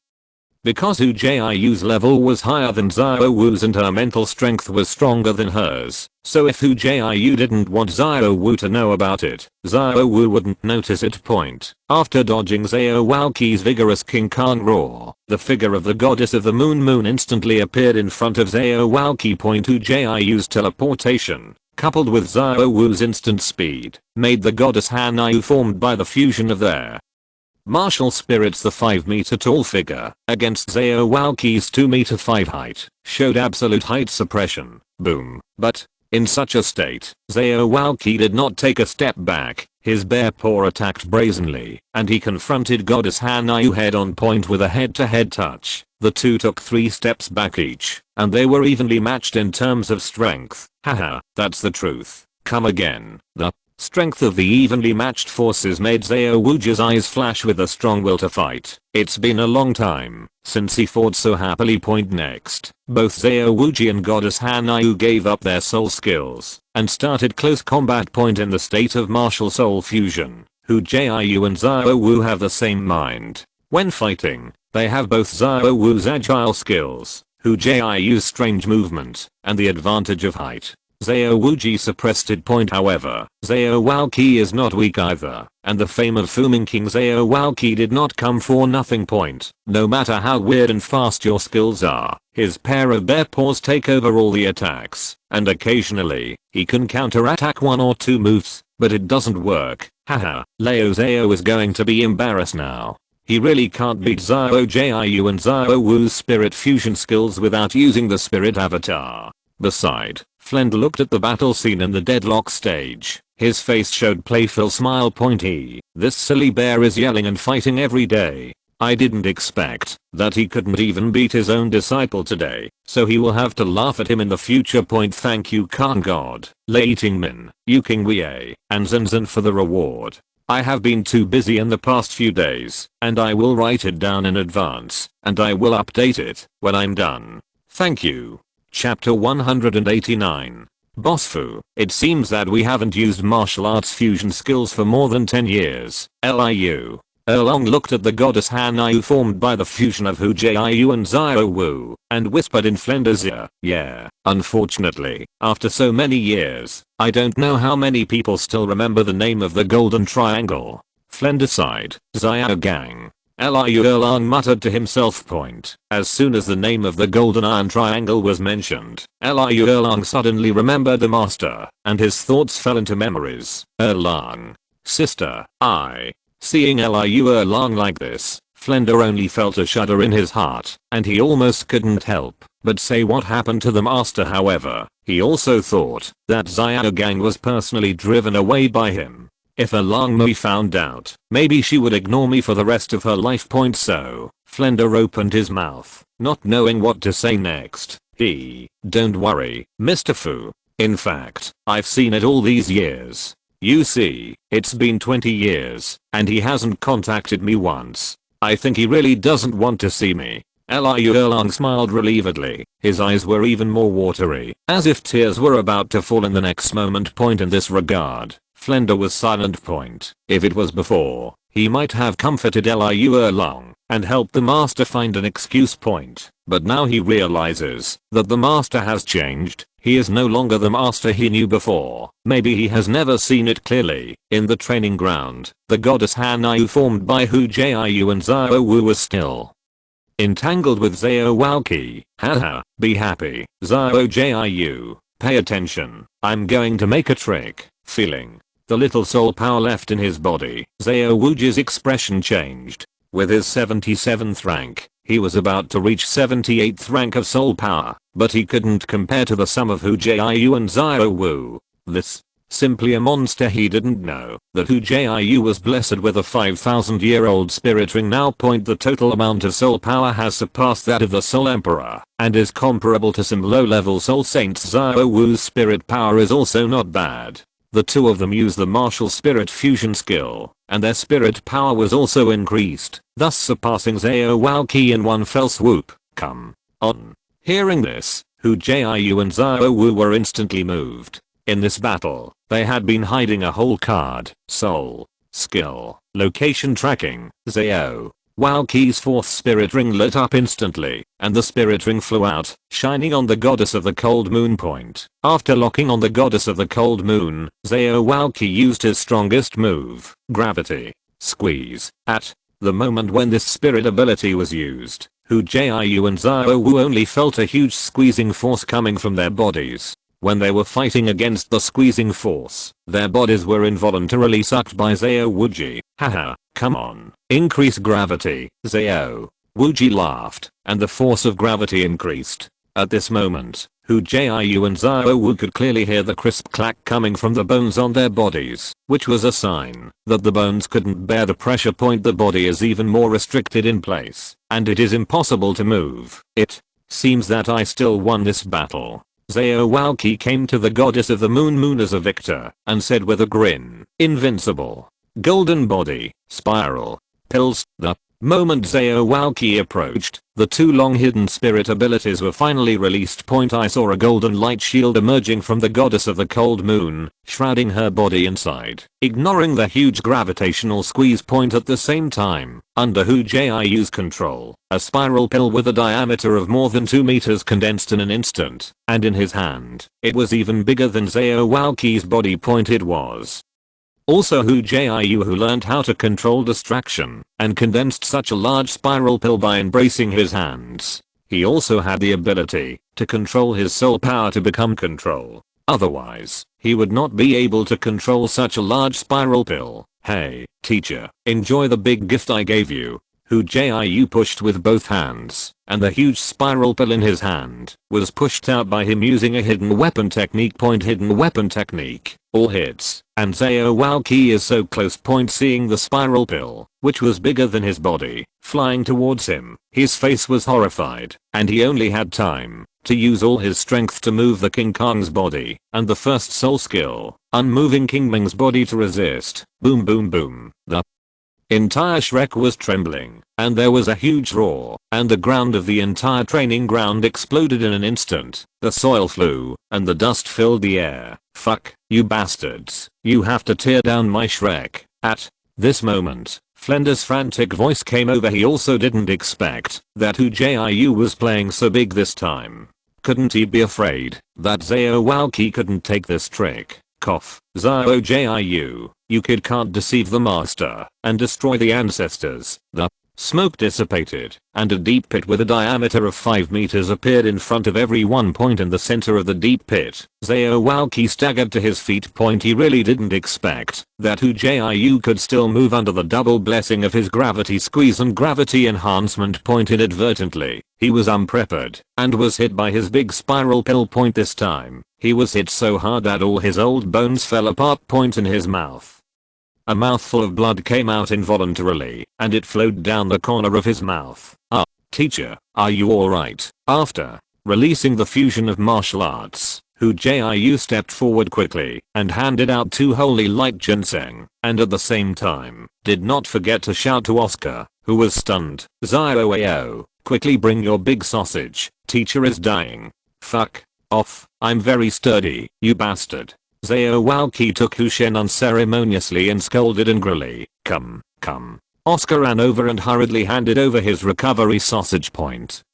Because Hu Jiu's level was higher than Xiao Wu's and her mental strength was stronger than hers, so if Hu Jiu didn't want Xiao Wu to know about it, Xiao Wu wouldn't notice it. Point. After dodging Xiao Walqi's vigorous King Kong roar, the figure of the goddess of the moon instantly appeared in front of Xiao Walqi. Point. Hu Jiu's teleportation, coupled with Xiao Wu's instant speed, made the goddess Hanyu formed by the fusion of their martial spirits. The 5 meter tall figure, against Xiao Walqi's 2 meter 5 height, showed absolute height suppression. Boom. But, in such a state, Xiao Walqi did not take a step back. His bare paw attacked brazenly, and he confronted Goddess Hanyu head on. Point. With a head-to-head touch, the two took 3 steps back each, and they were evenly matched in terms of strength. Haha, that's the truth. Come again. The Strength of the evenly matched forces made Xiao Wuji's eyes flash with a strong will to fight. It's been a long time since he fought so happily. Next, both Xiao Wuji and Goddess Hanayu gave up their soul skills and started close combat. In the state of martial soul fusion, Hu Jiu and Xiao Wu have the same mind. When fighting, they have both Xiao Wu's agile skills, Hu Jiu's strange movement, and the advantage of height. Xiao Wuji suppressed it. However, Xiao Waoqi is not weak either, and the fame of Fuming King Xiao Waoqi did not come for nothing. No matter how weird and fast your skills are, his pair of bare paws take over all the attacks, and occasionally, he can counter-attack one or two moves, but it doesn't work. Haha, Leo Xiao is going to be embarrassed now. He really can't beat Xiao Jiu and Xiao Wu's spirit fusion skills without using the spirit avatar. Beside, Flend looked at the battle scene in the deadlock stage. His face showed playful smile. This silly bear is yelling and fighting every day. I didn't expect that he couldn't even beat his own disciple today, so he will have to laugh at him in the future. Thank you Khan God, Lei Tingmin, Yu King Wei, and Zhen for the reward. I have been too busy in the past few days, and I will write it down in advance, and I will update it when I'm done. Thank you. Chapter 189. Boss Fu, it seems that we haven't used martial arts fusion skills for more than 10 years. Liu. Erlong looked at the goddess Hanayu formed by the fusion of Hu Jiu and Xiao Wu, and whispered in Flender's ear, yeah, unfortunately, after so many years, I don't know how many people still remember the name of the Golden Triangle. Flender sighed, Xiao Gang. Liu Erlang muttered to himself. As soon as the name of the Golden Iron Triangle was mentioned, Liu Erlang suddenly remembered the master, and his thoughts fell into memories. Erlang. Sister, I. Seeing Liu Erlang like this, Flender only felt a shudder in his heart, and he almost couldn't help but say what happened to the master. However, he also thought that Xiao Gang was personally driven away by him. If Erlang Mui found out, maybe she would ignore me for the rest of her life. So, Flender opened his mouth, not knowing what to say next. Don't worry, Mr. Fu. In fact, I've seen it all these years. You see, it's been 20 years, and he hasn't contacted me once. I think he really doesn't want to see me. Liu Erlang smiled relievedly. His eyes were even more watery, as if tears were about to fall in the next moment. In this regard, Flender was silent. If it was before, he might have comforted Liu Erlang and helped the master find an excuse. But now he realizes that the master has changed. He is no longer the master he knew before. Maybe he has never seen it clearly. In the training ground, the goddess Hanayu formed by Hu Jiu and Xiao Wu was still entangled with Xiao Waoqi. Haha, be happy, Xiao Jiu. Pay attention. I'm going to make a trick. Feeling the little soul power left in his body, Xiao Wuji's expression changed. With his 77th rank, he was about to reach 78th rank of soul power, but he couldn't compare to the sum of Hu Jiu and Xiao Wu. This, simply a monster. He didn't know that Hu Jiu was blessed with a 5,000-year-old spirit ring now. The total amount of soul power has surpassed that of the Soul Emperor, and is comparable to some low-level soul saints. Xiao Wu's spirit power is also not bad. The two of them use the martial spirit fusion skill, and their spirit power was also increased, thus surpassing Xiao Waoqi in one fell swoop. Come on. Hearing this, Hu Jiu and Xiao Wu were instantly moved. In this battle, they had been hiding a whole card, soul, skill, location tracking. Xiao Waoqi's fourth spirit ring lit up instantly, and the spirit ring flew out, shining on the goddess of the cold moon. After locking on the goddess of the cold moon, Xiao Waoqi used his strongest move, gravity squeeze. At the moment when this spirit ability was used, Hu Jiu and Xiao Wu only felt a huge squeezing force coming from their bodies. When they were fighting against the squeezing force, their bodies were involuntarily sucked by Xiao Wuji. Haha, come on, increase gravity. Xiao Wuji laughed, and the force of gravity increased. At this moment, Hu Jiu and Xiao Wu could clearly hear the crisp clack coming from the bones on their bodies, which was a sign that the bones couldn't bear the pressure. The body is even more restricted in place, and it is impossible to move. It seems that I still won this battle. Zhao Walqi came to the goddess of the moon as a victor and said with a grin, "Invincible. Golden body, spiral. Pills." The moment Zhao Walqi approached, the two long hidden spirit abilities were finally released. I saw a golden light shield emerging from the goddess of the cold moon, shrouding her body inside, ignoring the huge gravitational squeeze. At the same time, under Hu Jiu's control, a spiral pill with a diameter of more than 2 meters condensed in an instant, and in his hand, it was even bigger than Zhao Walqi's body. It was also Hu Jiu who learned how to control distraction and condensed such a large spiral pill by embracing his hands. He also had the ability to control his soul power to become control. Otherwise, he would not be able to control such a large spiral pill. "Hey, teacher, enjoy the big gift I gave you." Hu Jiu pushed with both hands, and the huge spiral pill in his hand was pushed out by him using a hidden weapon technique. Hidden weapon technique. All hits, and Zhao Walqi is so close. Seeing the spiral pill, which was bigger than his body, flying towards him, his face was horrified, and he only had time to use all his strength to move the King Kong's body, and the first soul skill, unmoving King Ming's body to resist. Boom boom boom. The entire Shrek was trembling, and there was a huge roar, and the ground of the entire training ground exploded in an instant. The soil flew, and the dust filled the air. "Fuck, you bastards, you have to tear down my Shrek." At this moment, Flender's frantic voice came over. He also didn't expect that Hu Jiu was playing so big this time. Couldn't he be afraid that Zhao Walqi couldn't take this trick? Cough. "Zhao Jiu, you kid can't deceive the master and destroy the ancestors." The smoke dissipated, and a deep pit with a diameter of 5 meters appeared in front of everyone. In the center of the deep pit, Zhao Walqi staggered to his feet. He really didn't expect that Hu Jiu could still move under the double blessing of his gravity squeeze and gravity enhancement. Inadvertently, he was unprepared and was hit by his big spiral pill. This time, he was hit so hard that all his old bones fell apart. In his mouth, a mouthful of blood came out involuntarily, and it flowed down the corner of his mouth. Teacher, are you alright?" After releasing the fusion of martial arts, Hu Jiu stepped forward quickly and handed out 2 holy light ginseng, and at the same time, did not forget to shout to Oscar, who was stunned, "Zhao, quickly bring your big sausage, teacher is dying." "Fuck off, I'm very sturdy, you bastard." Zhao Walqi took Hu Shen unceremoniously and scolded angrily, Come. Oscar ran over and hurriedly handed over his recovery sausage.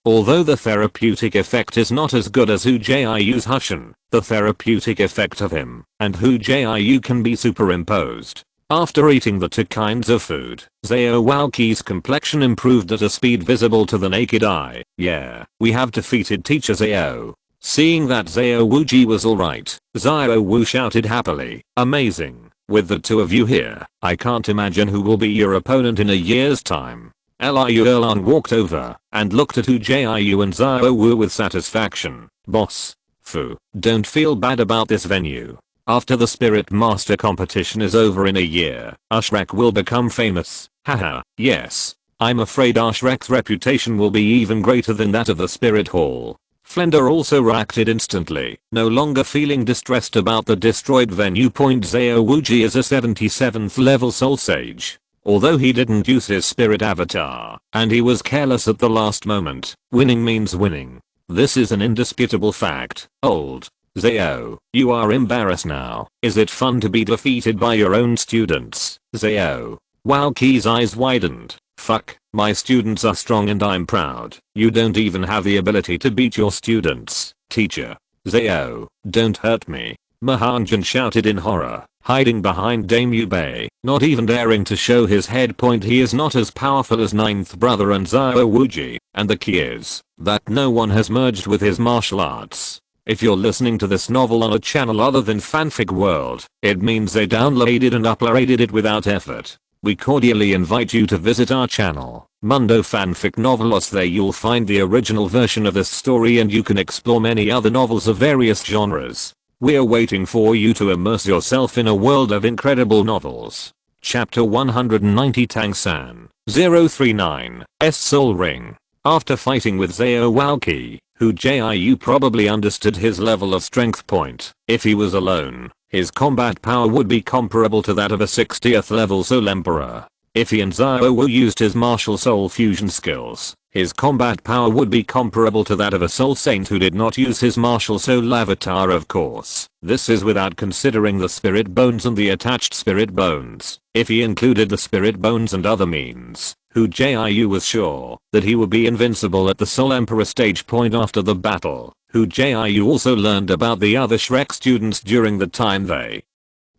Although the therapeutic effect is not as good as Hu Jiu's Hushen, the therapeutic effect of him and Hu Jiu can be superimposed. After eating the 2 kinds of food, Zhao Walqi's complexion improved at a speed visible to the naked eye. "Yeah, we have defeated Teacher Zhao." Seeing that Zhao Wuji was alright, Zhao Wu shouted happily, "Amazing, with the 2 of you here, I can't imagine who will be your opponent in a year's time." Liu Erlan walked over and looked at Hu Jiu and Zhao Wu with satisfaction. "Boss, Fu, don't feel bad about this venue. After the Spirit Master competition is over in a year, our Shrek will become famous." "Haha, yes. I'm afraid our Shrek's reputation will be even greater than that of the Spirit Hall." Flender also reacted instantly, no longer feeling distressed about the destroyed venue. Zhao Wuji is a 77th level soul sage. Although he didn't use his spirit avatar, and he was careless at the last moment, winning means winning. This is an indisputable fact. Old Zhao, you are embarrassed now. Is it fun to be defeated by your own students? Zhao Walqi's eyes widened. Fuck, my students are strong and I'm proud. You don't even have the ability to beat your students, teacher. Zhao, don't hurt me. Mahanjan shouted in horror, hiding behind Dame Yubei, not even daring to show his head. He is not as powerful as ninth brother and Zhao Wuji, and the key is that no one has merged with his martial arts. If you're listening to this novel on a channel other than Fanfic World, it means they downloaded and uploaded it without effort. We cordially invite you to visit our channel, Mundo Fanfic Novelos. There you'll find the original version of this story and you can explore many other novels of various genres. We're waiting for you to immerse yourself in a world of incredible novels. Chapter 190 Tang San 039 S Soul Ring. After fighting with Zhao Walqi, Hu Jiu probably understood his level of strength point. If he was alone, his combat power would be comparable to that of a 60th level Soul Emperor. If he and Xiao used his martial soul fusion skills, his combat power would be comparable to that of a soul saint who did not use his martial soul avatar, of course. This is without considering the spirit bones and the attached spirit bones. If he included the spirit bones and other means, Hu Jiu was sure that he would be invincible at the Soul Emperor stage point after the battle. Hu Jiu also learned about the other Shrek students during the time they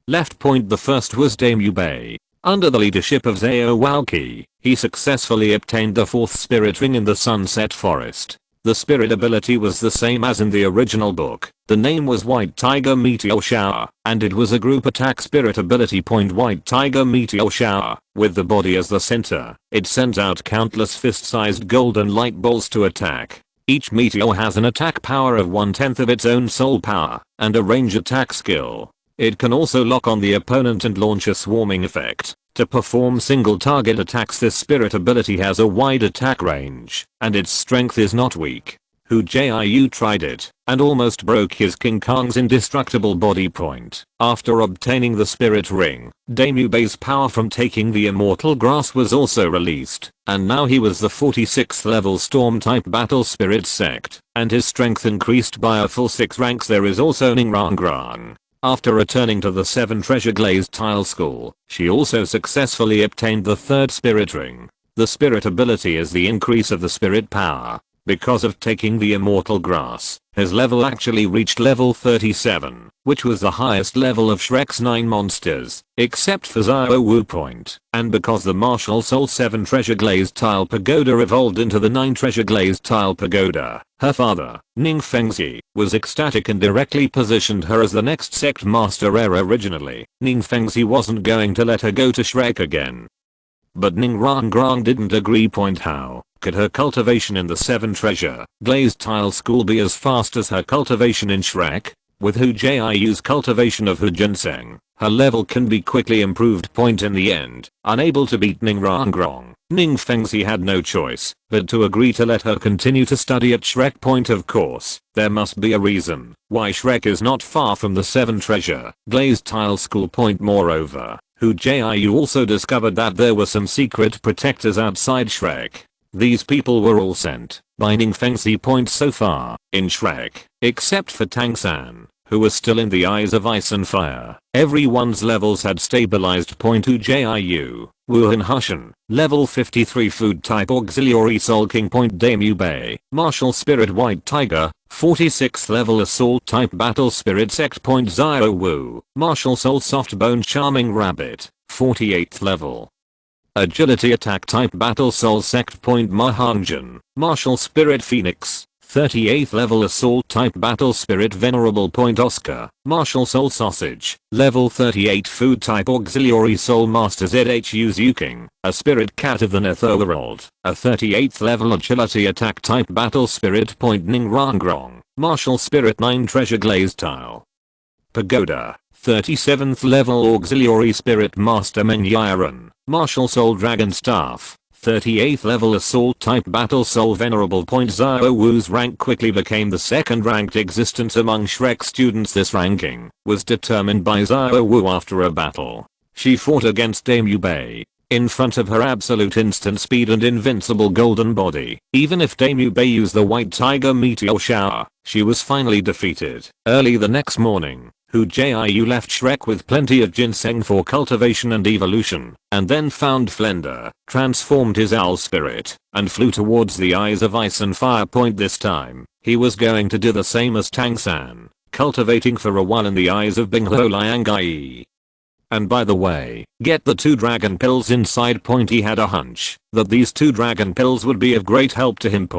left point. The first was Damyu Bei. Under the leadership of Zhao Walqi, he successfully obtained the 4th spirit ring in the Sunset Forest. The spirit ability was the same as in the original book. The name was White Tiger Meteor Shower, and it was a group attack spirit ability point. White Tiger Meteor Shower, with the body as the center, it sends out countless fist-sized golden light balls to attack. Each meteor has an attack power of 1/10 of its own soul power, and a range attack skill. It can also lock on the opponent and launch a swarming effect. To perform single target attacks, this spirit ability has a wide attack range, and its strength is not weak. Hu Jiu tried it, and almost broke his King Kong's indestructible body point. After obtaining the spirit ring, Damyu Bei's power from taking the immortal grass was also released, and now he was the 46th level storm type battle spirit sect, and his strength increased by a full 6 ranks. There is also Ning Rangrang. After returning to the 7 Treasure Glazed Tile School, she also successfully obtained the 3rd spirit ring. The spirit ability is the increase of the spirit power. Because of taking the immortal grass, his level actually reached level 37, which was the highest level of Shrek's 9 monsters, except for Xiao point, and because the martial soul 7 Treasure Glazed Tile Pagoda evolved into the 9 Treasure Glazed Tile Pagoda. Her father, Ning Fengzi, was ecstatic and directly positioned her as the next sect master heir. Originally, Ning Fengzi wasn't going to let her go to Shrek again. But Ning Rangrang didn't agree. How could her cultivation in the 7 Treasure Glazed Tile School be as fast as her cultivation in Shrek? With Hu Jiu's cultivation of Hu Ginseng, her level can be quickly improved. In the end, unable to beat Ning Rangrang, Ning Fengzi had no choice but to agree to let her continue to study at Shrek. Of course, there must be a reason why Shrek is not far from the 7 Treasure Glazed Tile School. Moreover, Hu Jiu also discovered that there were some secret protectors outside Shrek. These people were all sent by Ning Fengzi. So far in Shrek, except for Tang San, who was still in the Eyes of Ice and Fire, everyone's levels had stabilized. Hu Jiu, Wuhan Hushan, level 53 food type auxiliary soul king. Damyu Bei, martial spirit white tiger, 46th level assault type battle spirit sect. Xiao martial soul soft bone charming rabbit, 48th level. Agility attack type battle soul sect. Mahangjan, martial spirit phoenix, 38th level assault type battle spirit venerable. Oscar, martial soul sausage, level 38 food type auxiliary soul master Zhu Zuking, a spirit cat of the Netherworld, a 38th level agility attack type battle spirit. Ning Rangrang, martial spirit 9 treasure glazed tile pagoda, 37th level auxiliary spirit master Menyaran, martial soul dragon staff, 38th level assault type battle soul venerable. Xiao Wu's rank quickly became the second ranked existence among Shrek students. This ranking was determined by Xiao Wu after a battle she fought against Damyu Bei. In front of her absolute instant speed and invincible golden body, even if Damyu Bei used the white tiger meteor shower, she was finally defeated. Early the next morning, Hu Jiu left Shrek with plenty of ginseng for cultivation and evolution, and then found Flender, transformed his owl spirit, and flew towards the Eyes of Ice and Fire. This time, he was going to do the same as Tang San, cultivating for a while in the Eyes of Binghuo Liangai. And by the way, get the 2 dragon pills inside. He had a hunch that these 2 dragon pills would be of great help to him.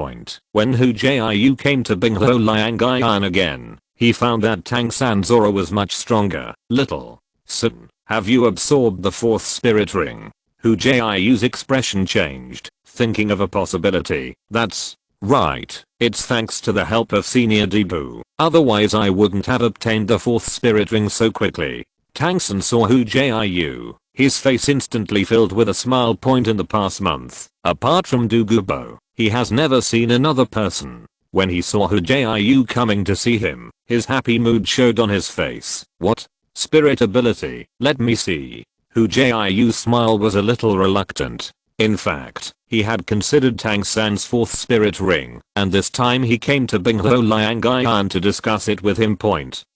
When Hu Jiu came to Binghuo Liangai again, he found that Tang San's aura was much stronger. Little Sun, have you absorbed the 4th spirit ring? Hu Jiu's expression changed, thinking of a possibility. That's right, it's thanks to the help of Senior Debu. Otherwise I wouldn't have obtained the 4th spirit ring so quickly. Tang San saw Hu Jiu, his face instantly filled with a smile. In the past month, apart from Douluo, he has never seen another person When he saw Hu Jiu coming to see him, his happy mood showed on his face. What? Spirit ability, let me see. Hu Jiu's smile was a little reluctant. In fact, he had considered Tang San's fourth spirit ring, and this time he came to Binghuo Liangayan to discuss it with him.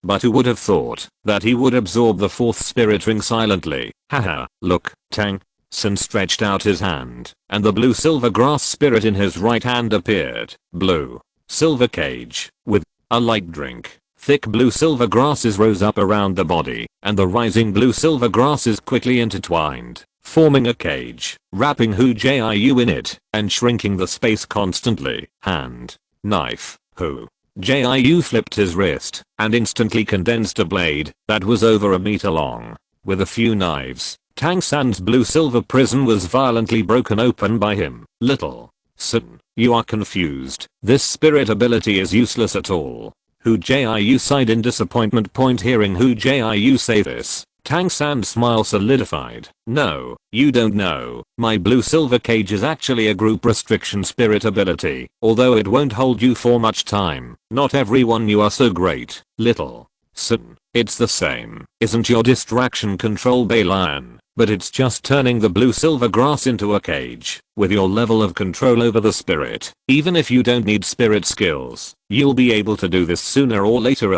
But who would have thought that he would absorb the fourth spirit ring silently? Haha, look, Tang San stretched out his hand, and the blue silver grass spirit in his right hand appeared. Blue silver cage, with a light drink. Thick blue silver grasses rose up around the body, and the rising blue silver grasses quickly intertwined, forming a cage, wrapping Hu Jiu in it, and shrinking the space constantly. Hand. Knife. Hu Jiu flipped his wrist, and instantly condensed a blade that was over a meter long. With a few knives, Tang San's blue silver prison was violently broken open by him. Little San, you are confused. This spirit ability is useless at all. Hu Jiu sighed in disappointment. Hearing Hu Jiu say this, Tang San's smile solidified. No, you don't know. My blue silver cage is actually a group restriction spirit ability, although it won't hold you for much time. Not everyone you are so great. Little San, it's the same. Isn't your distraction control Baylian? But it's just turning the blue silver grass into a cage. With your level of control over the spirit, even if you don't need spirit skills, you'll be able to do this sooner or later.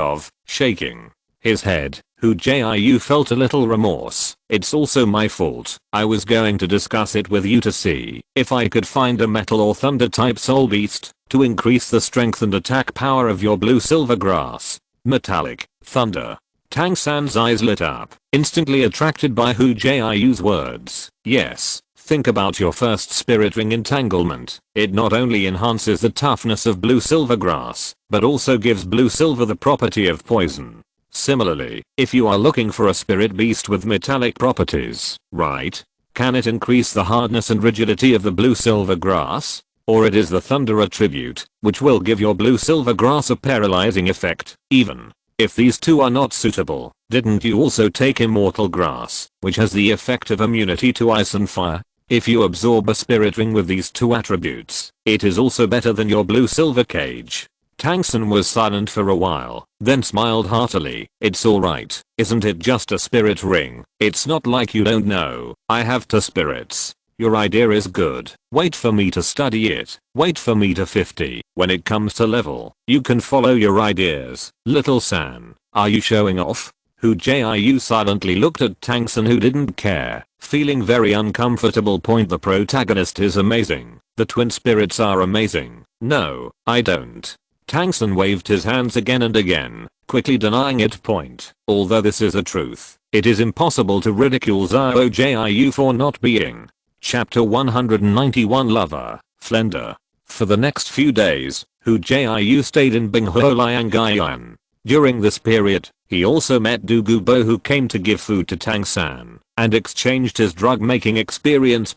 Shaking his head, Hu Jiu felt a little remorse. It's also my fault. I was going to discuss it with you to see if I could find a metal or thunder type soul beast to increase the strength and attack power of your blue silver grass. Metallic, thunder. Tang San's eyes lit up, instantly attracted by Hu Jiu's words. Yes, think about your first spirit ring entanglement. It not only enhances the toughness of blue silver grass, but also gives blue silver the property of poison. Similarly, if you are looking for a spirit beast with metallic properties, right? Can it increase the hardness and rigidity of the blue silver grass? Or it is the thunder attribute, which will give your blue silver grass a paralyzing effect. Even if these two are not suitable, didn't you also take immortal grass, which has the effect of immunity to ice and fire? If you absorb a spirit ring with these two attributes, it is also better than your blue silver cage. Tang San was silent for a while, then smiled heartily. It's alright, isn't it just a spirit ring? It's not like you don't know. I have two spirits. Your idea is good. Wait for me to study it. Wait for me to 50. When it comes to level, you can follow your ideas. Little San, are you showing off? Hu Jiu silently looked at Tang San, who didn't care, feeling very uncomfortable. The protagonist is amazing. The twin spirits are amazing. No, I don't. Tang San waved his hands again and again, quickly denying it. Although this is a truth, it is impossible to ridicule Hu Jiu for not being. Chapter 191 Lover, Flender. For the next few days, Hu Jiu stayed in Binghuo Liangayan. During this period, he also met Douluo, who came to give food to Tang San, and exchanged his drug-making experience.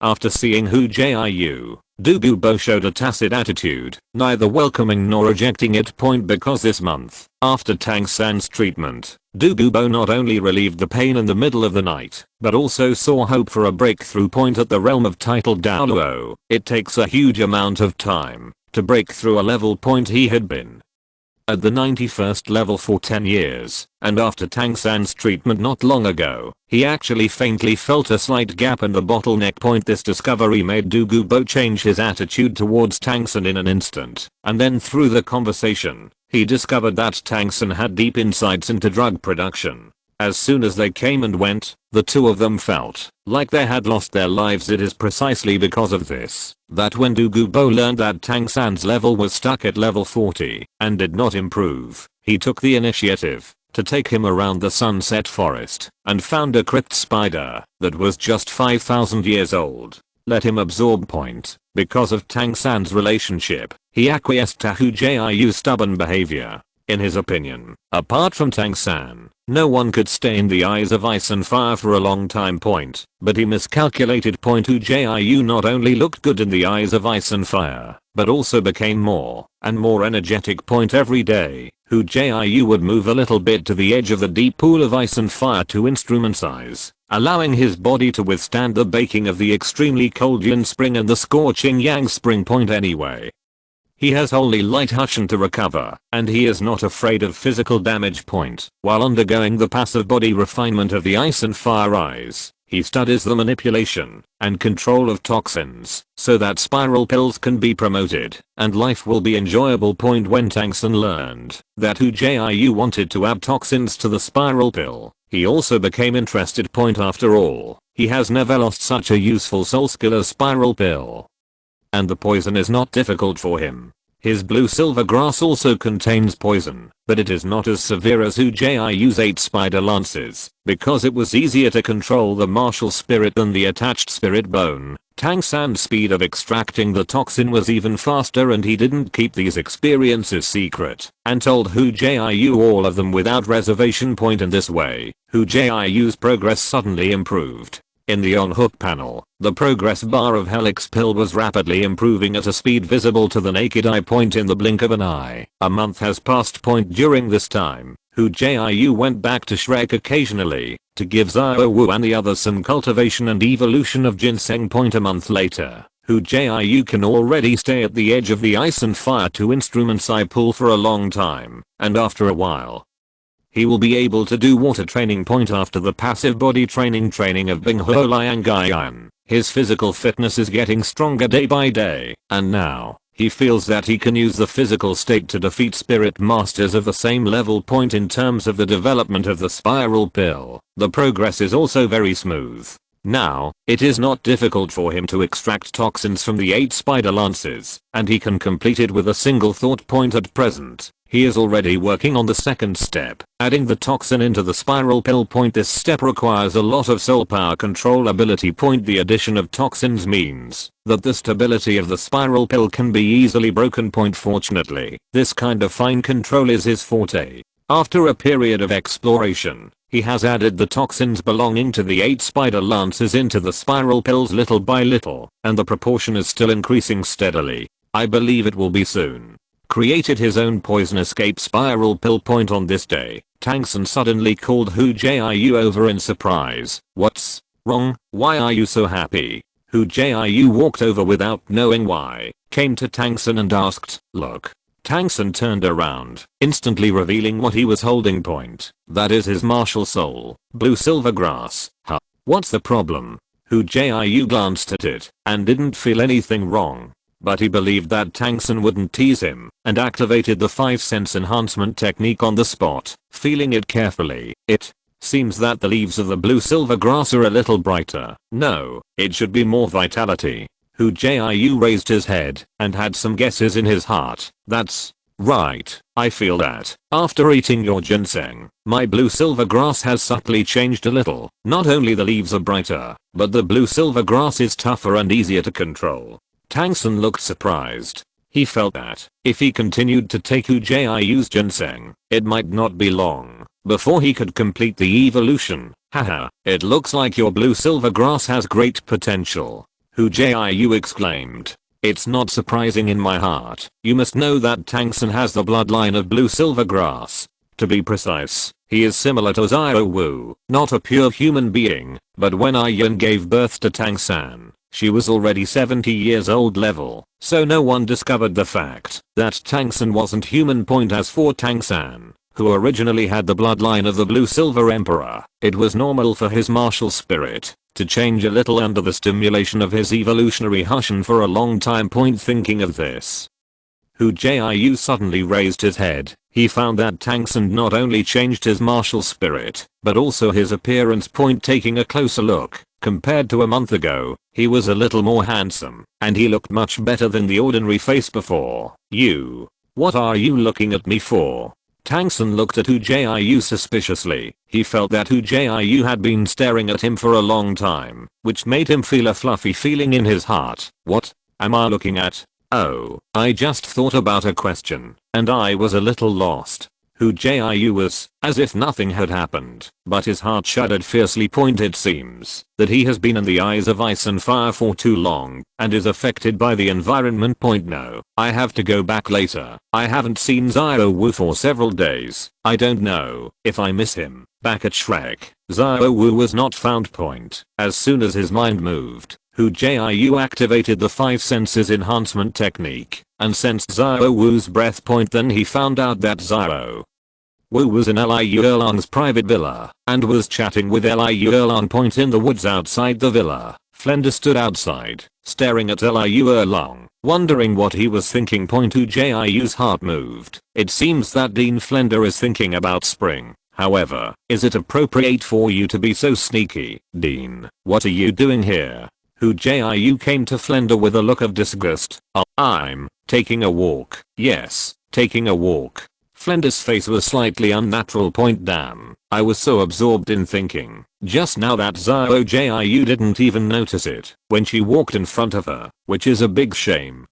After seeing Hu Jiu, Douluo showed a tacit attitude, neither welcoming nor rejecting it. Because this month, after Tang San's treatment, Douluo not only relieved the pain in the middle of the night, but also saw hope for a breakthrough. At the realm of titled Douluo, it takes a huge amount of time to break through a level. He had been at the 91st level for 10 years, and after Tang San's treatment not long ago, he actually faintly felt a slight gap in the bottleneck. This discovery made Douluo change his attitude towards Tang San in an instant, and then through the conversation, he discovered that Tang San had deep insights into drug production. As soon as they came and went, the two of them felt like they had lost their lives. It is precisely because of this that when Douluo learned that Tang San's level was stuck at level 40 and did not improve, he took the initiative to take him around the Sunset Forest and found a crypt spider that was just 5,000 years old. Let him absorb. Because of Tang San's relationship, he acquiesced to Hu Jiu's stubborn behavior. In his opinion, apart from Tang San, no one could stay in the eyes of ice and fire for a long time. But he miscalculated. Hu Jiu not only looked good in the eyes of ice and fire, but also became more and more energetic. Every day, Hu Jiu would move a little bit to the edge of the deep pool of ice and fire to instrument size, allowing his body to withstand the baking of the extremely cold yin spring and the scorching yang spring. Anyway, He has only light Hushin to recover, and he is not afraid of physical damage point. While undergoing the passive body refinement of the ice and fire eyes, he studies the manipulation and control of toxins so that spiral pills can be promoted and life will be enjoyable. Point when Tang San learned that Hu Jiu wanted to add toxins to the spiral pill, he also became interested. Point after all, he has never lost such a useful soul skill as spiral pill. And the poison is not difficult for him. His blue silver grass also contains poison, but it is not as severe as Hu Jiu's 8 spider lances, because it was easier to control the martial spirit than the attached spirit bone. Tang San's speed of extracting the toxin was even faster, and he didn't keep these experiences secret, and told Hu Jiu all of them without reservation. Point in this way, Hu Jiu's progress suddenly improved. In the on-hook panel, the progress bar of Helix pill was rapidly improving at a speed visible to the naked eye. Point in the blink of an eye, a month has passed. Point during this time, Hu Jiu went back to Shrek occasionally to give Xiao Wu and the others some cultivation and evolution of ginseng. Point a month later, Hu Jiu can already stay at the edge of the ice and fire 2 instruments I pull for a long time, and after a while, he will be able to do water training. Point after the passive body training of Bing Ho Liang Gaian, his physical fitness is getting stronger day by day, and now, he feels that he can use the physical state to defeat spirit masters of the same level. Point in terms of the development of the spiral pill, the progress is also very smooth. Now, it is not difficult for him to extract toxins from the 8 spider lances, and he can complete it with a single thought. Point at present, he is already working on the second step, adding the toxin into the spiral pill. Point this step requires a lot of soul power control ability. Point the addition of toxins means that the stability of the spiral pill can be easily broken. Point fortunately, this kind of fine control is his forte. After a period of exploration, he has added the toxins belonging to the 8 spider lances into the spiral pills little by little, and the proportion is still increasing steadily. I believe it will be soon. Created his own poison escape spiral pill. Point on this day, Tang San suddenly called Hu Jiu over in surprise. What's wrong? Why are you so happy? Hu Jiu walked over without knowing why, came to Tang San and asked, look. Tang San turned around, instantly revealing what he was holding. Point, that is his martial soul, blue silver grass. Huh? What's the problem? Hu Jiu glanced at it, and didn't feel anything wrong. But he believed that Tang San wouldn't tease him, and activated the 5 sense enhancement technique on the spot, feeling it carefully. It seems that the leaves of the blue silver grass are a little brighter. No, it should be more vitality. Hu Jiu raised his head, and had some guesses in his heart. That's right, I feel that. After eating your ginseng, my blue silver grass has subtly changed a little. Not only the leaves are brighter, but the blue silver grass is tougher and easier to control. Tang San looked surprised. He felt that, if he continued to take Hu Jiu's ginseng, it might not be long before he could complete the evolution. Haha, it looks like your blue silver grass has great potential. Hu Jiu exclaimed. It's not surprising in my heart. You must know that Tang San has the bloodline of blue silver grass. To be precise, he is similar to Xiao Wu, not a pure human being, but when Yan gave birth to Tang San, she was already 70 years old level, so no one discovered the fact that Tang San wasn't human. Point as for Tang San, who originally had the bloodline of the blue silver emperor, it was normal for his martial spirit to change a little under the stimulation of his evolutionary Hushin for a long time. Point thinking of this, Hu Jiu suddenly raised his head. He found that Tang San not only changed his martial spirit, but also his appearance. Point taking a closer look, compared to a month ago, he was a little more handsome, and he looked much better than the ordinary face before. You. What are you looking at me for? Tang San looked at Hu Jiu suspiciously. He felt that Hu Jiu had been staring at him for a long time, which made him feel a fluffy feeling in his heart. What am I looking at? Oh, I just thought about a question, and I was a little lost. Hu Jiu was, as if nothing had happened, but his heart shuddered fiercely. Point it seems that he has been in the eyes of ice and fire for too long, and is affected by the environment. Point no, I have to go back later. I haven't seen Xiao Wu for several days. I don't know if I miss him. Back at Shrek, Xiao Wu was not found. Point as soon as his mind moved, Hu Jiu activated the 5 senses enhancement technique and sensed Xiao Wu's breath point. Then he found out that Xiao Wu was in Liu Erlang's private villa and was chatting with Liu Erlang point in the woods outside the villa. Flender stood outside, staring at Liu Erlang, wondering what he was thinking. Hu Jiu's heart moved. It seems that Dean Flender is thinking about spring. However, is it appropriate for you to be so sneaky, Dean? What are you doing here? Hu Jiu came to Flender with a look of disgust. I'm taking a walk. Yes, taking a walk. Flender's face was slightly unnatural. Damn, I was so absorbed in thinking just now that Xiao Jiu didn't even notice it when she walked in front of her, which is a big shame.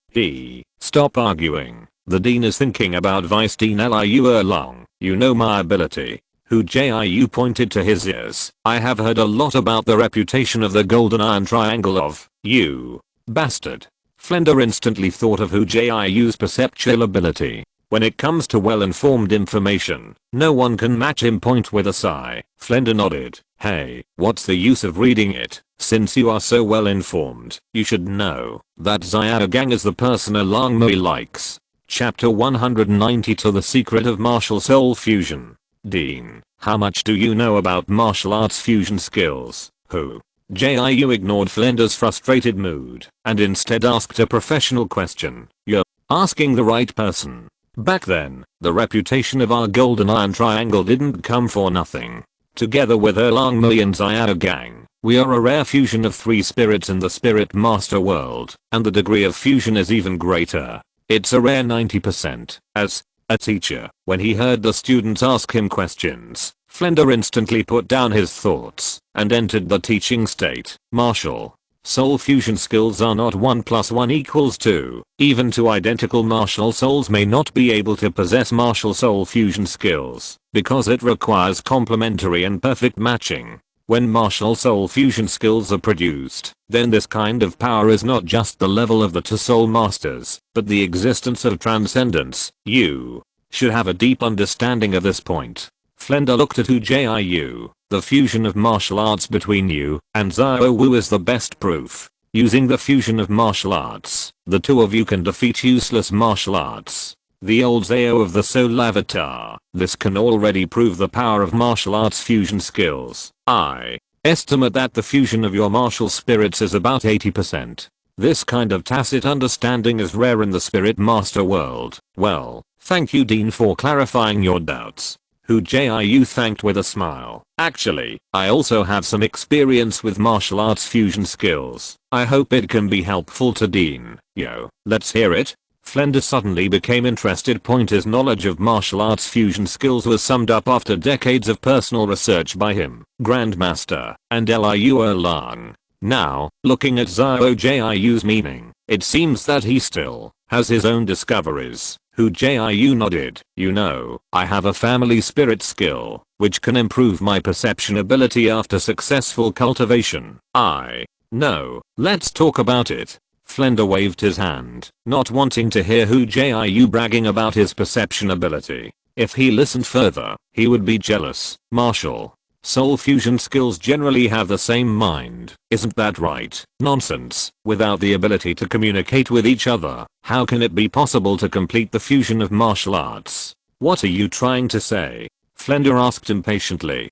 Stop arguing. The dean is thinking about Vice Dean Liu Erlang. You know my ability. Hu Jiu pointed to his ears. I have heard a lot about the reputation of the Golden Iron Triangle of you bastard. Flender instantly thought of Hu Jiu's perceptual ability. When it comes to well-informed information, no one can match him. With a sigh, Flender nodded. Hey, what's the use of reading it? Since you are so well-informed, you should know that Xiao Gang is the person Erlang Mui likes. Chapter 190 To the Secret of Martial Soul Fusion. Dean, how much do you know about martial arts fusion skills? Hu Jiu ignored Flender's frustrated mood and instead asked a professional question. You're asking the right person. Back then, the reputation of our Golden Iron Triangle didn't come for nothing. Together with Erlang Mui and Xiao Gang, we are a rare fusion of 3 spirits in the Spirit Master world, and the degree of fusion is even greater. It's a rare 90%. As a teacher, when he heard the students ask him questions, Flender instantly put down his thoughts and entered the teaching state. Martial soul fusion skills are not 1 + 1 = 2. Even two identical martial souls may not be able to possess martial soul fusion skills because it requires complementary and perfect matching. When martial soul fusion skills are produced, then this kind of power is not just the level of the 2 soul masters, but the existence of transcendence. You should have a deep understanding of this point. Flender looked at Hu Jiu. The fusion of martial arts between you and Xiao Wu is the best proof. Using the fusion of martial arts, the 2 of you can defeat useless martial arts. The old Xiao of the Soul Avatar. This can already prove the power of martial arts fusion skills. I estimate that the fusion of your martial spirits is about 80%. This kind of tacit understanding is rare in the Spirit Master world. Well, thank you Dean for clarifying your doubts. Hu Jiu thanked with a smile. Actually, I also have some experience with martial arts fusion skills. I hope it can be helpful to Dean. Yo, let's hear it. Flender suddenly became interested. His knowledge of martial arts fusion skills was summed up after decades of personal research by him, Grandmaster, and Liu Erlang. Now, looking at Xiao Jiu's meaning, it seems that he still has his own discoveries. Hu Jiu nodded. You know, I have a family spirit skill, which can improve my perception ability after successful cultivation. I know, let's talk about it. Flender waved his hand, not wanting to hear Hu Jiu bragging about his perception ability. If he listened further, he would be jealous. Martial soul fusion skills generally have the same mind, isn't that right? Nonsense. Without the ability to communicate with each other, how can it be possible to complete the fusion of martial arts? What are you trying to say? Flender asked impatiently.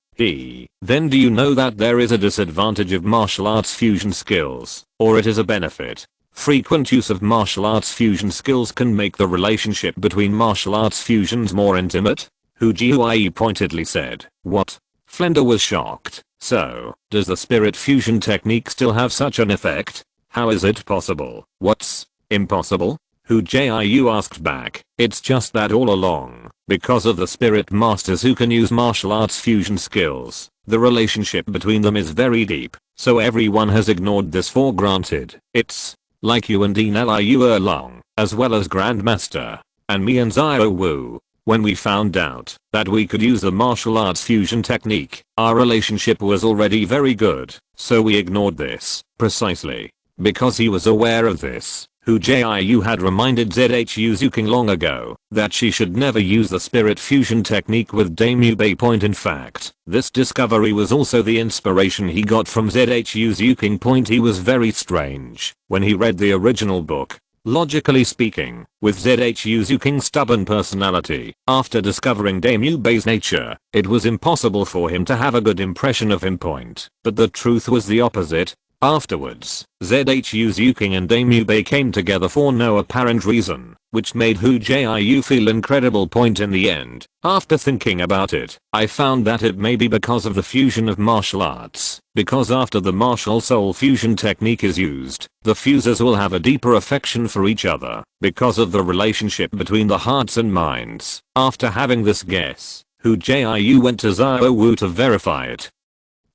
Then do you know that there is a disadvantage of martial arts fusion skills, or it is a benefit? Frequent use of martial arts fusion skills can make the relationship between martial arts fusions more intimate? Hu Jiu pointedly said. What? Flender was shocked. So, does the spirit fusion technique still have such an effect? How is it possible? What's impossible? Hu Jiu asked back. It's just that all along, because of the spirit masters who can use martial arts fusion skills, the relationship between them is very deep, so everyone has ignored this for granted. It's like you and Dean Liu Erlang, as well as Grandmaster, and me and Xiao Wu. When we found out that we could use the martial arts fusion technique, our relationship was already very good, so we ignored this. Precisely because he was aware of this, Hu Jiu had reminded Zhu King long ago that she should never use the spirit fusion technique with Daimyo Bei point. In fact, this discovery was also the inspiration he got from Zhu King point. He was very strange when he read the original book. Logically speaking, with Zhu King's stubborn personality, after discovering Daimyo Bei's nature, it was impossible for him to have a good impression of him point. But the truth was the opposite. Afterwards, Zhu King and Daimyo Bei came together for no apparent reason, which made Hu Jiu feel incredible point in the end. After thinking about it, I found that it may be because of the fusion of martial arts, because after the martial soul fusion technique is used, the fusers will have a deeper affection for each other, because of the relationship between the hearts and minds. After having this guess, Hu Jiu went to Xiao Wu to verify it,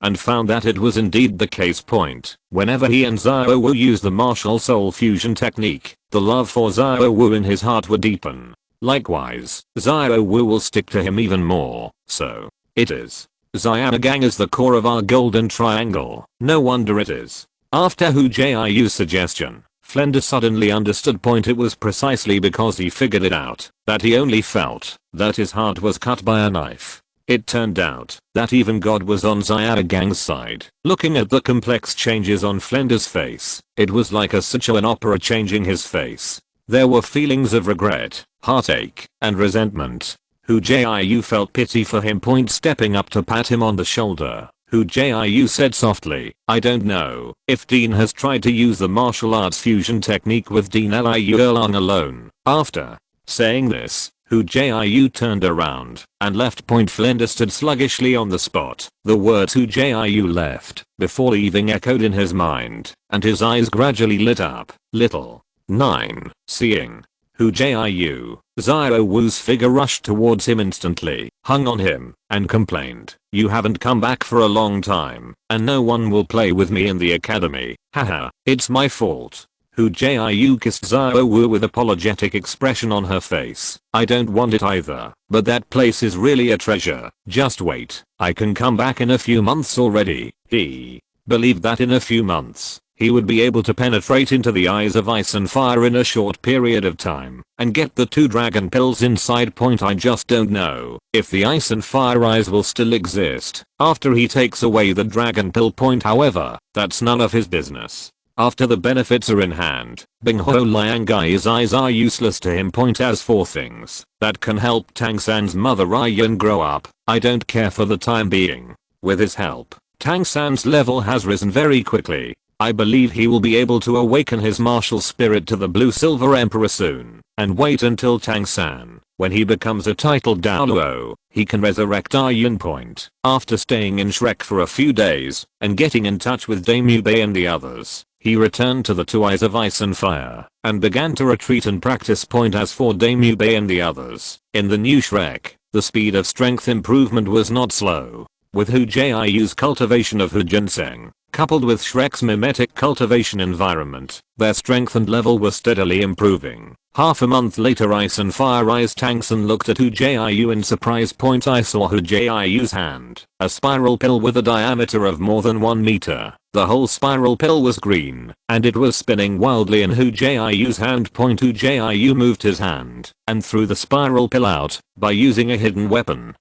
and found that it was indeed the case point. Whenever he and Xiao Wu used the martial soul fusion technique, the love for Xiao Wu in his heart would deepen. Likewise, Xiao Wu will stick to him even more. So, it is. Xianagang is the core of our golden triangle. No wonder it is. After Hu Jiu's suggestion, Flender suddenly understood point. It was precisely because he figured it out that he only felt that his heart was cut by a knife. It turned out that even God was on Xianagang's side. Looking at the complex changes on Flender's face, it was like a Sichuan opera changing his face. There were feelings of regret, heartache, and resentment. Hu Jiu felt pity for him point. Stepping up to pat him on the shoulder, Hu Jiu said softly, I don't know if Dean has tried to use the martial arts fusion technique with Dean Liu Erlang alone. After saying this, Hu Jiu turned around and left point. Flender stood sluggishly on the spot. The words Hu Jiu left before leaving echoed in his mind, and his eyes gradually lit up. Little 9. Seeing Hu Jiu, Xiao Wu's figure rushed towards him instantly, hung on him, and complained, you haven't come back for a long time, and no one will play with me in the academy. Haha, it's my fault. Hu Jiu kissed Xiao Wu with apologetic expression on her face. I don't want it either, but that place is really a treasure. Just wait, I can come back in a few months already. He believed that in a few months, he would be able to penetrate into the eyes of ice and fire in a short period of time, and get the 2 dragon pills inside point. I just don't know if the ice and fire eyes will still exist after he takes away the dragon pill point. However, that's none of his business. After the benefits are in hand, Bing Ho Liangai's eyes are useless to him point. As for things that can help Tang San's mother Ryan grow up, I don't care for the time being. With his help, Tang San's level has risen very quickly. I believe he will be able to awaken his martial spirit to the Blue Silver Emperor soon, and wait until Tang San, when he becomes a titled Douluo, he can resurrect Ryan point. After staying in Shrek for a few days, and getting in touch with Daimyo Bei and the others, he returned to the 2 eyes of ice and fire, and began to retreat and practice point. As for Daimyo Bei and the others, in the new Shrek, the speed of strength improvement was not slow. With Hu Jiu's cultivation of Hu Ginseng, coupled with Shrek's mimetic cultivation environment, their strength and level were steadily improving. Half a month later, Ice and Fire Eyes Tang San looked at Hu Jiu in surprise point. I saw Hu Jiu's hand, a spiral pill with a diameter of more than 1 meter. The whole spiral pill was green, and it was spinning wildly in Hu Jiu's hand point. Hu Jiu moved his hand and threw the spiral pill out by using a hidden weapon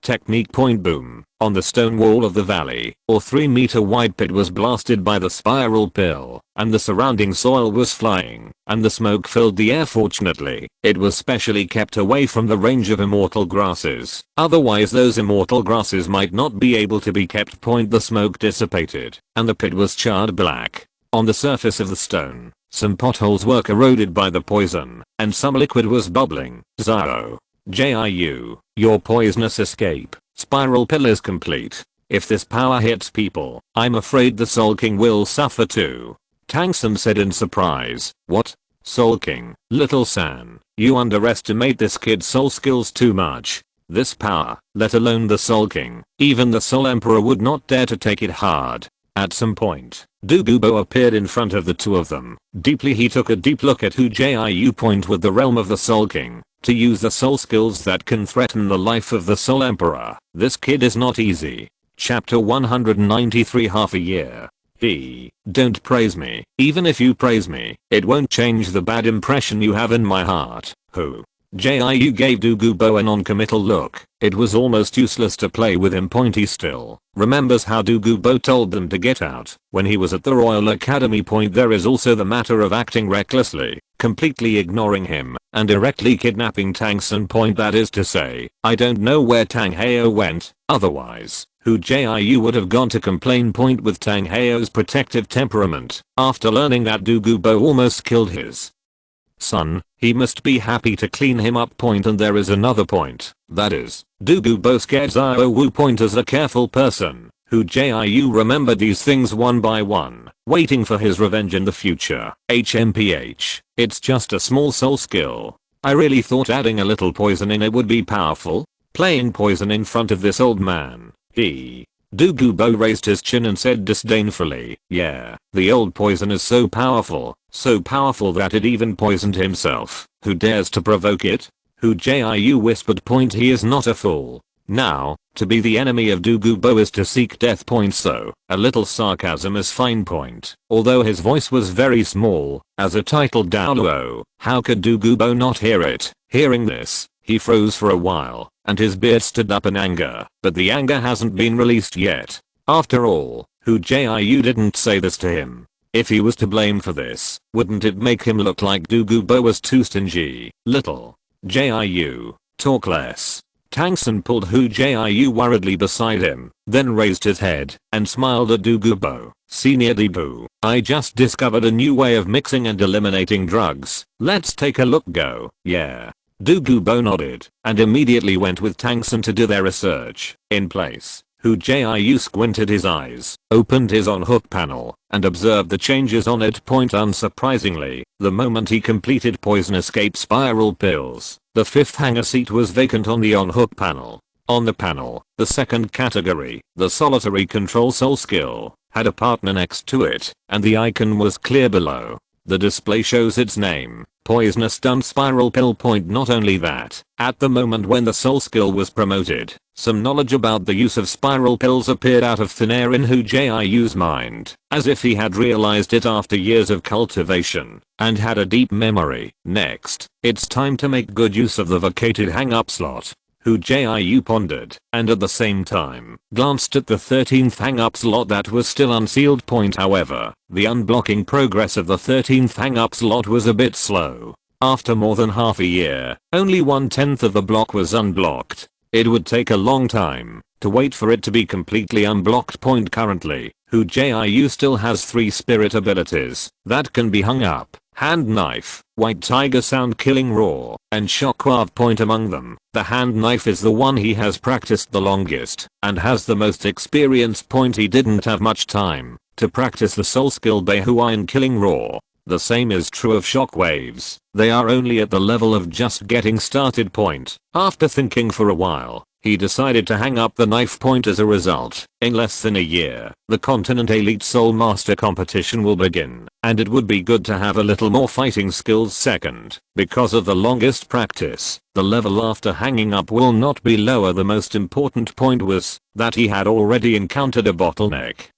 technique point. Boom. On the stone wall of the valley, or 3-meter wide pit was blasted by the spiral pill, and the surrounding soil was flying, and the smoke filled the air. Fortunately, it was specially kept away from the range of immortal grasses, otherwise those immortal grasses might not be able to be kept point. The smoke dissipated, and the pit was charred black. On the surface of the stone, some potholes were corroded by the poison, and some liquid was bubbling. Xiao Jiu, your poisonous escape spiral pill is complete. If this power hits people, I'm afraid the Soul King will suffer too. Tang San said in surprise. What? Soul King? Little San, you underestimate this kid's soul skills too much. This power, let alone the Soul King, even the Soul Emperor would not dare to take it hard. At some point, Douluo appeared in front of the 2 of them. Deeply he took a deep look at Hu Jiu point with the realm of the Soul King, to use the soul skills that can threaten the life of the Soul Emperor. This kid is not easy. Chapter 193. Half a year. Don't praise me. Even if you praise me, it won't change the bad impression you have in my heart. Hu Jiu gave Douluo a non-committal look. It was almost useless to play with him. He still remembers how Douluo told them to get out when he was at the Royal Academy. There is also the matter of acting recklessly, completely ignoring him, and directly kidnapping Tang San. That is to say, I don't know where Tang Heo went, otherwise Hu Jiu would have gone to complain. With Tang Heo's protective temperament, after learning that Douluo almost killed his son, he must be happy to clean him up. And there is another point, that is, Douluo scared Xiao Wu. As a careful person, Hu Jiu remembered these things one by one, waiting for his revenge in the future. HMPH, it's just a small soul skill. I really thought adding a little poison in it would be powerful. Playing poison in front of this old man. Douluo raised his chin and said disdainfully, yeah, the old poison is so powerful that it even poisoned himself. Who dares to provoke it? Hu Jiu whispered. He is not a fool. Now, to be the enemy of Douluo is to seek death. So, a little sarcasm is fine. Although his voice was very small, as a titled Douluo, how could Douluo not hear it? Hearing this, he froze for a while, and his beard stood up in anger, but the anger hasn't been released yet. After all, Hu Jiu didn't say this to him. If he was to blame for this, wouldn't it make him look like Douluo was too stingy? Little Jiu, talk less. Tang San pulled Hu Jiu worriedly beside him, then raised his head and smiled at Douluo. Senior Debu, I just discovered a new way of mixing and eliminating drugs. Let's take a look. Go. Yeah. Douluo nodded and immediately went with Tang San to do their research. In place, Hu Jiu squinted his eyes, opened his on-hook panel, and observed the changes on it. Unsurprisingly, the moment he completed poison escape spiral pills, the fifth hanger seat was vacant on the on-hook panel. On the panel, the second category, the solitary control soul skill, had a partner next to it, and the icon was clear below. The display shows its name, Poisonous Stunt Spiral Pill. Not only that, at the moment when the soul skill was promoted, some knowledge about the use of spiral pills appeared out of thin air in Hu Jiu's mind, as if he had realized it after years of cultivation, and had a deep memory. Next, it's time to make good use of the vacated hang-up slot. Hu Jiu pondered, and at the same time, glanced at the 13th hang-up slot that was still unsealed. However, the unblocking progress of the 13th hang-up slot was a bit slow. After more than half a year, only 1/10 of the block was unblocked. It would take a long time to wait for it to be completely unblocked. Currently, Hu Jiu still has 3 spirit abilities that can be hung up: Hand Knife, White Tiger Sound, Killing Roar, and Shockwave. Among them, the Hand Knife is the one he has practiced the longest, and has the most experience. He didn't have much time to practice the soul skill Beihua and Killing Roar. The same is true of Shockwaves. They are only at the level of just getting started. After thinking for a while, he decided to hang up the knife. As a result, in less than a year, the Continent Elite Soul Master competition will begin, and it would be good to have a little more fighting skills. Second, because of the longest practice, the level after hanging up will not be lower. The most important point was that he had already encountered a bottleneck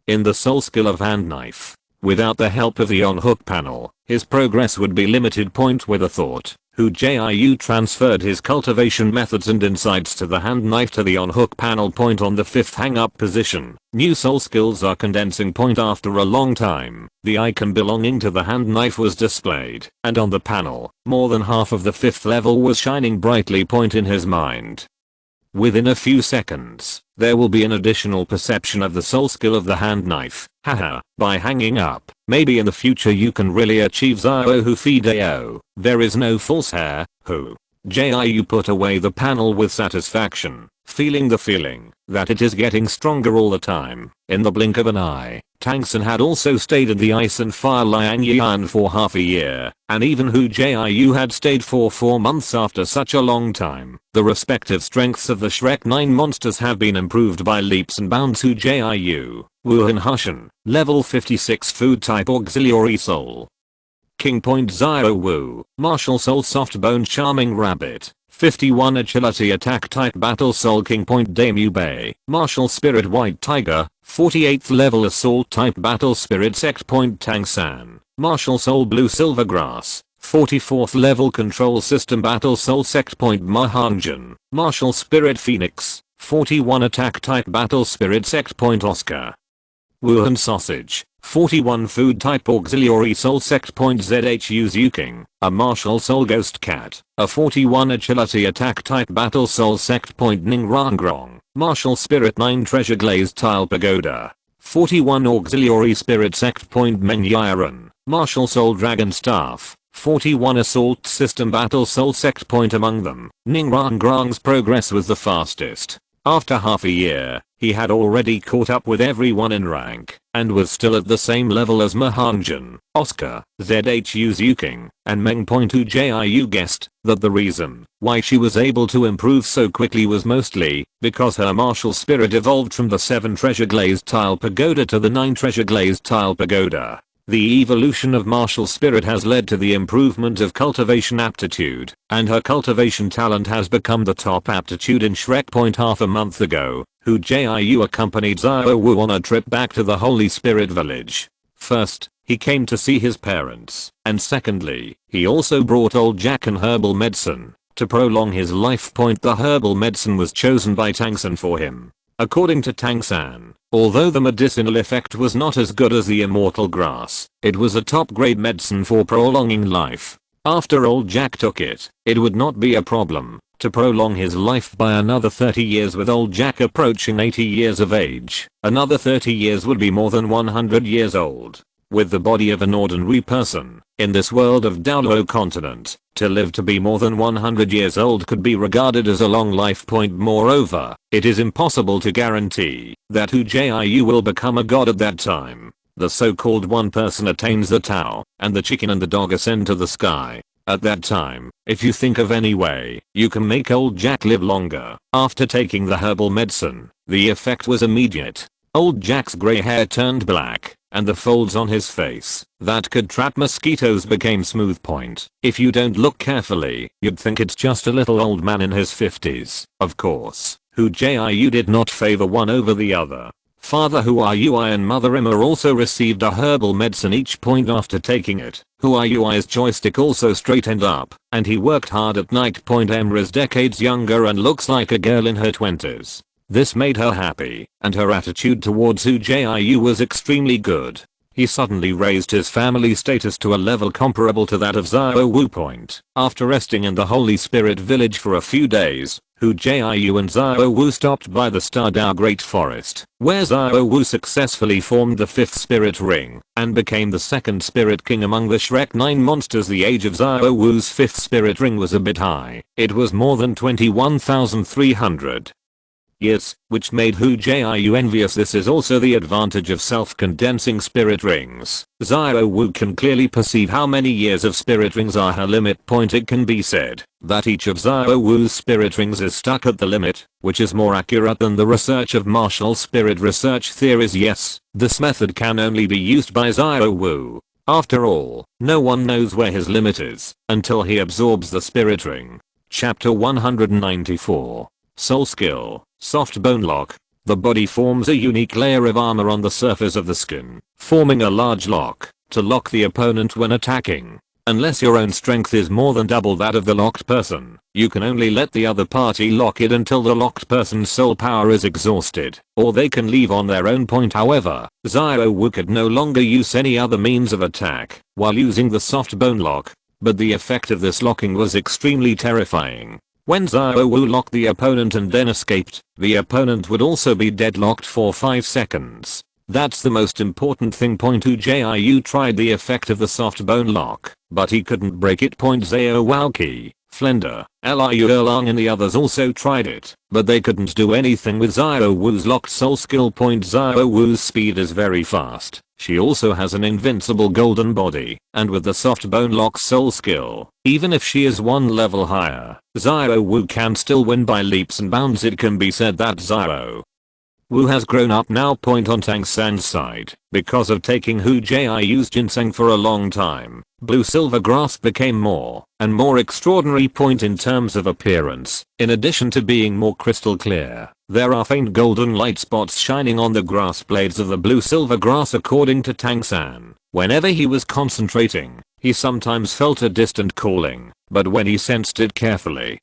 in the soul skill of Hand Knife. Without the help of the on-hook panel, his progress would be limited. With a thought, Hu Jiu transferred his cultivation methods and insights to the Hand Knife to the on-hook panel. On the 5th hang-up position, new soul skills are condensing. After a long time, the icon belonging to the Hand Knife was displayed, and on the panel, more than half of the 5th level was shining brightly. In his mind, within a few seconds, there will be an additional perception of the soul skill of the Hand Knife. Haha, by hanging up, maybe in the future you can really achieve Xiao Hu Fideo. There is no false hair. Hu Jiu put away the panel with satisfaction, feeling the feeling that it is getting stronger all the time. In the blink of an eye, Tang San had also stayed in the Ice and Fire Liang Yan for half a year, and even Hu Jiu had stayed for 4 months after such a long time. The respective strengths of the Shrek 9 monsters have been improved by leaps and bounds. Hu Jiu, Wuhan Hushan, level 56 food type auxiliary soul. King. Xiao Wu, martial soul soft bone charming rabbit, 51 Agility Attack Type Battle Soul King Point Damu Bay, Martial Spirit White Tiger, 48th Level Assault Type Battle Spirit Sect Point Tang San, Martial Soul Blue Silver Grass, 44th Level Control System Battle Soul Sect Point Mahanjan, Martial Spirit Phoenix, 41 Attack Type Battle Spirit Sect Point Oscar. Wuhan Sausage, 41 Food Type Auxiliary Soul Sect Point Zhu Ziu King, a Martial Soul Ghost Cat, a 41 Agility Attack Type Battle Soul Sect Point Ning Rangrong, Martial Spirit 9 Treasure Glazed Tile Pagoda, 41 Auxiliary Spirit Sect Point Meng Yiren, Martial Soul Dragon Staff, 41 Assault System Battle Soul Sect Point among them. Ning Rangrong's progress was the fastest. After half a year, he had already caught up with everyone in rank, and was still at the same level as Mahanjan, Oscar, Zhu Ziu King, and Meng. Hu Jiu guessed that the reason why she was able to improve so quickly was mostly because her martial spirit evolved from the 7 Treasure Glazed Tile Pagoda to the 9 Treasure Glazed Tile Pagoda. The evolution of martial spirit has led to the improvement of cultivation aptitude, and her cultivation talent has become the top aptitude in Shrek Point. Half a month ago, Hu Jiu accompanied Xiao Wu on a trip back to the Holy Spirit Village. First, he came to see his parents, and secondly, he also brought old Jack an herbal medicine. To prolong his life point, the herbal medicine was chosen by Tang San for him. According to Tang San, although the medicinal effect was not as good as the immortal grass, it was a top-grade medicine for prolonging life. After old Jack took it, it would not be a problem to prolong his life by another 30 years. With old Jack approaching 80 years of age, another 30 years would be more than 100 years old. With the body of an ordinary person, in this world of Douluo continent, to live to be more than 100 years old could be regarded as a long life point. Moreover, it is impossible to guarantee that Hu Jiu will become a god at that time. The so-called one person attains the Tao, and the chicken and the dog ascend to the sky. At that time, if you think of any way you can make old Jack live longer, after taking the herbal medicine, the effect was immediate. Old Jack's grey hair turned black, and the folds on his face that could trap mosquitoes became smooth. Point. If you don't look carefully, you'd think it's just a little old man in his 50s. Of course, Hu Jiu did not favor one over the other. Father Hu Jiu and Mother Emma also received a herbal medicine each point after taking it. Hu Jiu's joystick also straightened up, and he worked hard at night. Emma is decades younger and looks like a girl in her 20s. This made her happy, and her attitude towards Hu Jiu was extremely good. He suddenly raised his family status to a level comparable to that of Xiao Wu. Point. After resting in the Holy Spirit Village for a few days, Hu Jiu and Xiao Wu stopped by the Stardao Great Forest, where Xiao Wu successfully formed the 5th Spirit Ring, and became the 2nd Spirit King among the Shrek 9 monsters. The age of Xiao Wu's 5th Spirit Ring was a bit high. It was more than 21,300 years, which made Hu Jiu envious. This is also the advantage of self-condensing spirit rings. Xiao Wu can clearly perceive how many years of spirit rings are her limit. Point. It can be said that each of Xiao Wu's spirit rings is stuck at the limit, which is more accurate than the research of martial spirit research theories. Yes, this method can only be used by Xiao Wu. After all, no one knows where his limit is until he absorbs the spirit ring. Chapter 194. Soul Skill. Soft Bone Lock. The body forms a unique layer of armor on the surface of the skin, forming a large lock to lock the opponent when attacking. Unless your own strength is more than double that of the locked person, you can only let the other party lock it until the locked person's soul power is exhausted, or they can leave on their own. Point. However, Xiao Wu could no longer use any other means of attack while using the soft bone lock, but the effect of this locking was extremely terrifying. When Xiao Wu locked the opponent and then escaped, the opponent would also be deadlocked for 5 seconds. That's the most important thing. Hu Jiu tried the effect of the soft bone lock, but he couldn't break it. Xiao Wauqi, Flender, Liu Erlang and the others also tried it, but they couldn't do anything with Xiao Wu's locked soul skill. Xiao Wu's speed is very fast. She also has an invincible golden body, and with the soft bone lock soul skill, even if she is one level higher, Xiao Wu can still win by leaps and bounds. It can be said that Xiao Wu has grown up now. Point on Tang San's side. Because of taking Hu Jiu's ginseng for a long time, blue silver grass became more and more extraordinary. Point in terms of appearance. In addition to being more crystal clear, there are faint golden light spots shining on the grass blades of the blue silver grass. According to Tang San, whenever he was concentrating, he sometimes felt a distant calling, but when he sensed it carefully,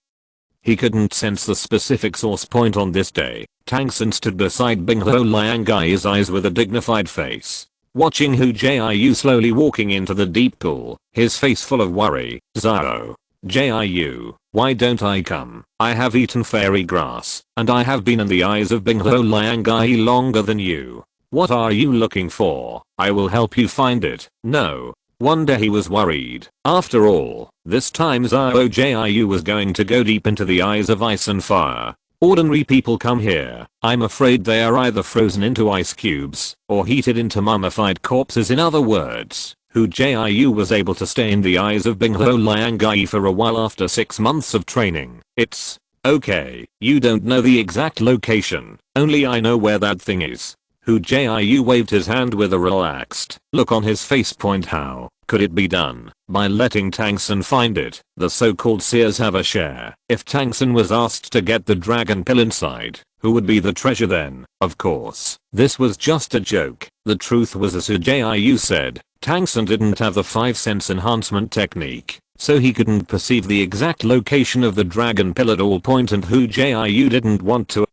he couldn't sense the specific source. Point on this day, Tang San stood beside Bing Ho Liangai's eyes with a dignified face, watching Hu Jiu slowly walking into the deep pool, his face full of worry. Zhao. Jiu, why don't I come? I have eaten fairy grass, and I have been in the eyes of Bing Ho Liangai longer than you. What are you looking for? I will help you find it. No wonder he was worried. After all, this time Zhao Jiu was going to go deep into the eyes of ice and fire. Ordinary people come here, I'm afraid they are either frozen into ice cubes or heated into mummified corpses. In other words, Hu Jiu was able to stay in the eyes of Bing Ho Liangai for a while after 6 months of training. It's okay, you don't know the exact location, only I know where that thing is. Hu Jiu waved his hand with a relaxed look on his face. Point how could it be done? By letting Tang San find it. The so-called seers have a share. If Tang San was asked to get the dragon pill inside, who would be the treasure then? Of course, this was just a joke. The truth was, as Hu Jiu said, Tang San didn't have the 5 sense enhancement technique, so he couldn't perceive the exact location of the dragon pill at all. Point and Hu Jiu didn't want to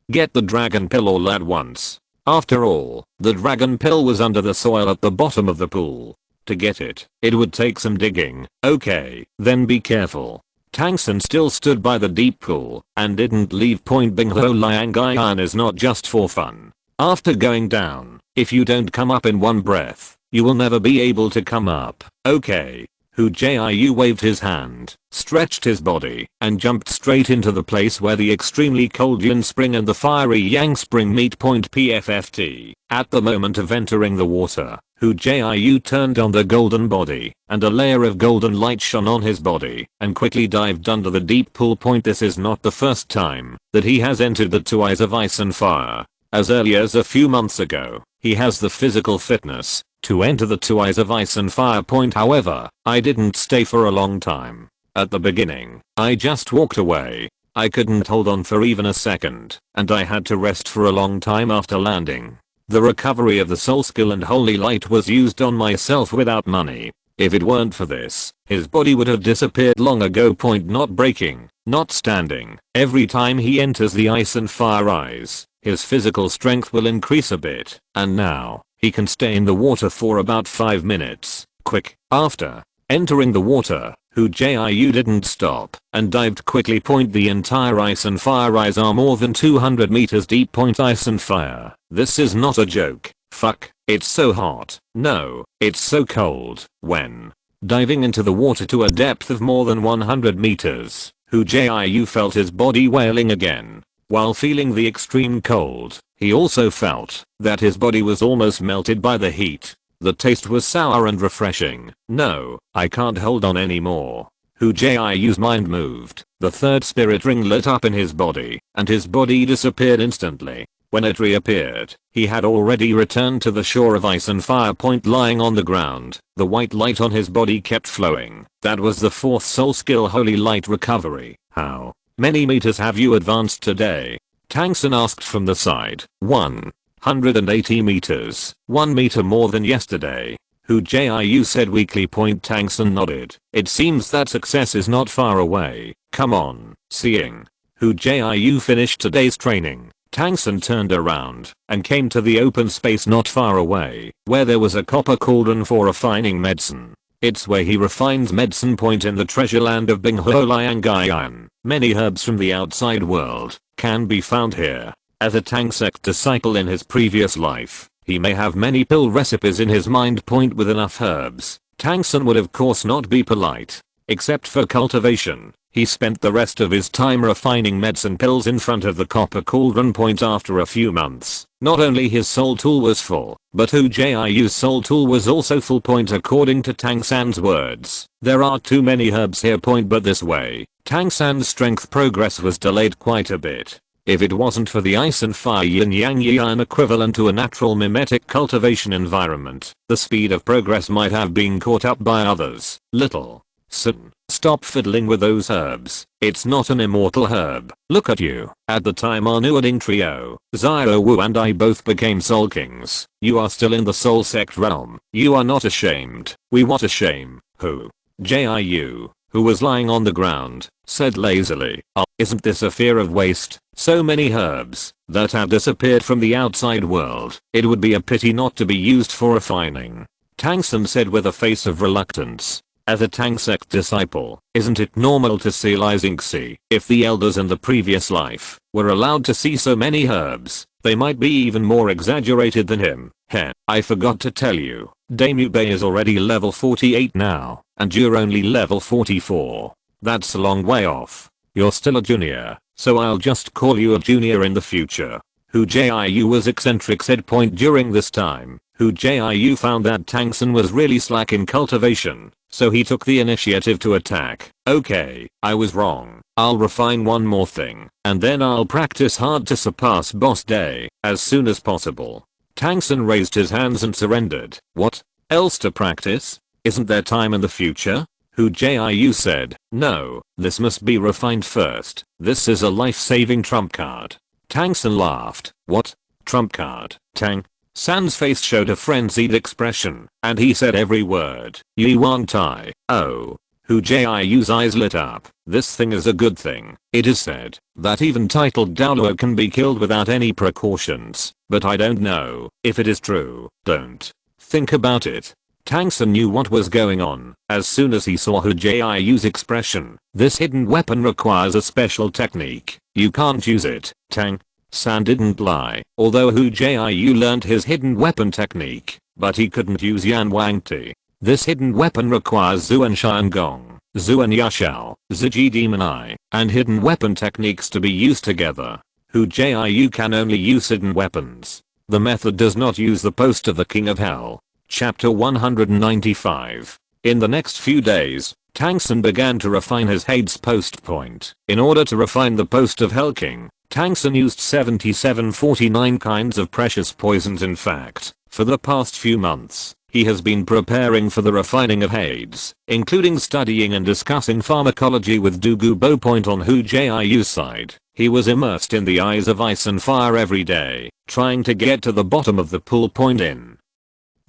get the dragon pill all at once. After all, the dragon pill was under the soil at the bottom of the pool. To get it, it would take some digging. Okay, then be careful. Tang San still stood by the deep pool and didn't leave. Point Bing Ho Liangai is not just for fun. After going down, if you don't come up in one breath, you will never be able to come up. Okay. Hu Jiu waved his hand, stretched his body, and jumped straight into the place where the extremely cold yin spring and the fiery yang spring meet. Point PFFT. At the moment of entering the water, Hu Jiu turned on the golden body, and a layer of golden light shone on his body, and quickly dived under the deep pool. Point this is not the first time that he has entered the 2 eyes of ice and fire. As early as a few months ago, he has the physical fitness to enter the 2 eyes of ice and fire. Point however, I didn't stay for a long time. At the beginning, I just walked away. I couldn't hold on for even a second, and I had to rest for a long time after landing. The recovery of the soul skill and holy light was used on myself without money. If it weren't for this, his body would have disappeared long ago. Point not breaking, not standing. Every time he enters the ice and fire eyes, his physical strength will increase a bit, and now, he can stay in the water for about 5 minutes. Quick. After entering the water, Hu Jiu didn't stop and dived quickly. Point the entire ice and fire eyes are more than 200 meters deep. Point ice and fire. This is not a joke. Fuck, it's so hot. No, it's so cold. When diving into the water to a depth of more than 100 meters, Hu Jiu felt his body wailing again. While feeling the extreme cold, he also felt that his body was almost melted by the heat. The taste was sour and refreshing. No, I can't hold on anymore. Hu Jiu's mind moved. The third spirit ring lit up in his body, and his body disappeared instantly. When it reappeared, he had already returned to the shore of ice and fire. Point lying on the ground, the white light on his body kept flowing. That was the 4th soul skill, holy light recovery. How many meters have you advanced today? Tang San asked from the side. 180 meters, 1 meter more than yesterday. Hu Jiu said weakly. Point Tang San nodded. It seems that success is not far away. Come on. Seeing Hu Jiu finished today's training, Tang San turned around and came to the open space not far away, where there was a copper cauldron for refining medicine. It's where he refines medicine. Point in the treasure land of Bing Ho Liangai. Many herbs from the outside world can be found here. As a Tang sect disciple in his previous life, he may have many pill recipes in his mind. Point with enough herbs, Tang San would of course not be polite. Except for cultivation, he spent the rest of his time refining medicine pills in front of the copper cauldron. Point after a few months, not only his soul tool was full, but Hu Jiu's soul tool was also full. Point according to Tang San's words, there are too many herbs here. Point but this way, Tang San's strength progress was delayed quite a bit. If it wasn't for the ice and fire yin yang equivalent to a natural mimetic cultivation environment, the speed of progress might have been caught up by others. Little San, stop fiddling with those herbs. It's not an immortal herb. Look at you. At the time our new wedding trio, Xiao Wu and I both became Soul Kings. You are still in the Soul Sect realm. You are not ashamed. We what a shame. Hu Jiu, who was lying on the ground, said lazily, "Oh, isn't this a fear of waste? So many herbs that have disappeared from the outside world. It would be a pity not to be used for refining." Tang San said with a face of reluctance. As a Tang sect disciple, isn't it normal to see see? If the elders in the previous life were allowed to see so many herbs, they might be even more exaggerated than him. Heh, I forgot to tell you, Damu Bei is already level 48 now, and you're only level 44. That's a long way off. You're still a junior, so I'll just call you a junior in the future. Hu Jiu was eccentric said point during this time. Hu Jiu found that Tang San was really slack in cultivation, so he took the initiative to attack. Okay, I was wrong. I'll refine one more thing, and then I'll practice hard to surpass boss day as soon as possible. Tang San raised his hands and surrendered. What else to practice? Isn't there time in the future? Hu Jiu said, no, this must be refined first. This is a life-saving trump card. Tang San laughed. What? Trump card? Tang San's face showed a frenzied expression, and he said every word. Yuan Tai. Oh. Hu Jiu's eyes lit up. This thing is a good thing. It is said that even titled Douluo can be killed without any precautions, but I don't know if it is true. Don't think about it. Tang San knew what was going on as soon as he saw Hu Jiu's expression. This hidden weapon requires a special technique. You can't use it. Tang San didn't lie. Although Hu Jiu learned his hidden weapon technique, but he couldn't use Yan Wang Ti. This hidden weapon requires Zuan Shan Gong, Zuan Yashao, Ziji Demon Eye, and hidden weapon techniques to be used together. Hu Jiu can only use hidden weapons. The method does not use the post of the King of Hell. Chapter 195. In the next few days, Tang San began to refine his Hades post point. In order to refine the post of Hell King, Tang San used 7749 kinds of precious poisons. In fact, for the past few months, he has been preparing for the refining of Hades, including studying and discussing pharmacology with Douluo point on Hu Jiu's side. He was immersed in the eyes of ice and fire every day, trying to get to the bottom of the pool point in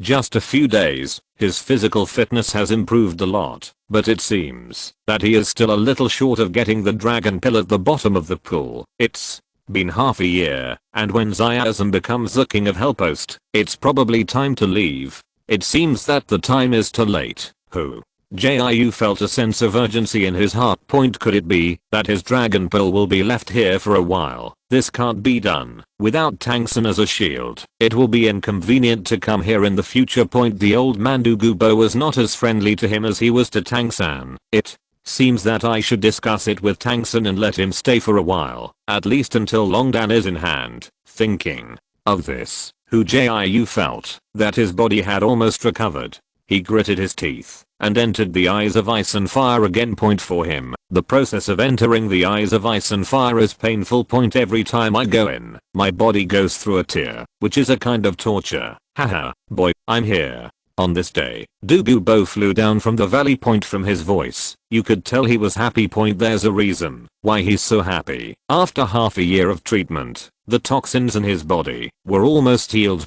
just a few days. His physical fitness has improved a lot, but it seems that he is still a little short of getting the dragon pill at the bottom of the pool. It's been half a year, and when Xiaozhen becomes the king of Hellpost, it's probably time to leave. It seems that the time is too late. Hu Jiu felt a sense of urgency in his heart. Could it be that his dragon pill will be left here for a while? This can't be done without Tang San as a shield. It will be inconvenient to come here in the future. The old man Douluo was not as friendly to him as he was to Tang San. It seems that I should discuss it with Tang San and let him stay for a while, at least until Longdan is in hand. Thinking of this, Hu Jiu felt that his body had almost recovered. He gritted his teeth and entered the eyes of ice and fire again. For him, the process of entering the eyes of ice and fire is painful. Every time I go in, my body goes through a tear, which is a kind of torture. Haha, boy, I'm here. On this day, Douluo flew down from the valley. From his voice, you could tell he was happy. There's a reason why he's so happy. After half a year of treatment, the toxins in his body were almost healed.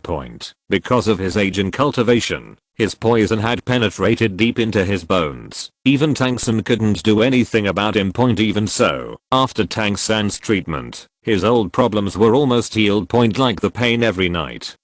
Because of his age and cultivation, his poison had penetrated deep into his bones. Even Tang San couldn't do anything about him. Even so, after Tang San's treatment, his old problems were almost healed. Like the pain every night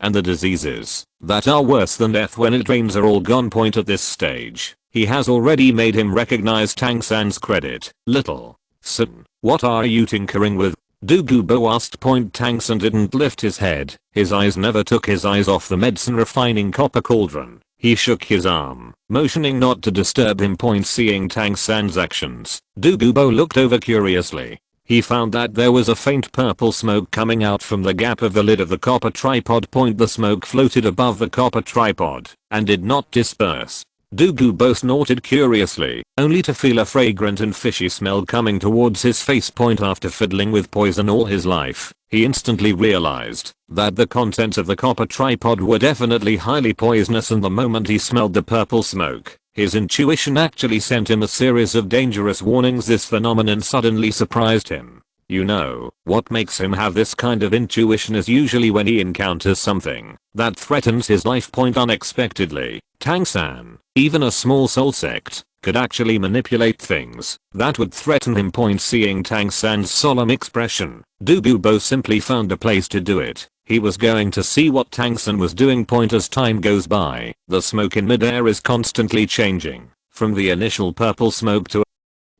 and the diseases that are worse than death when it rains are all gone. At this stage, he has already made him recognize Tang San's credit. Little San, what are you tinkering with? Douluo asked. Tang San didn't lift his head. His eyes never took his eyes off the medicine refining copper cauldron. He shook his arm, motioning not to disturb him. Seeing Tang San's actions, Douluo looked over curiously. He found that there was a faint purple smoke coming out from the gap of the lid of the copper tripod. The smoke floated above the copper tripod and did not disperse. Douluo snorted curiously, only to feel a fragrant and fishy smell coming towards his face. After fiddling with poison all his life, he instantly realized that the contents of the copper tripod were definitely highly poisonous, and the moment he smelled the purple smoke, his intuition actually sent him a series of dangerous warnings. This phenomenon suddenly surprised him. You know, what makes him have this kind of intuition is usually when he encounters something that threatens his life. Unexpectedly, Tang San, even a small soul sect, could actually manipulate things that would threaten him. Seeing Tang San's solemn expression, Douluo simply found a place to do it. He was going to see what Tang San was doing. As time goes by, the smoke in midair is constantly changing, from the initial purple smoke to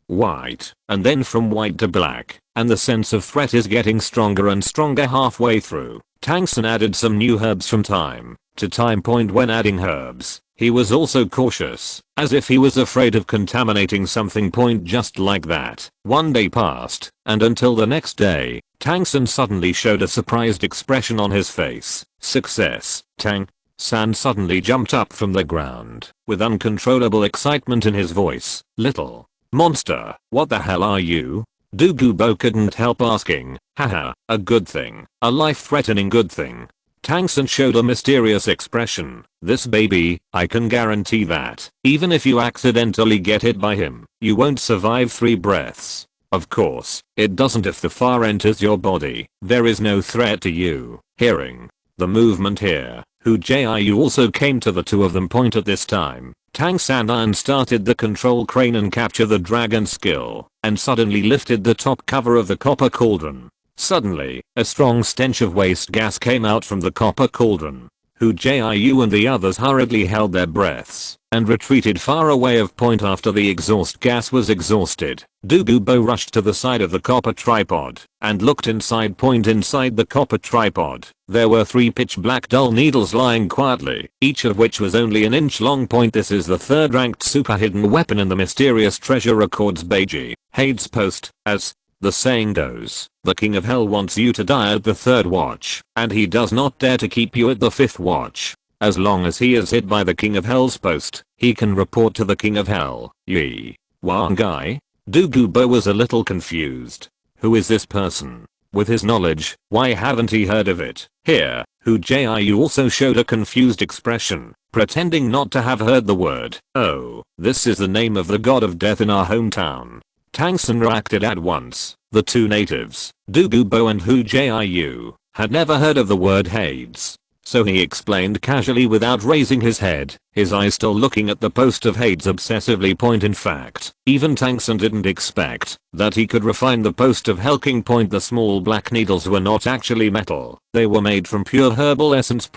white, and then from white to black, and the sense of threat is getting stronger and stronger. Halfway through, Tang San added some new herbs from time to time. When adding herbs, he was also cautious, as if he was afraid of contaminating something. Just like that, one day passed, and until the next day, Tang San suddenly showed a surprised expression on his face. Success. Tang San suddenly jumped up from the ground, with uncontrollable excitement in his voice. Little monster, what the hell are you? Douluo couldn't help asking. Haha, a good thing, a life-threatening good thing. Tang San showed a mysterious expression. This baby, I can guarantee that, even if you accidentally get hit by him, you won't survive 3 breaths. Of course, it doesn't if the fire enters your body. There is no threat to you. Hearing the movement here, Hu Jiu also came to the two of them. At this time, Tang San started the control crane and capture the dragon skill, and suddenly lifted the top cover of the copper cauldron. Suddenly, a strong stench of waste gas came out from the copper cauldron. Hu Jiu and the others hurriedly held their breaths and retreated far away. After the exhaust gas was exhausted, Douluo rushed to the side of the copper tripod and looked inside. Inside the copper tripod, there were 3 pitch black dull needles lying quietly, each of which was only an inch long. This is the 3rd ranked super hidden weapon in the mysterious treasure records Beiji Hades post. As the saying goes, the King of Hell wants you to die at the 3rd watch, and he does not dare to keep you at the 5th watch. As long as he is hit by the King of Hell's post, he can report to the King of Hell. Yi Wang guy? Douluo was a little confused. Who is this person? With his knowledge, why haven't he heard of it? Here, Hu Jiu also showed a confused expression, pretending not to have heard the word. Oh, this is the name of the god of death in our hometown. Tang San reacted at once. The two natives, Douluo and Hu Jiu, had never heard of the word Hades. So he explained casually without raising his head, his eyes still looking at the post of Hades obsessively. In fact, even Tang San didn't expect that he could refine the post of Hell King. The small black needles were not actually metal, they were made from pure herbal essence.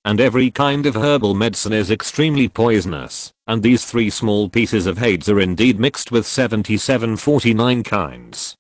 And every kind of herbal medicine is extremely poisonous, and these 3 small pieces of Hades are indeed mixed with 49 kinds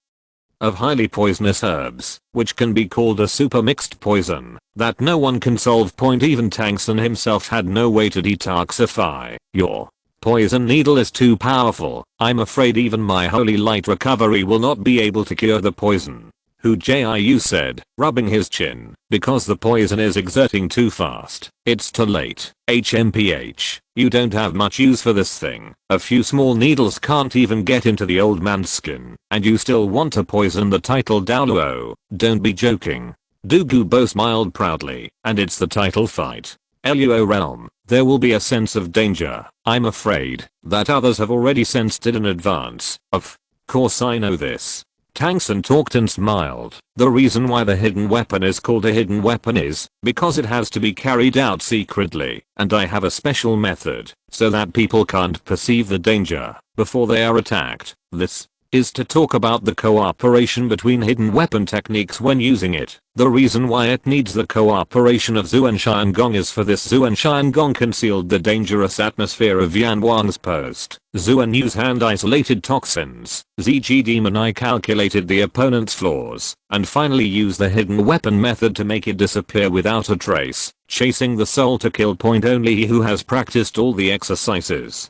of highly poisonous herbs, which can be called a super mixed poison that no one can solve. Even Tang San himself had no way to detoxify. Your poison needle is too powerful. I'm afraid even my holy light recovery will not be able to cure the poison. Hu Jiu said, rubbing his chin, because the poison is exerting too fast. It's too late. HMPH, you don't have much use for this thing. A few small needles can't even get into the old man's skin, and you still want to poison the title Douluo. Don't be joking. Douluo smiled proudly, and it's the title fight. Luo realm, there will be a sense of danger. I'm afraid that others have already sensed it in advance. Of course I know this. Tang San talked and smiled. The reason why the hidden weapon is called a hidden weapon is because it has to be carried out secretly, and I have a special method so that people can't perceive the danger before they are attacked. This is to talk about the cooperation between hidden weapon techniques when using it. The reason why it needs the cooperation of Zhu and Xiangong is for this Zhu and Xiangong concealed the dangerous atmosphere of Yan Wang's post. Zhu and Yu's hand isolated toxins. ZG Demon Eye calculated the opponent's flaws, and finally used the hidden weapon method to make it disappear without a trace, chasing the soul to kill. Only he who has practiced all the exercises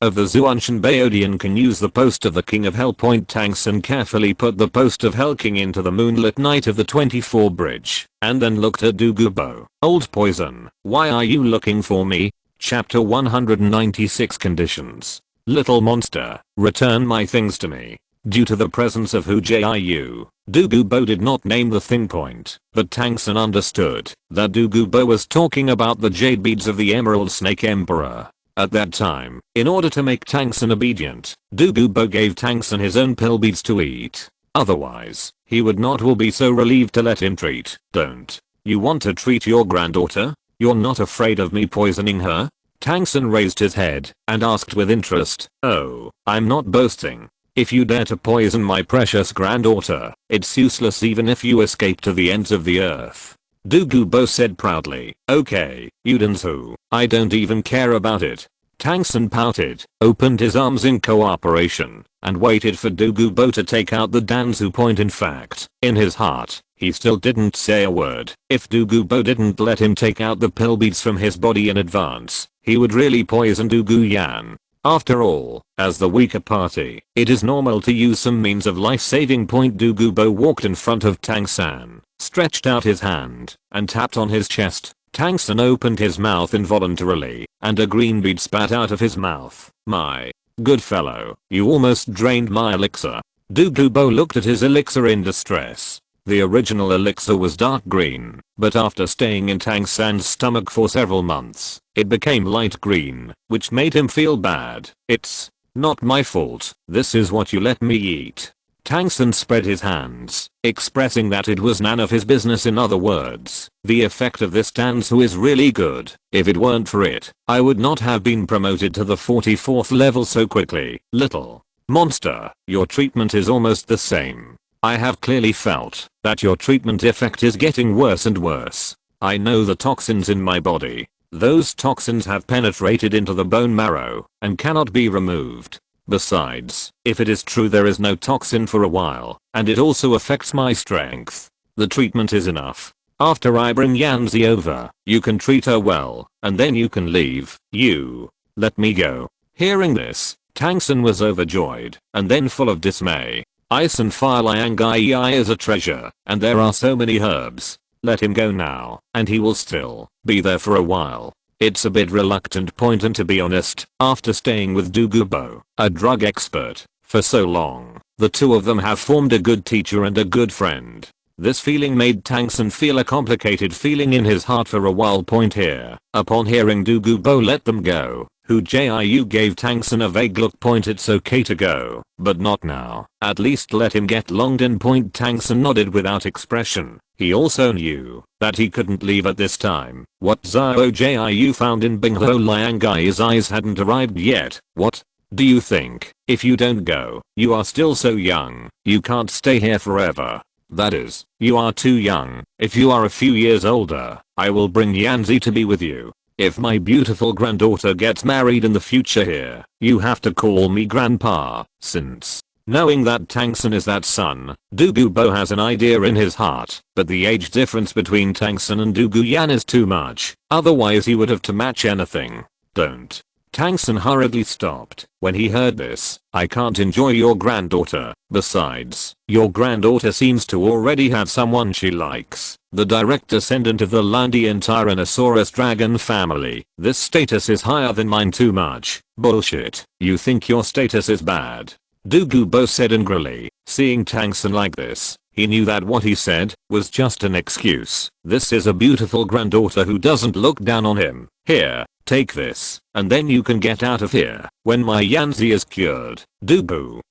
of the Zuanshan Baodian can use the post of the King of Hell. Tang San carefully put the post of Hell King into the moonlit night of the 24 bridge, and then looked at Douluo. Old poison, why are you looking for me? Chapter 196 Conditions. Little monster, return my things to me. Due to the presence of Hu Jiu, Douluo did not name the thing point, but Tang San understood that Douluo was talking about the jade beads of the Emerald Snake Emperor. At that time, in order to make Tang San obedient, Douluo gave Tang San his own pill beads to eat. Otherwise, he would not will be so relieved to let him treat. Don't you want to treat your granddaughter? You're not afraid of me poisoning her? Tang San raised his head and asked with interest. Oh, I'm not boasting. If you dare to poison my precious granddaughter, it's useless even if you escape to the ends of the earth. Douluo said proudly. Okay, Udensu, I don't even care about it. Tang San pouted, opened his arms in cooperation, and waited for Douluo to take out the Danzu point. In fact, in his heart, he still didn't say a word. If Douluo didn't let him take out the pill beads from his body in advance, he would really poison Douluo. After all, as the weaker party, it is normal to use some means of life-saving. Douluo walked in front of Tang San, stretched out his hand, and tapped on his chest. Tang San opened his mouth involuntarily, and a green bead spat out of his mouth. My good fellow, you almost drained my elixir. Douluo looked at his elixir in distress. The original elixir was dark green, but after staying in Tang San's stomach for several months, it became light green, which made him feel bad. It's not my fault. This is what you let me eat. Tang San spread his hands, expressing that it was none of his business. In other words, the effect of this Danzu is really good. If it weren't for it, I would not have been promoted to the 44th level so quickly. Little monster, your treatment is almost the same. I have clearly felt that your treatment effect is getting worse and worse. I know the toxins in my body. Those toxins have penetrated into the bone marrow and cannot be removed. Besides, if it is true there is no toxin for a while, and it also affects my strength, the treatment is enough. After I bring Yanzi over, you can treat her well, and then you can leave. You let me go. Hearing this, Tang San was overjoyed, and then full of dismay. Ice and fire Liangai is a treasure, and there are so many herbs. Let him go now, and he will still be there for a while. It's a bit reluctant and to be honest, after staying with Douluo, a drug expert, for so long, the two of them have formed a good teacher and a good friend. This feeling made Tang San feel a complicated feeling in his heart for a while. Here, upon hearing Douluo let them go, Hu Jiu gave Tang San a vague look. It's okay to go, but not now. At least let him get longed in. Tang San nodded without expression. He also knew that he couldn't leave at this time. What Hu Jiu found in Binghuo Liangai's eyes hadn't arrived yet. What do you think? If you don't go, you are still so young. You can't stay here forever. That is, you are too young. If you are a few years older, I will bring Yanzi to be with you. If my beautiful granddaughter gets married in the future here, you have to call me grandpa, since knowing that Tang San is that son, Douluo has an idea in his heart, but the age difference between Tang San and Douluo is too much, otherwise he would have to match anything. Don't. Tang San hurriedly stopped when he heard this. I can't enjoy your granddaughter. Besides, your granddaughter seems to already have someone she likes. The direct descendant of the Landian Tyrannosaurus dragon family. This status is higher than mine. Too much bullshit. You think your status is bad? Douluo said angrily. Seeing Tang San like this, he knew that what he said was just an excuse. This is a beautiful granddaughter who doesn't look down on him. Here, take this, and then you can get out of here. When my Yanzi is cured, Douluo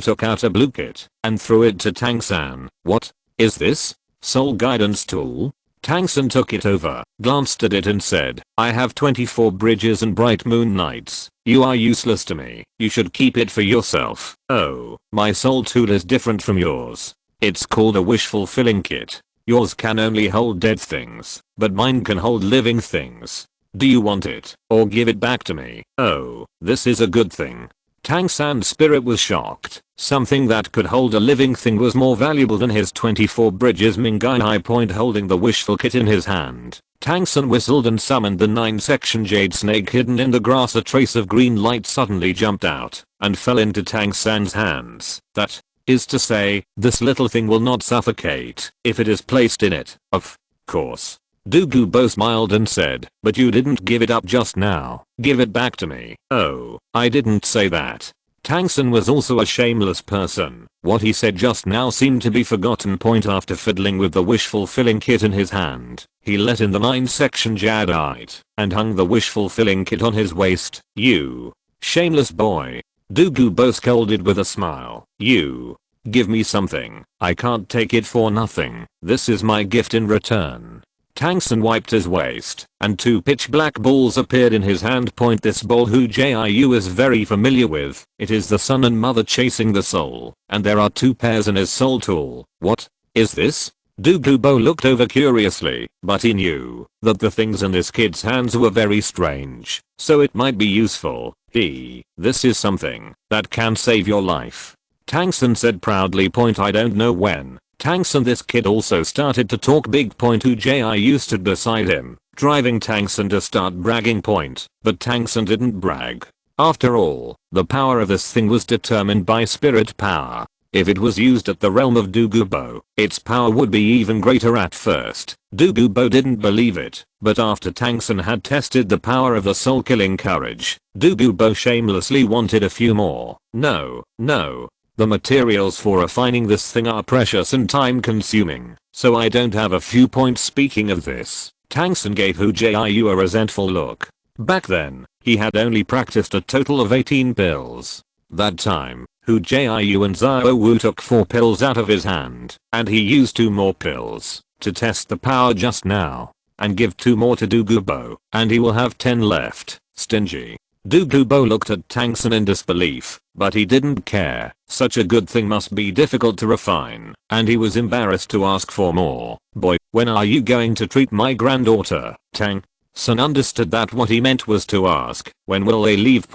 took out a blue kit and threw it to Tang San. What is this? Soul guidance tool? Tang San took it over, glanced at it and said, I have 24 bridges and bright moon nights. You are useless to me. You should keep it for yourself. Oh, my soul tool is different from yours. It's called a wish fulfilling kit. Yours can only hold dead things, but mine can hold living things. Do you want it, or give it back to me? Oh, this is a good thing. Tang San's spirit was shocked. Something that could hold a living thing was more valuable than his 24 bridges. Mingai High Point holding the wishful kit in his hand. Tang San whistled and summoned the 9-section jade snake hidden in the grass. A trace of green light suddenly jumped out and fell into Tang San's hands. That is to say, this little thing will not suffocate if it is placed in it. Of course. Douluo smiled and said, but you didn't give it up just now. Give it back to me. Oh, I didn't say that. Tang San was also a shameless person. What he said just now seemed to be forgotten. After fiddling with the wish-fulfilling kit in his hand, he let in the 9-section jadeite and hung the wish-fulfilling kit on his waist. You shameless boy. Douluo scolded with a smile. You give me something. I can't take it for nothing. This is my gift in return. Tang San wiped his waist, and 2 pitch black balls appeared in his hand. This ball Hu Jiu is very familiar with. It is the son and mother chasing the soul, and there are 2 pairs in his soul tool. What is this? Douluo looked over curiously, but he knew that the things in this kid's hands were very strange, so it might be useful. This is something that can save your life. Tang San said proudly. I don't know when. Tang San, this kid also started to talk big. Hu Jiu stood beside him, driving Tang San to start bragging. But Tang San didn't brag. After all, the power of this thing was determined by spirit power. If it was used at the realm of Douluo, its power would be even greater. At first, Douluo didn't believe it, but after Tang San had tested the power of the soul-killing courage, Douluo shamelessly wanted a few more. No. The materials for refining this thing are precious and time consuming, so I don't have a few points. Speaking of this, Tang San gave Hu Jiu a resentful look. Back then, he had only practiced a total of 18 pills. That time, Hu Jiu and Xiao Wu took 4 pills out of his hand, and he used 2 more pills to test the power just now, and give 2 more to Douluo, and he will have 10 left. Stingy. Douluo looked at Tang San in disbelief, but he didn't care. Such a good thing must be difficult to refine, and he was embarrassed to ask for more. Boy, when are you going to treat my granddaughter? Tang San understood that what he meant was to ask, when will they leave?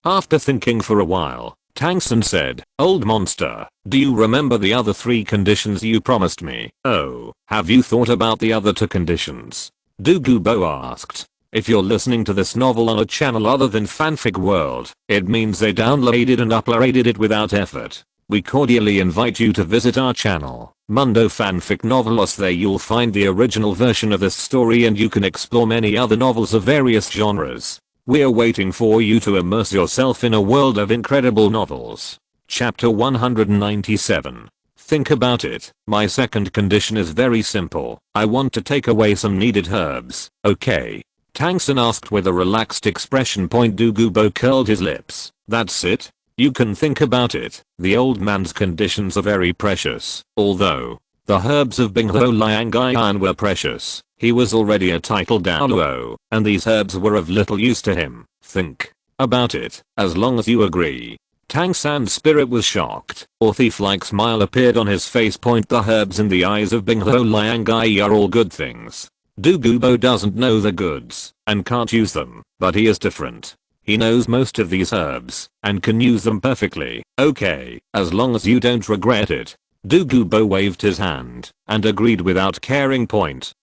After thinking for a while, Tang San said, old monster, do you remember the other 3 conditions you promised me? Oh, have you thought about the other 2 conditions? Douluo asked. If you're listening to this novel on a channel other than Fanfic World, it means they downloaded and uploaded it without effort. We cordially invite you to visit our channel, Mundo Fanfic Novelos. There you'll find the original version of this story, and you can explore many other novels of various genres. We're waiting for you to immerse yourself in a world of incredible novels. Chapter 197. Think about it. My second condition is very simple. I want to take away some needed herbs. Okay? Tang San asked with a relaxed expression. Douluo curled his lips. That's it? You can think about it. The old man's conditions are very precious. Although the herbs of Binghuo Liangai were precious, he was already a titled Douluo, and these herbs were of little use to him. Think about it, as long as you agree. Tang San's spirit was shocked. A thief-like smile appeared on his face. The herbs in the eyes of Binghuo Liangai are all good things. Douluo doesn't know the goods and can't use them, but he is different. He knows most of these herbs and can use them perfectly. Okay, as long as you don't regret it. Douluo waved his hand and agreed without caring.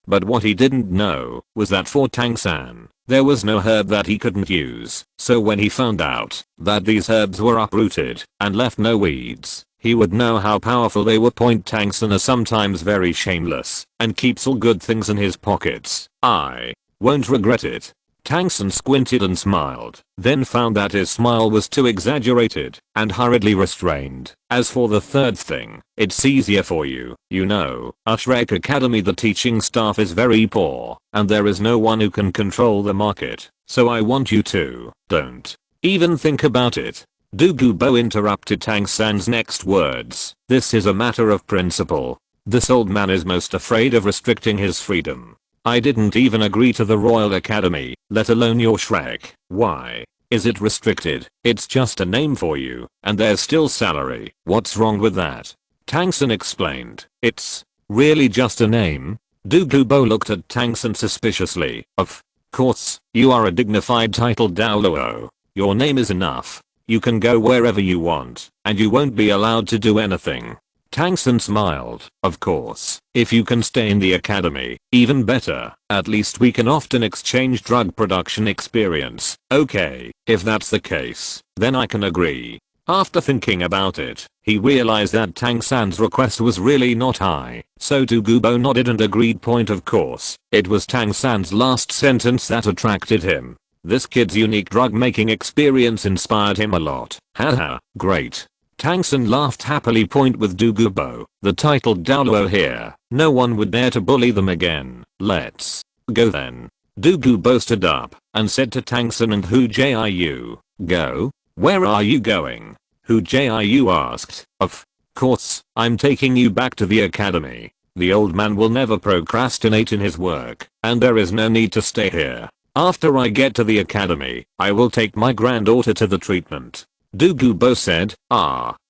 But what he didn't know was that for Tang San, there was no herb that he couldn't use. So when he found out that these herbs were uprooted and left no weeds, he would know how powerful they were. Tang San is sometimes very shameless and keeps all good things in his pockets. I won't regret it. Tang San squinted and smiled, then found that his smile was too exaggerated and hurriedly restrained. As for the third thing, it's easier for you. You know, Shrek Academy, the teaching staff is very poor, and there is no one who can control the market, so I want you to don't even think about it. Douluo interrupted Tang San's next words. This is a matter of principle. This old man is most afraid of restricting his freedom. I didn't even agree to the Royal Academy, let alone your Shrek. Why is it restricted? It's just a name for you, and there's still salary. What's wrong with that? Tang San explained. It's really just a name? Douluo looked at Tang San suspiciously. Of course, you are a dignified titled Douluo. Your name is enough. You can go wherever you want, and you won't be allowed to do anything. Tang San smiled. Of course, if you can stay in the academy, even better. At least we can often exchange drug production experience. Okay, if that's the case, then I can agree. After thinking about it, he realized that Tang San's request was really not high, so Douluo nodded and agreed. Of course, it was Tang San's last sentence that attracted him. This kid's unique drug making experience inspired him a lot. Haha, great. Tang San laughed happily. With Douluo, the title Douluo here, no one would dare to bully them again. Let's go then. Douluo stood up and said to Tang San and Hu Jiu, go? Where are you going? Hu Jiu asked. Of course, I'm taking you back to the academy. The old man will never procrastinate in his work, and there is no need to stay here. After I get to the academy, I will take my granddaughter to the treatment. Douluo said,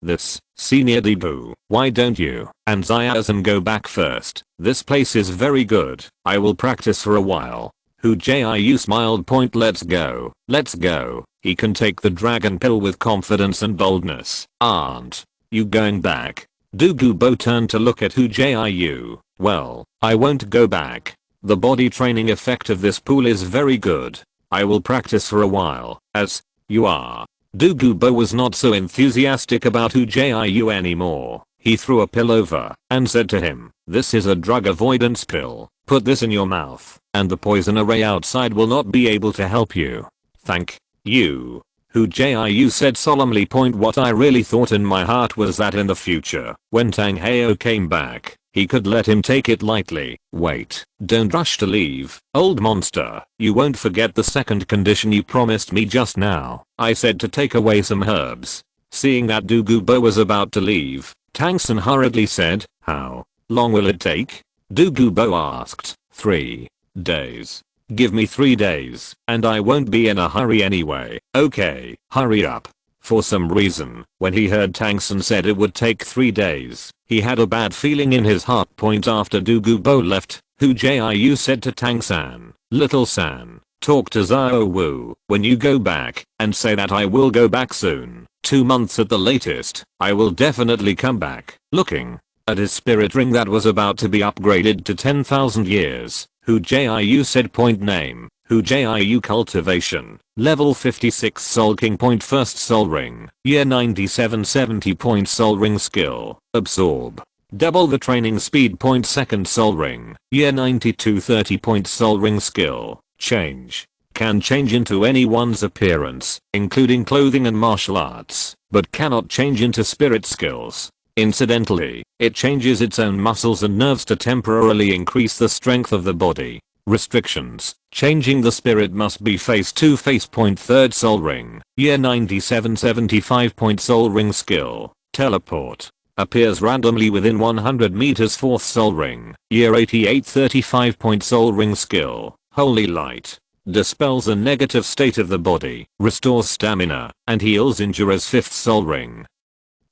this, Senior Debu, why don't you and Zayasan go back first? This place is very good. I will practice for a while. Hu Jiu smiled. Let's go. Let's go. He can take the dragon pill with confidence and boldness. Aren't you going back? Douluo turned to look at Hu Jiu. Well, I won't go back. The body training effect of this pool is very good. I will practice for a while, as you are. Douluo was not so enthusiastic about Hu Jiu anymore. He threw a pill over and said to him, this is a drug avoidance pill. Put this in your mouth, and the poison array outside will not be able to help you. Thank you. Hu Jiu said solemnly. What I really thought in my heart was that in the future, when Tang Hao came back, he could let him take it lightly. Wait, don't rush to leave, old monster. You won't forget the second condition you promised me just now. I said to take away some herbs. Seeing that Douluo was about to leave, Tang San hurriedly said, how long will it take? Douluo asked. 3 days. Give me 3 days, and I won't be in a hurry anyway. Okay, hurry up. For some reason, when he heard Tang San said it would take 3 days, he had a bad feeling in his heart. After Douluo left, Hu Jiu said to Tang San, little San, talk to Xiao Wu when you go back, and say that I will go back soon. 2 months at the latest, I will definitely come back. Looking at his spirit ring that was about to be upgraded to 10,000 years, Hu Jiu said. Name, Hu Jiu cultivation, level 56 Soul King. First soul ring, year 9770. Soul ring skill, absorb. Double the training speed. Second soul ring, year 9230. Soul ring skill, change. Can change into anyone's appearance, including clothing and martial arts, but cannot change into spirit skills. Incidentally, it changes its own muscles and nerves to temporarily increase the strength of the body. Restrictions. Changing the spirit must be face to face. Third soul ring, year 9775. Soul ring skill, teleport. Appears randomly within 100 meters. Fourth soul ring, year 8835. Soul ring skill, holy light. Dispels a negative state of the body, restores stamina, and heals injuries. Fifth soul ring,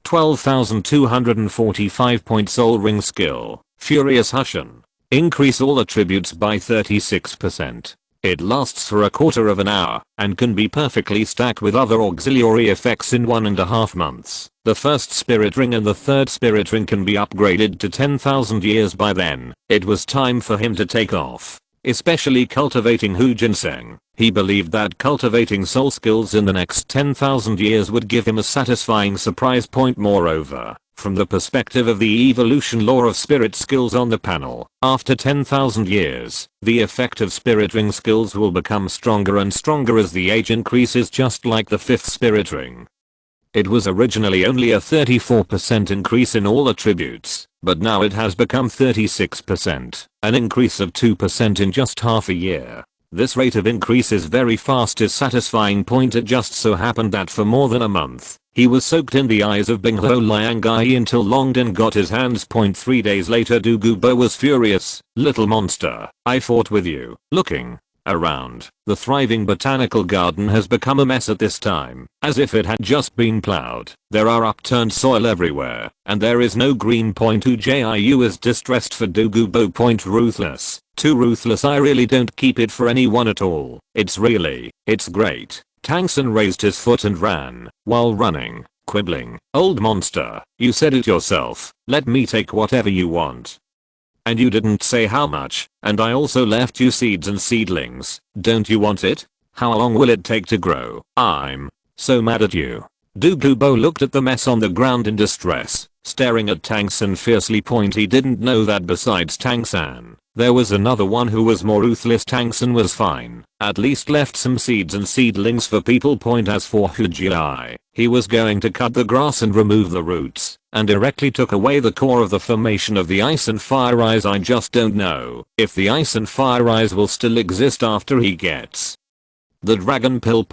12,245. Soul ring skill, Furious Hushin. Increase all attributes by 36%. It lasts for a quarter of an hour and can be perfectly stacked with other auxiliary effects in 1.5 months. The first spirit ring and the third spirit ring can be upgraded to 10,000 years by then. It was time for him to take off. Especially cultivating Hu Ginseng. He believed that cultivating soul skills in the next 10,000 years would give him a satisfying surprise. Moreover, from the perspective of the evolution law of spirit skills on the panel, after 10,000 years, the effect of spirit ring skills will become stronger and stronger as the age increases, just like the fifth spirit ring. It was originally only a 34% increase in all attributes, but now it has become 36%, an increase of 2% in just half a year. This rate of increase is very fast, is satisfying. It just so happened that for more than a month, he was soaked in the eyes of Bingho Liangai until Longden got his hands. 3 days later, Douluo was furious. Little monster, I fought with you. Looking around, the thriving botanical garden has become a mess at this time, as if it had just been plowed. There are upturned soil everywhere, and there is no green. Hu Jiu is distressed for Douluo. Ruthless. Too ruthless. I really don't keep it for anyone at all. It's great. Tang San raised his foot and ran, while running, quibbling. Old monster, you said it yourself, let me take whatever you want. And you didn't say how much, and I also left you seeds and seedlings. Don't you want it? How long will it take to grow? I'm so mad at you. Douluo looked at the mess on the ground in distress, staring at Tang San fiercely. He didn't know that besides Tang San, there was another one who was more ruthless. Tang San was fine, at least left some seeds and seedlings for people. As for Hu Jiu, he was going to cut the grass and remove the roots, and directly took away the core of the formation of the Ice and Fire Eyes. I just don't know if the Ice and Fire Eyes will still exist after he gets the dragon pill.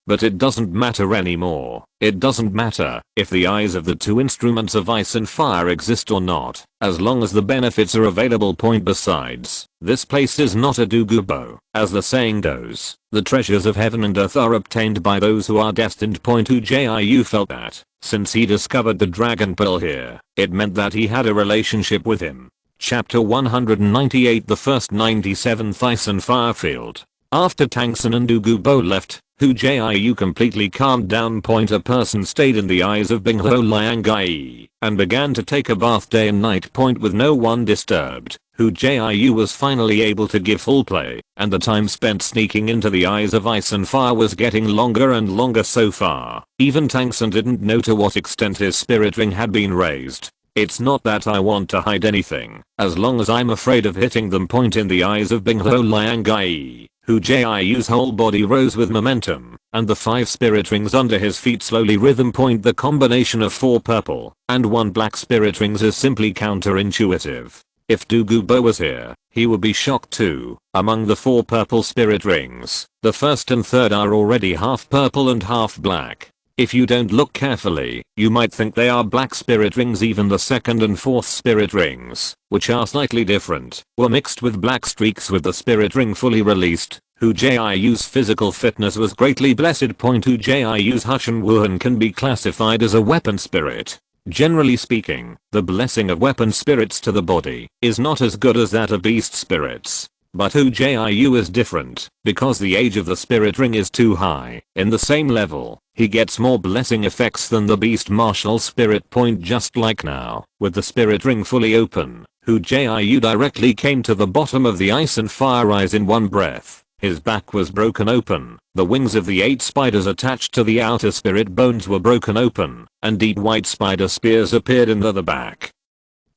But it doesn't matter anymore. It doesn't matter if the eyes of the two instruments of ice and fire exist or not, as long as the benefits are available. Besides, this place is not a Douluo. As the saying goes, the treasures of heaven and earth are obtained by those who are destined. Hu Jiu felt that, since he discovered the dragon pill here, it meant that he had a relationship with him. Chapter 198. The first 97th Ice and Fire Field. After Tang San and Douluo left, Hu Jiu completely calmed down. A person stayed in the eyes of Binghuo Liangai and began to take a bath day and night. With no one disturbed, Hu Jiu was finally able to give full play, and the time spent sneaking into the eyes of ice and fire was getting longer and longer. So far, even Tang San didn't know to what extent his spirit ring had been raised. It's not that I want to hide anything, as long as I'm afraid of hitting them. In the eyes of Binghuo Liangai, Hu Jiu's whole body rose with momentum, and the 5 spirit rings under his feet slowly rhythm. The combination of 4 purple and 1 black spirit rings is simply counterintuitive. If Douluo was here, he would be shocked too. Among the 4 purple spirit rings, the first and third are already half purple and half black. If you don't look carefully, you might think they are black spirit rings. Even the second and fourth spirit rings, which are slightly different, were mixed with black streaks. With the spirit ring fully released, Hu Jiu's physical fitness was greatly blessed. Hu Jiu's Hushan Wuhan can be classified as a weapon spirit. Generally speaking, the blessing of weapon spirits to the body is not as good as that of beast spirits. But Hu Jiu is different, because the age of the spirit ring is too high. In the same level, he gets more blessing effects than the beast martial spirit. Just like now, with the spirit ring fully open, Hu Jiu directly came to the bottom of the ice and fire eyes in one breath. His back was broken open, the wings of the 8 spiders attached to the outer spirit bones were broken open, and deep white spider spears appeared in the back.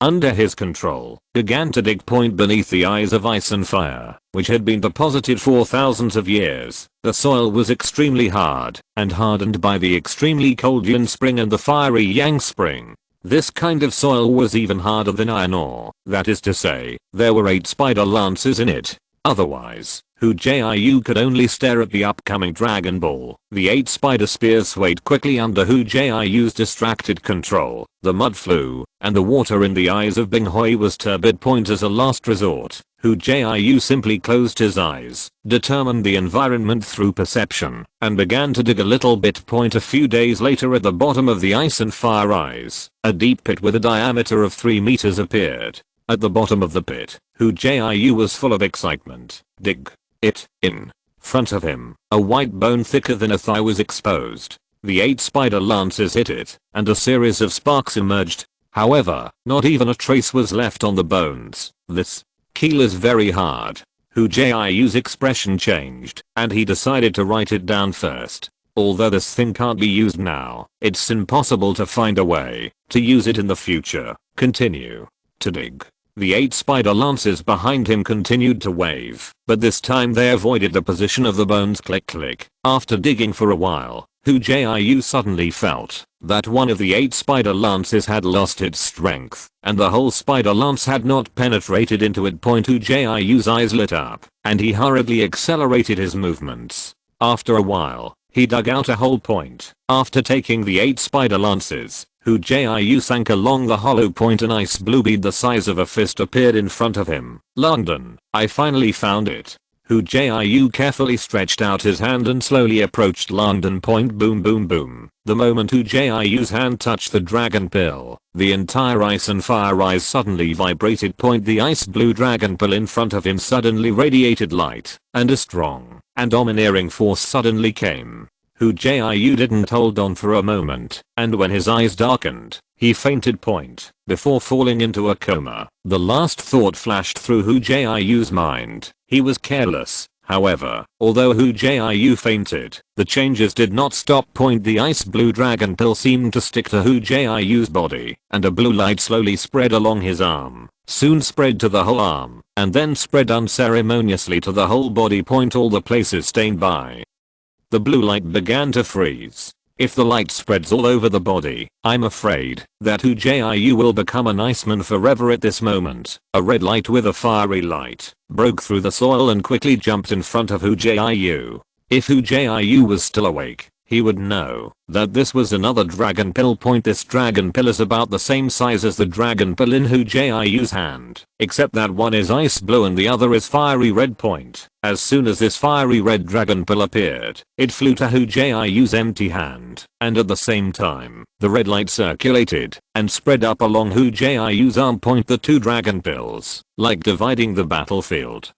Under his control, began to dig. Beneath the eyes of ice and fire, which had been deposited for thousands of years, the soil was extremely hard, and hardened by the extremely cold Yin spring and the fiery Yang spring. This kind of soil was even harder than iron ore, that is to say, there were 8 spider lances in it. Otherwise, Hu Jiu could only stare at the upcoming Dragon Ball. The 8 spider spears swayed quickly under Hu Jiu's distracted control. The mud flew, and the water in the eyes of Binghui was turbid. As a last resort, Hu Jiu simply closed his eyes, determined the environment through perception, and began to dig a little bit. A few days later, at the bottom of the ice and fire eyes, a deep pit with a diameter of 3 meters appeared. At the bottom of the pit, Hu Jiu was full of excitement. Dig it. In front of him, a white bone thicker than a thigh was exposed. The 8 spider lances hit it, and a series of sparks emerged. However, not even a trace was left on the bones. This keel is very hard. Hu Jiu's expression changed, and he decided to write it down first. Although this thing can't be used now, it's impossible to find a way to use it in the future. Continue to dig. The 8 spider lances behind him continued to wave, but this time they avoided the position of the bones. Click click. After digging for a while, Hu Jiu suddenly felt that one of the 8 spider lances had lost its strength, and the whole spider lance had not penetrated into it. Hu Jiu's eyes lit up, and he hurriedly accelerated his movements. After a while, he dug out a hole. After taking the 8 spider lances, Hu Jiu sank along the hollow. An ice blue bead the size of a fist appeared in front of him. London, I finally found it. Hu Jiu carefully stretched out his hand and slowly approached London. Boom boom boom. The moment Hu Jiu's hand touched the dragon pill, the entire ice and fire eyes suddenly vibrated. The ice blue dragon pill in front of him suddenly radiated light, and a strong and domineering force suddenly came. Hu Jiu didn't hold on for a moment, and when his eyes darkened, he fainted. Before falling into a coma, the last thought flashed through Hu Jiu's mind. He was careless, However, although Hu Jiu fainted, the changes did not stop. The ice blue dragon pill seemed to stick to Hu Jiu's body, and a blue light slowly spread along his arm, soon spread to the whole arm, and then spread unceremoniously to the whole body. All the places stained by the blue light began to freeze. If the light spreads all over the body, I'm afraid that Hu Jiu will become an iceman forever. At this moment, a red light with a fiery light broke through the soil and quickly jumped in front of Hu Jiu. If Hu Jiu was still awake, he would know that this was another dragon pill. This dragon pill is about the same size as the dragon pill in Hu Jiu's hand, except that one is ice blue and the other is fiery red. As soon as this fiery red dragon pill appeared, it flew to Hu Jiu's empty hand, and at the same time, the red light circulated and spread up along Hu Jiu's arm. The two dragon pills, like dividing the battlefield,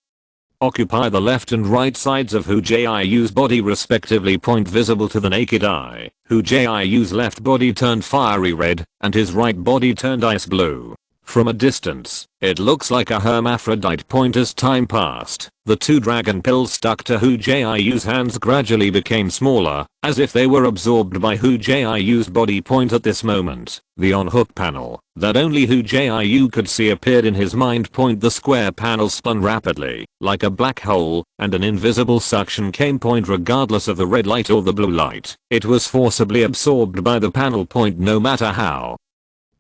occupy the left and right sides of Hu Jiu's body respectively. Visible to the naked eye, Hu Jiu's left body turned fiery red, and his right body turned ice blue. From a distance, it looks like a hermaphrodite. As time passed, the two dragon pills stuck to Hu Jiu's hands gradually became smaller, as if they were absorbed by Hu Jiu's body. At this moment, the on-hook panel that only Hu Jiu could see appeared in his mind. The square panel spun rapidly, like a black hole, and an invisible suction came. Regardless of the red light or the blue light, it was forcibly absorbed by the panel. No matter how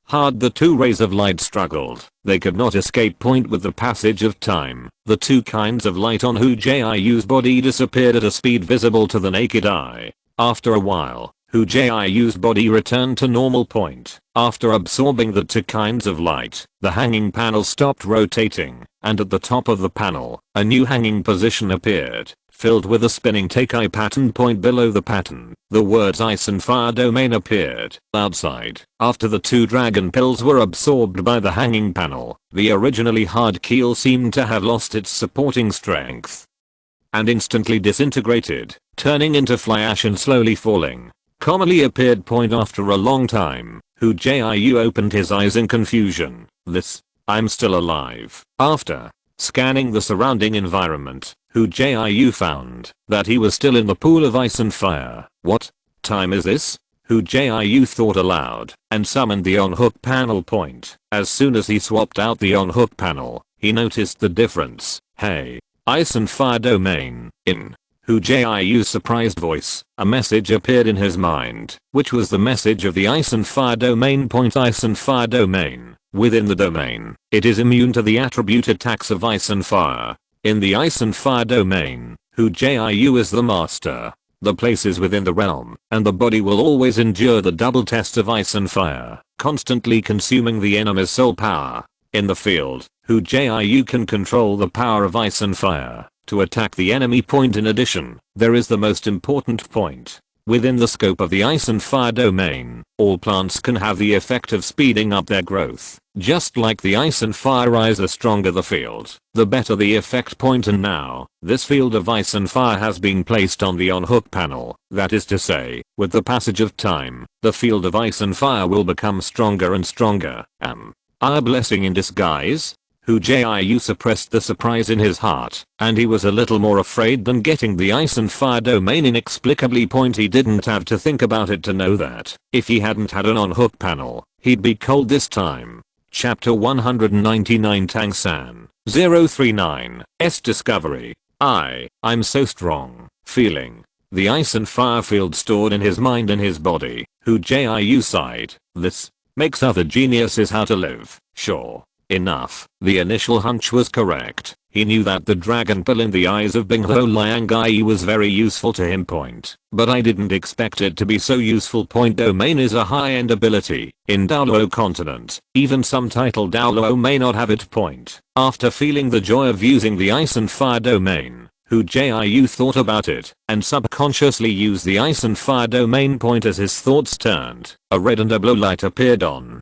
hard the two rays of light struggled, they could not escape. With the passage of time, the two kinds of light on Hu Jiu's body disappeared at a speed visible to the naked eye. After a while, Hu Jiu's body returned to normal. After absorbing the two kinds of light, the hanging panel stopped rotating, and at the top of the panel, a new hanging position appeared, filled with a spinning Takai pattern. Below the pattern, the words ice and fire domain appeared. Outside, after the two dragon pills were absorbed by the hanging panel, the originally hard keel seemed to have lost its supporting strength and instantly disintegrated, turning into fly ash and slowly falling. Commonly appeared. After a long time, Hu Jiu opened his eyes in confusion. I'm still alive. After scanning the surrounding environment, Hu Jiu found that he was still in the pool of ice and fire. What time is this? Hu Jiu thought aloud and summoned the on-hook panel. As soon as he swapped out the on-hook panel, he noticed the difference. Hey, ice and fire domain, in Hu Jiu's surprised voice, a message appeared in his mind, which was the message of the ice and fire domain. Ice and fire domain. Within the domain, it is immune to the attribute attacks of ice and fire. In the ice and fire domain, Hu Jiu is the master. The places within the realm and the body will always endure the double test of ice and fire, constantly consuming the enemy's soul power. In the field, Hu Jiu can control the power of ice and fire to attack the enemy. In addition, there is the most important point. Within the scope of the ice and fire domain, all plants can have the effect of speeding up their growth. Just like the ice and fire eyes, the stronger the field, the better the effect. And now, this field of ice and fire has been placed on the on-hook panel. That is to say, with the passage of time, the field of ice and fire will become stronger and stronger. A blessing in disguise? Hu Jiu suppressed the surprise in his heart, and he was a little more afraid than getting the ice and fire domain inexplicably. He didn't have to think about it to know that, if he hadn't had an on-hook panel, he'd be cold this time. Chapter 199 Tang San 039 S Discovery. I'm so strong. Feeling the ice and fire field stored in his mind and his body. Hu Jiu sighed. This makes other geniuses how to live. Sure enough, the initial hunch was correct. He knew that the dragon pill in the eyes of Binghuo Liangai was very useful to him. But I didn't expect it to be so useful. Domain is a high-end ability in Douluo continent. Even some titled Douluo may not have it. After feeling the joy of using the ice and fire domain, Hu Jiu thought about it and subconsciously used the ice and fire domain. As his thoughts turned, a red and a blue light appeared on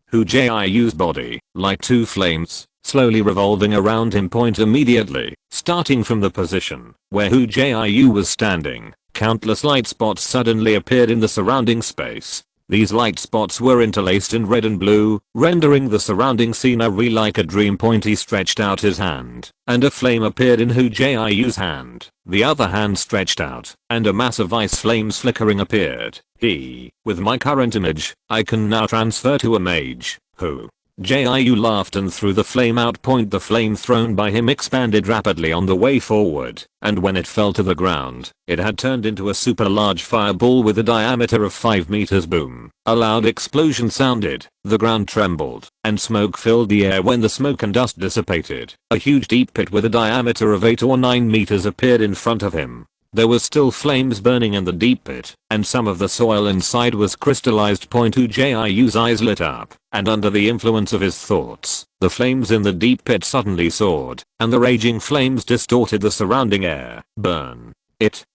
Hu Jiu's body, like two flames, slowly revolving around him. Immediately, starting from the position where Hu Jiu was standing, countless light spots suddenly appeared in the surrounding space. These light spots were interlaced in red and blue, rendering the surrounding scenery like a dream. He stretched out his hand, and a flame appeared in Hu Jiu's hand. The other hand stretched out, and a mass of ice flames flickering appeared. With my current image, I can now transfer to a mage. Hu Jiu laughed and threw the flame out. The flame thrown by him expanded rapidly on the way forward, and when it fell to the ground, it had turned into a super large fireball with a diameter of 5 meters. Boom. A loud explosion sounded, the ground trembled, and smoke filled the air. When the smoke and dust dissipated, a huge deep pit with a diameter of 8 or 9 meters appeared in front of him. There were still flames burning in the deep pit, and some of the soil inside was crystallized. Hu Jiu's eyes lit up, and under the influence of his thoughts, the flames in the deep pit suddenly soared, and the raging flames distorted the surrounding air. Burn it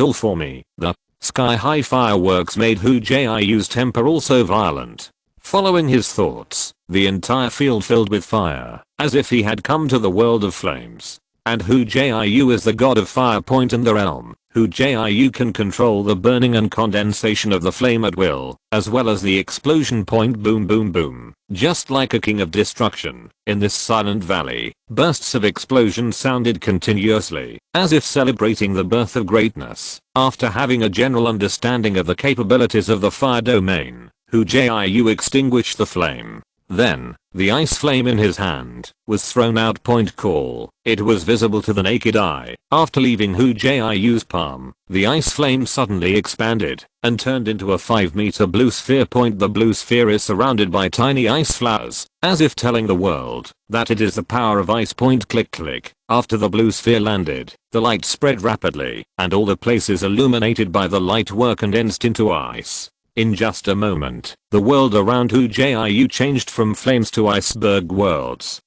all for me. The sky-high fireworks made Hu Jiu's temper also violent. Following his thoughts, the entire field filled with fire, as if he had come to the world of flames. And Hu Jiu is the god of fire. In the realm, Hu Jiu can control the burning and condensation of the flame at will, as well as the explosion. Boom boom boom. Just like a king of destruction, in this silent valley, bursts of explosion sounded continuously, as if celebrating the birth of greatness. After having a general understanding of the capabilities of the fire domain, Hu Jiu extinguished the flame. Then, the ice flame in his hand was thrown out. Call. It was visible to the naked eye. After leaving Hu Jiu's palm, the ice flame suddenly expanded and turned into a 5-meter blue sphere. The blue sphere is surrounded by tiny ice flowers, as if telling the world that it is the power of ice. Click click. After the blue sphere landed, the light spread rapidly, and all the places illuminated by the light were condensed into ice. In just a moment, the world around Hu Jiu changed from flames to iceberg worlds.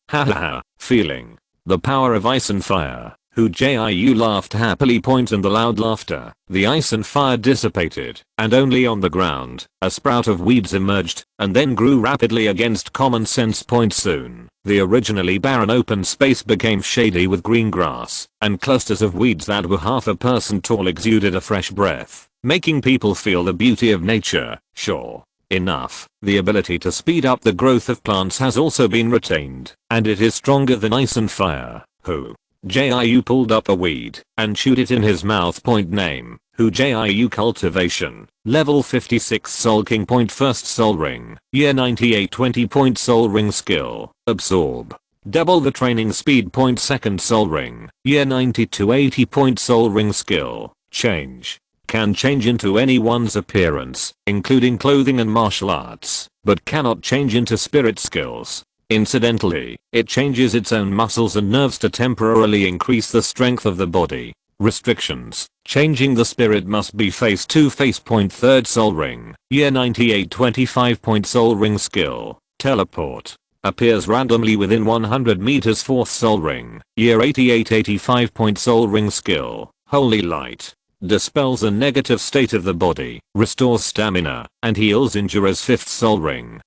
Feeling the power of ice and fire, Hu Jiu laughed happily. In the loud laughter, the ice and fire dissipated, and only on the ground, a sprout of weeds emerged, and then grew rapidly against common sense. Soon, the originally barren open space became shady with green grass, and clusters of weeds that were half a person tall exuded a fresh breath, making people feel the beauty of nature. Sure enough, the ability to speed up the growth of plants has also been retained, and it is stronger than ice and fire. Hu Jiu pulled up a weed and chewed it in his mouth. Name: Hu Jiu cultivation, level 56 Soul King. First soul ring, year 98 20. Soul ring skill, absorb, double the training speed. Second soul ring, year 92 80. Soul ring skill, change, can change into anyone's appearance, including clothing and martial arts, but cannot change into spirit skills. Incidentally, it changes its own muscles and nerves to temporarily increase the strength of the body. Restrictions: changing the spirit must be face to face. Third soul ring, year 98 25. Soul ring skill, teleport, appears randomly within 100 meters. Fourth soul ring, year 88 85. Soul ring skill, holy light, dispels a negative state of the body, restores stamina, and heals injuries. Fifth soul ring,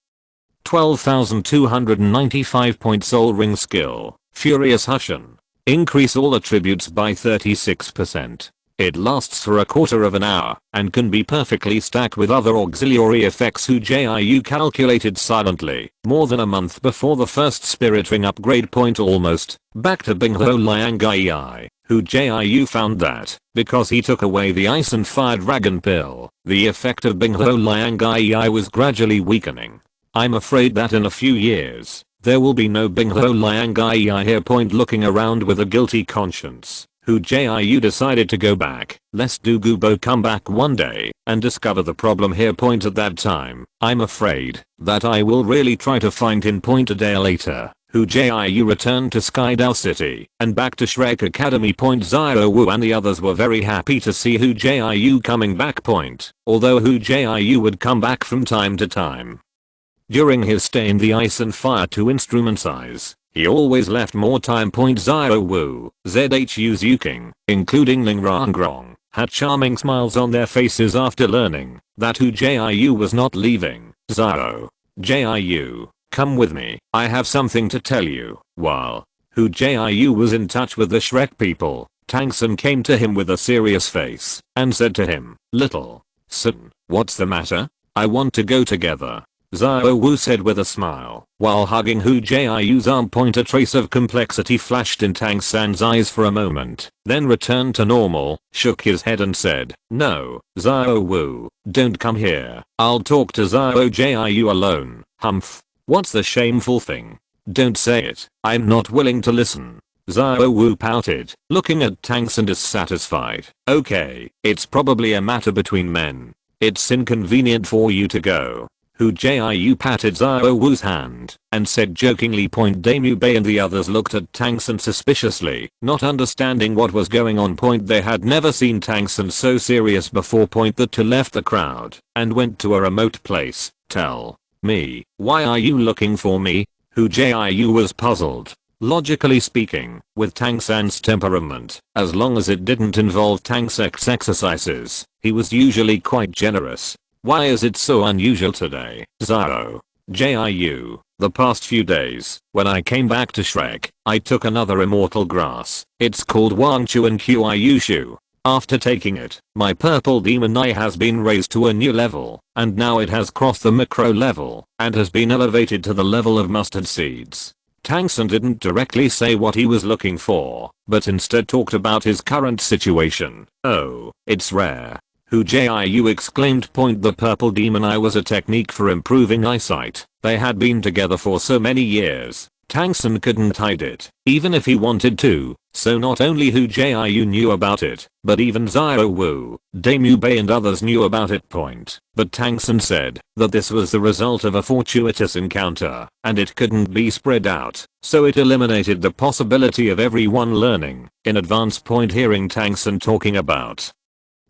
12,295. Soul ring skill, furious hushin, increase all attributes by 36%. It lasts for a quarter of an hour, and can be perfectly stacked with other auxiliary effects. Hu Jiu calculated silently, more than a month before the first spirit ring upgrade. Almost back to Binghuo Liangai. Hu Jiu found that, because he took away the ice and fire dragon pill, the effect of Binghuo Liangai was gradually weakening. I'm afraid that in a few years, there will be no Binghuo Liangai here. Looking around with a guilty conscience, Hu Jiu decided to go back, lest Douluo come back one day and discover the problem here. At that time, I'm afraid that I will really try to find him. A day later, Hu Jiu returned to Skydao City and back to Shrek Academy. Zero Wu and the others were very happy to see Hu Jiu coming back. Although Hu Jiu would come back from time to time during his stay in the ice and fire to instrumentize, he always left more time. Zero Wu, Zhu Zuking, including Ling Rangrong, had charming smiles on their faces after learning that Hu Jiu was not leaving. Zero Jiu, come with me, I have something to tell you. While Hu Jiu was in touch with the Shrek people, Tang San came to him with a serious face and said to him, "Little San, what's the matter? I want to go together. Xiao Wu said with a smile, while hugging Hu Jiu's arm. A trace of complexity flashed in Tang San's eyes for a moment, then returned to normal, shook his head and said, "No, Xiao Wu, don't come here. I'll talk to Xiao Jiu alone." Humph. What's the shameful thing? Don't say it. I'm not willing to listen. Xiao Wu pouted, looking at Tang San dissatisfied. Okay, it's probably a matter between men. It's inconvenient for you to go. Hu Jiu patted Xiao Wu's hand and said jokingly. Damu Bei and the others looked at Tang San suspiciously, not understanding what was going on. They had never seen Tang San so serious before. The two left the crowd and went to a remote place. Tell me, why are you looking for me? Hu Jiu was puzzled. Logically speaking, with Tang San's temperament, as long as it didn't involve Tang sex exercises, he was usually quite generous. Why is it so unusual today? Xiao Jiu. The past few days, when I came back to Shrek, I took another immortal grass. It's called Wang Chu and Qiu Shu. After taking it, my purple demon eye has been raised to a new level, and now it has crossed the macro level, and has been elevated to the level of mustard seeds. Tang San didn't directly say what he was looking for, but instead talked about his current situation. Oh, it's rare. Hu Jiu exclaimed. The purple demon eye was a technique for improving eyesight. They had been together for so many years. Tang San couldn't hide it, even if he wanted to, so not only Hu Jiu knew about it, but even Xiao Wu, Damu Bei and others knew about it. But Tang San said that this was the result of a fortuitous encounter, and it couldn't be spread out, so it eliminated the possibility of everyone learning in advance. Hearing Tang San talking about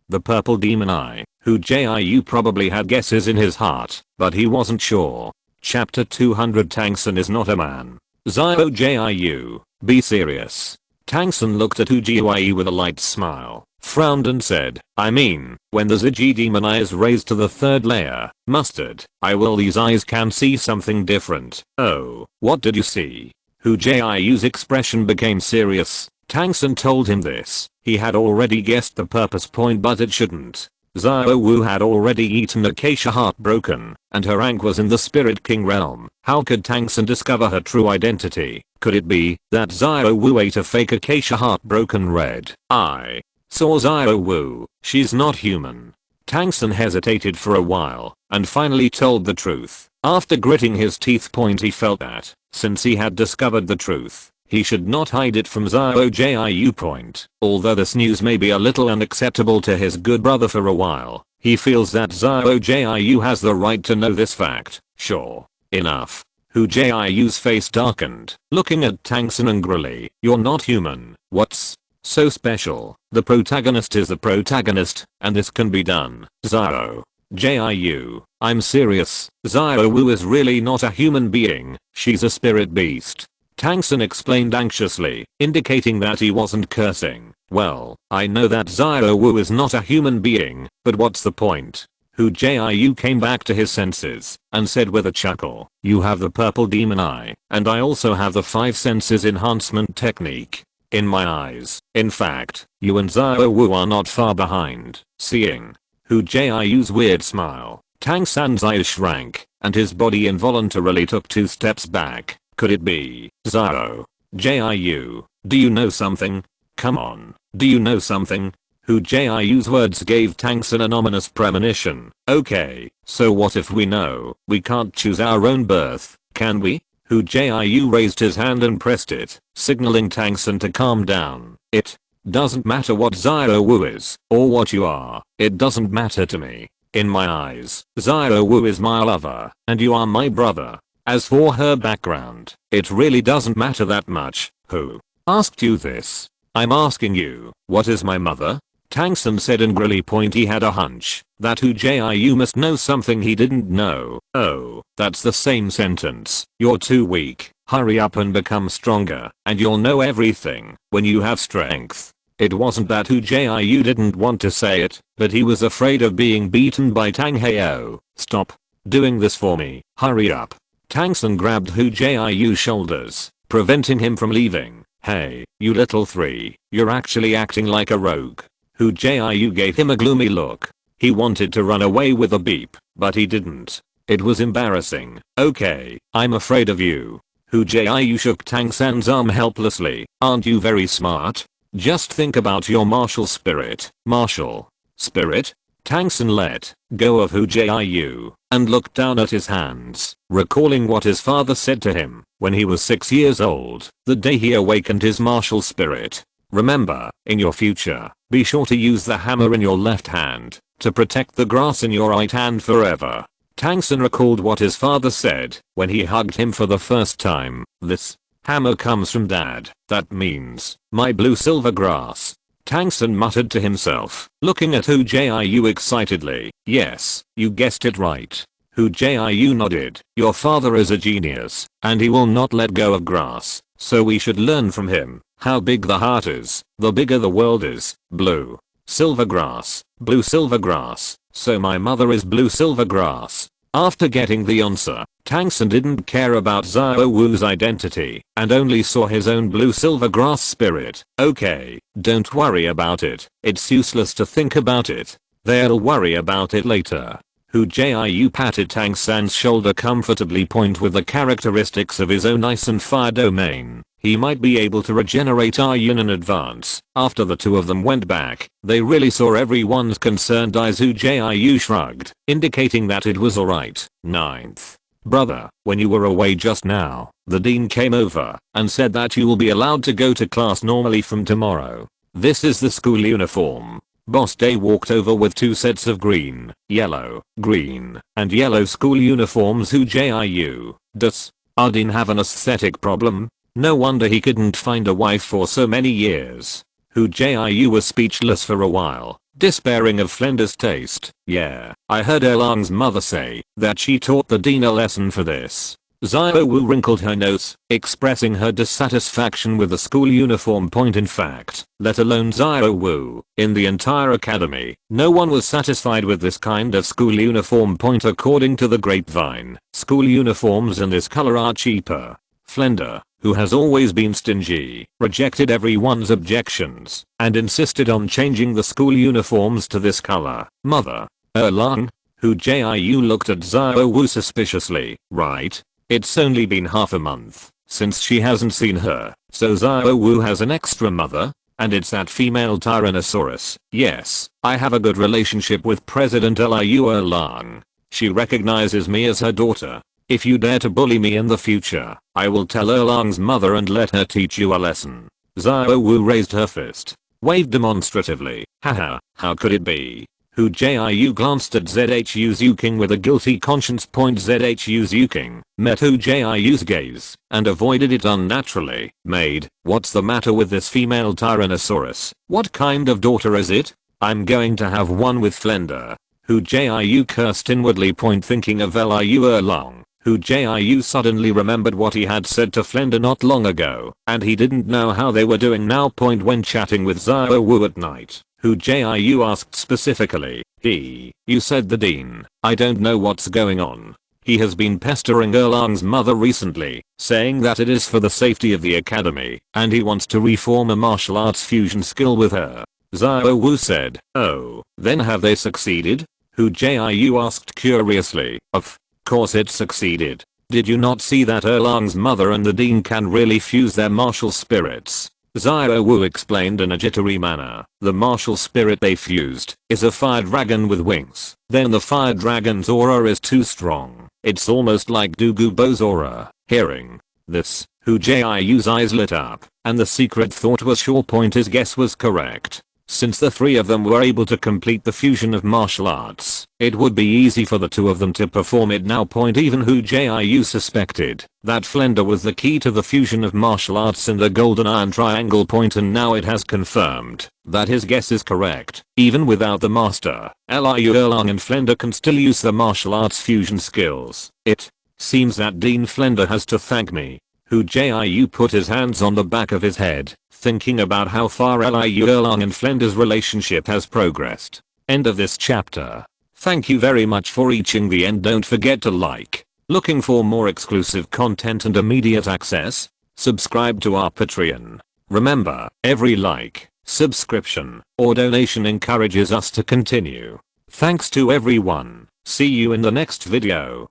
the purple demon eye, Hu Jiu probably had guesses in his heart, but he wasn't sure. Chapter 200. Tang San is not a man. Xiao Jiu, be serious. Tang San looked at Hu Jiu with a light smile, frowned and said, I mean, when the Ziji demon eye is raised to the third layer, mustard, these eyes can see something different. Oh, what did you see? Hu Jiu's expression became serious. Tang San told him this. He had already guessed the purpose, but it shouldn't. Xiao Wu had already eaten Acacia Heartbroken, and her rank was in the Spirit King realm. How could Tang San discover her true identity? Could it be that Xiao Wu ate a fake Acacia Heartbroken red? I saw Xiao Wu. She's not human. Tang San hesitated for a while, and finally told the truth. After gritting his teeth, he felt that, since he had discovered the truth, he should not hide it from Xiao Jiu. Although this news may be a little unacceptable to his good brother for a while, he feels that Xiao Jiu has the right to know this fact. Sure enough, Hu Jiu's face darkened, looking at Tang San angrily. You're not human. What's so special? The protagonist is the protagonist, and this can be done. Xiao Jiu, I'm serious. Xiao Wu is really not a human being. She's a spirit beast. Tang San explained anxiously, indicating that he wasn't cursing. Well, I know that Xiao Wu is not a human being, but what's the point? Hu Jiu came back to his senses and said with a chuckle, you have the purple demon eye, and I also have the 5 senses enhancement technique. In my eyes, in fact, you and Xiao Wu are not far behind. Seeing Hu Jiu's weird smile, Tang San's eyes shrank, and his body involuntarily took 2 steps back. Could it be Xiao Jiu? Do you know something? Come on, do you know something? Hu Jiu's words gave Tang San an ominous premonition. Okay, so what if we know we can't choose our own birth, can we? Hu Jiu raised his hand and pressed it, signaling Tang San to calm down. It doesn't matter what Xiao Wu is, or what you are, it doesn't matter to me. In my eyes, Xiao Wu is my lover, and you are my brother. As for her background, it really doesn't matter that much. Who asked you this? I'm asking you, what is my mother? Tang San said angrily. He had a hunch that Hu Jiu must know something he didn't know. Oh, that's the same sentence. You're too weak. Hurry up and become stronger, and you'll know everything when you have strength. It wasn't that Hu Jiu didn't want to say it, but he was afraid of being beaten by Tang Heo. Stop doing this for me. Hurry up. Tang San grabbed Hu Jiu's shoulders, preventing him from leaving. Hey, you little 3, you're actually acting like a rogue. Hu Jiu gave him a gloomy look. He wanted to run away with a beep, but he didn't. It was embarrassing. Okay, I'm afraid of you. Hu Jiu shook Tang San's arm helplessly. Aren't you very smart? Just think about your martial spirit. Martial spirit? Tang San let go of Hu Jiu and looked down at his hands, recalling what his father said to him when he was 6 years old, the day he awakened his martial spirit. Remember, in your future, be sure to use the hammer in your left hand to protect the grass in your right hand forever. Tang San recalled what his father said when he hugged him for the first time. This hammer comes from dad. That means my blue silver grass. Tang San muttered to himself, looking at Hu Jiu excitedly. Yes, you guessed it right. Hu Jiu nodded. Your father is a genius, and he will not let go of grass, so we should learn from him. How big the heart is, the bigger the world is. Blue silver grass, blue silver grass. So my mother is blue silver grass. After getting the answer, Tang San didn't care about Xiao Wu's identity and only saw his own blue silver grass spirit. Okay, don't worry about it. It's useless to think about it. They'll worry about it later. Hu Jiu patted Tang San's shoulder comfortably, point with the characteristics of his own ice and fire domain. He might be able to regenerate Yin in advance. After the two of them went back, they really saw everyone's concerned eyes. Hu Jiu shrugged, indicating that it was alright. 9th. Brother, when you were away just now, the dean came over and said that you will be allowed to go to class normally from tomorrow. This is the school uniform. Boss Day walked over with 2 sets of green, green, and yellow school uniforms. Hu Jiu. Does our dean have an aesthetic problem? No wonder he couldn't find a wife for so many years. Hu Jiu was speechless for a while, despairing of Flender's taste. Yeah, I heard Erlang's mother say that she taught the dean a lesson for this. Xiao Wu wrinkled her nose, expressing her dissatisfaction with the school uniform. In fact, let alone Xiao Wu, in the entire academy, no one was satisfied with this kind of school uniform. According to the grapevine, school uniforms in this color are cheaper. Flender, who has always been stingy, rejected everyone's objections and insisted on changing the school uniforms to this color. Mother, Erlang? Hu Jiu looked at Xiao Wu suspiciously. Right? It's only been half a month since she hasn't seen her, so Xiao Wu has an extra mother? And it's that female Tyrannosaurus. Yes, I have a good relationship with President Liu Erlang. She recognizes me as her daughter. If you dare to bully me in the future, I will tell Erlang's mother and let her teach you a lesson. Xiao Wu raised her fist, waved demonstratively. Haha, how could it be? Hu Jiu glanced at Zhu Zuking with a guilty conscience. Zhu Zuking met Hu Jiu's gaze and avoided it unnaturally. Maid, what's the matter with this female Tyrannosaurus? What kind of daughter is it? I'm going to have one with Flender. Hu Jiu cursed inwardly. Thinking of Liu Erlang, Hu Jiu suddenly remembered what he had said to Flender not long ago, and he didn't know how they were doing now. When chatting with Xiao Wu at night, Hu Jiu asked specifically, you said the dean. I don't know what's going on. He has been pestering Erlang's mother recently, saying that it is for the safety of the academy, and he wants to reform a martial arts fusion skill with her. Xiao Wu said, oh, then have they succeeded? Hu Jiu asked curiously. Of course it succeeded. Did you not see that Erlang's mother and the dean can really fuse their martial spirits? Xiao Wu explained in a jittery manner. The martial spirit they fused is a fire dragon with wings. Then the fire dragon's aura is too strong. It's almost like Douluo's aura. Hearing this, Hu Jiu's eyes lit up, and the secret thought was sure. His guess was correct. Since the 3 of them were able to complete the fusion of martial arts, it would be easy for the 2 of them to perform it now. Even Hu Jiu suspected that Flender was the key to the fusion of martial arts in the Golden Iron Triangle. And now it has confirmed that his guess is correct. Even without the master, Liu Erlang and Flender can still use the martial arts fusion skills. It seems that Dean Flender has to thank me. Hu Jiu put his hands on the back of his head, thinking about how far Liu Erlang and Flender's relationship has progressed. End of this chapter. Thank you very much for reaching the end. Don't forget to like. Looking for more exclusive content and immediate access? Subscribe to our Patreon. Remember, every like, subscription, or donation encourages us to continue. Thanks to everyone. See you in the next video.